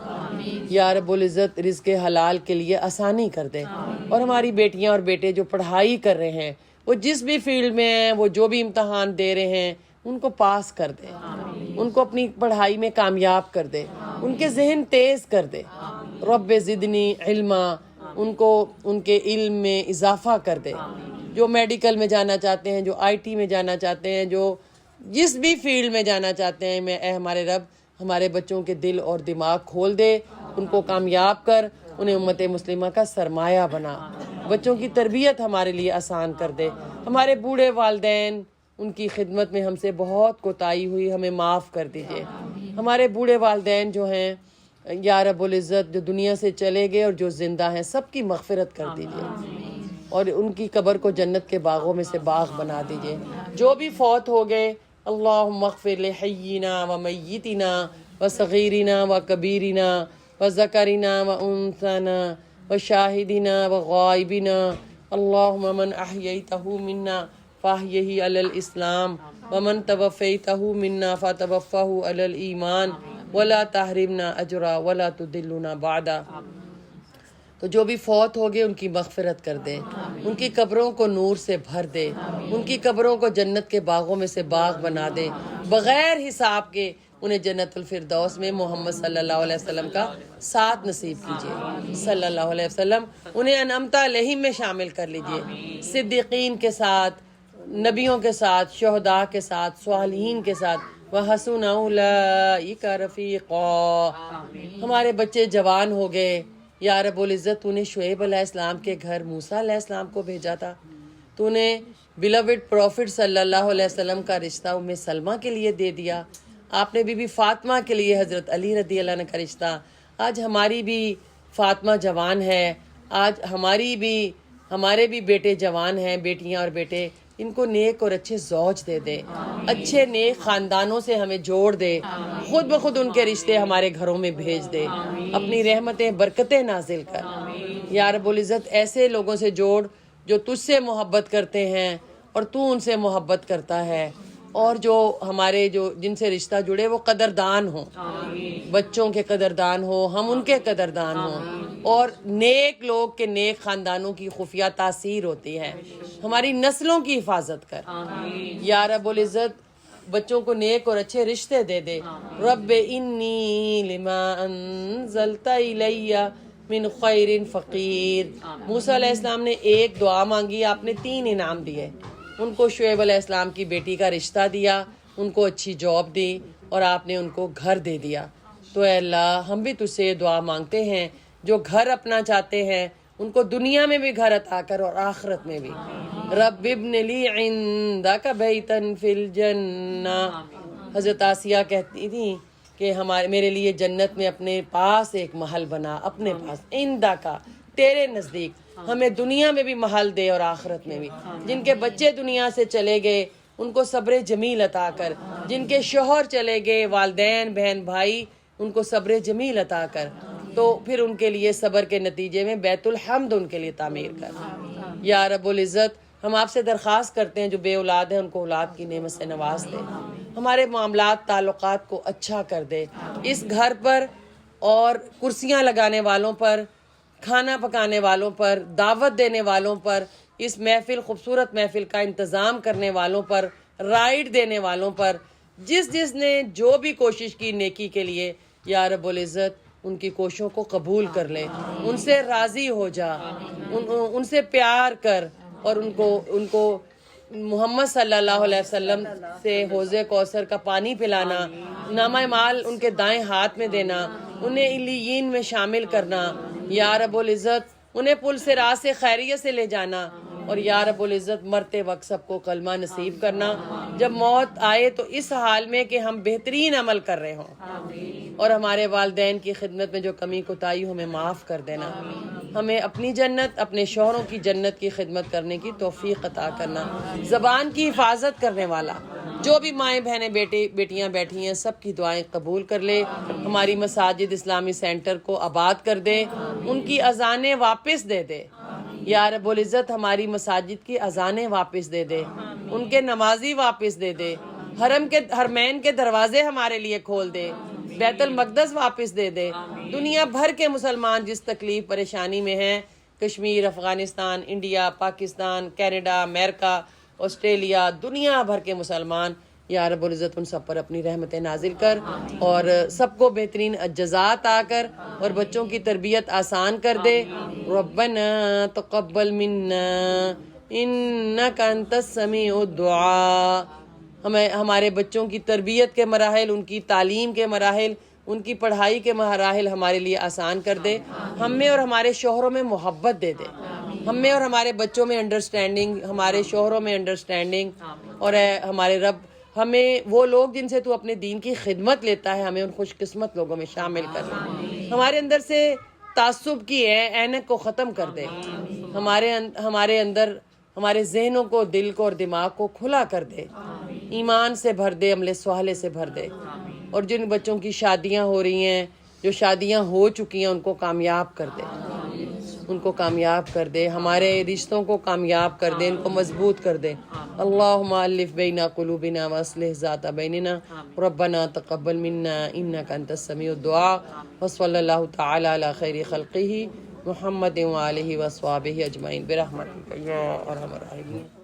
یا رب العزت رزق حلال کے لیے آسانی کر دے، اور ہماری بیٹیاں اور بیٹے جو پڑھائی کر رہے ہیں، وہ جس بھی فیلڈ میں ہیں، وہ جو بھی امتحان دے رہے ہیں، ان کو پاس کر دے، ان کو اپنی پڑھائی میں کامیاب کر دے، ان کے ذہن تیز کر دے، رب زدنی علما، ان کو ان کے علم میں اضافہ کر دے، جو میڈیکل میں جانا چاہتے ہیں، جو آئی ٹی میں جانا چاہتے ہیں، جو جس بھی فیلڈ میں جانا چاہتے ہیں، اے ہمارے رب ہمارے بچوں کے دل اور دماغ کھول دے، ان کو کامیاب کر، انہیں امت مسلمہ کا سرمایہ بنا، بچوں کی تربیت ہمارے لیے آسان کر دے۔ ہمارے بوڑھے والدین، ان کی خدمت میں ہم سے بہت کوتاہی ہوئی، ہمیں معاف کر دیجئے۔ ہمارے بوڑھے والدین جو ہیں یا رب العزت، جو دنیا سے چلے گئے اور جو زندہ ہیں، سب کی مغفرت کر دیجئے، اور ان کی قبر کو جنت کے باغوں میں سے باغ بنا دیجئے۔ جو بھی فوت ہو گئے، اللہم اغفر لحینا و میتنا و صغیرنا و کبیرنا و ذکرنا و انثانا و شاہدنا و غائبنا، اللہم من احییتہ منا فاحیہ علی الاسلام ومن توفیتہ منا فتوفہ علی الایمان ولا تحرمنا اجرا ولا تدلنا بعدا۔ تو جو بھی فوت ہو گئے ان کی مغفرت کر دے، ان کی قبروں کو نور سے بھر دے، ان کی قبروں کو جنت کے باغوں میں سے باغ بنا دے، بغیر حساب کے انہیں جنت الفردوس میں محمد صلی اللہ علیہ وسلم کا ساتھ نصیب کیجیے، صلی اللہ علیہ وسلم، انہیں انعمت علیہم میں شامل کر لیجیے، صدیقین کے ساتھ، نبیوں کے ساتھ، شہداء کے ساتھ، صالحین کے ساتھ، وَحَسُنَ أُولَئِكَ رَفِيقًا۔ ہمارے بچے جوان ہو گئے، یا رب العزت تو نے شعیب علیہ السلام کے گھر موسیٰ علیہ السلام کو بھیجا تھا، تو نے بیلوڈ پروفٹ صلی اللہ علیہ وسلم کا رشتہ ام سلمہ کے لیے دے دیا، آپ نے بی بی فاطمہ کے لیے حضرت علی رضی اللہ عنہ کا رشتہ، آج ہماری بھی فاطمہ جوان ہے، آج ہمارے بھی بیٹے جوان ہیں، بیٹیاں اور بیٹے، ان کو نیک اور اچھے زوج دے دے، اچھے نیک خاندانوں سے ہمیں جوڑ دے، خود بخود ان کے رشتے ہمارے گھروں میں بھیج دے، اپنی رحمتیں برکتیں نازل کر، یا رب العزت ایسے لوگوں سے جوڑ جو تجھ سے محبت کرتے ہیں اور تو ان سے محبت کرتا ہے، اور جو ہمارے جن سے رشتہ جڑے وہ قدردان ہوں، بچوں کے قدردان ہوں، ہم ان کے قدردان ہوں، اور نیک لوگ کے نیک خاندانوں کی خفیہ تاثیر ہوتی ہے، ہماری نسلوں کی حفاظت کر، یا رب العزت بچوں کو نیک اور اچھے رشتے دے دے۔ رب انی لما انزلت الی من خیر فقیر۔ موسیٰ علیہ السلام نے ایک دعا مانگی، آپ نے 3 انعام دیے، ان کو شعیب علیہ السلام کی بیٹی کا رشتہ دیا، ان کو اچھی جاب دی، اور آپ نے ان کو گھر دے دیا۔ تو اے اللہ ہم بھی تجھ سے دعا مانگتے ہیں، جو گھر اپنا چاہتے ہیں ان کو دنیا میں بھی گھر عطا کر اور آخرت میں بھی۔ رب ابن لی عندک بیتا فی الجنہ، حضرت آسیہ کہتی تھیں کہ میرے لیے جنت میں اپنے پاس ایک محل بنا، اپنے پاس، عندک تیرے نزدیک، ہمیں دنیا میں بھی محل دے اور آخرت میں بھی۔ جن کے بچے دنیا سے چلے گئے ان کو صبر جمیل عطا کر، جن کے شوہر چلے گئے، والدین بہن بھائی، ان کو صبر جمیل عطا کر، تو پھر ان کے لیے صبر کے نتیجے میں بیت الحمد ان کے لیے تعمیر کر۔ یا رب العزت ہم آپ سے درخواست کرتے ہیں جو بے اولاد ہیں ان کو اولاد کی نعمت سے نواز دے، ہمارے معاملات تعلقات کو اچھا کر دے، اس گھر پر اور کرسیاں لگانے والوں پر، کھانا پکانے والوں پر، دعوت دینے والوں پر، اس محفل خوبصورت محفل کا انتظام کرنے والوں پر، رائڈ دینے والوں پر، جس نے جو بھی کوشش کی نیکی کے لیے، یا رب العزت ان کی کوششوں کو قبول کر لے، ان سے راضی ہو جا، ان سے پیار کر، اور ان کو محمد صلی اللہ علیہ وسلم سے حوض کوثر کا پانی پلانا، نامہ مال ان کے دائیں ہاتھ میں دینا، انہیں علیین میں شامل کرنا، یا رب العزت انہیں پل صراط سے خیریت سے لے جانا، اور یا رب العزت مرتے وقت سب کو کلمہ نصیب کرنا، جب موت آئے تو اس حال میں کہ ہم بہترین عمل کر رہے ہوں، اور ہمارے والدین کی خدمت میں جو کمی کوتاہی ہمیں معاف کر دینا۔ ہمیں اپنی جنت، اپنے شوہروں کی جنت کی خدمت کرنے کی توفیق عطا کرنا. زبان کی حفاظت کرنے والا جو بھی مائیں بہنیں بیٹیاں بیٹھی ہیں سب کی دعائیں قبول کر لے. ہماری مساجد اسلامی سینٹر کو آباد کر دے، ان کی اذانیں واپس دے دے. یا رب العزت ہماری مساجد کی اذانیں واپس دے دے، ان کے نمازی واپس دے دے، حرمین کے دروازے ہمارے لیے کھول دے، بیت المقدس واپس دے دے. دنیا بھر کے مسلمان جس تکلیف پریشانی میں ہیں، کشمیر، افغانستان، انڈیا، پاکستان، کینیڈا، امریکہ، آسٹریلیا، دنیا بھر کے مسلمان، یا رب العزت ان سب پر اپنی رحمتیں نازل کر اور سب کو بہترین جزا عطا کر اور بچوں کی تربیت آسان کر دے. ربنا تقبل منا انک انت السمیع الدعاء. ہمارے بچوں کی تربیت کے مراحل، ان کی تعلیم کے مراحل، ان کی پڑھائی کے مراحل ہمارے لیے آسان کر دے. ہم میں اور ہمارے شوہروں میں محبت دے دے، ہم میں اور ہمارے بچوں میں انڈرسٹینڈنگ، ہمارے شوہروں میں انڈرسٹینڈنگ. اور اے ہمارے رب، ہمیں وہ لوگ جن سے تو اپنے دین کی خدمت لیتا ہے ہمیں ان خوش قسمت لوگوں میں شامل کر دے. ہمارے اندر سے تعصب کی اینک کو ختم کر دے. ہمارے اندر ہمارے ذہنوں کو، دل کو اور دماغ کو کھلا کر دے. ایمان سے بھر دے، عمل صالح سے بھر دے. اور جن بچوں کی شادیاں ہو رہی ہیں، جو شادیاں ہو چکی ہیں، ان کو کامیاب کر دے، ان کو کامیاب کر دے. ہمارے رشتوں کو کامیاب کر دے، ان کو مضبوط کر دے. اللہم الف بین قلوبنا واصلح ذات بیننا ربنا تقبل منا انک انت السمیع الدعاء. وصلی اللہ تعالی علی خیر خلقہ محمد وآلہ وصحبہ اجمعین برحمتک یا ارحم الراحمین.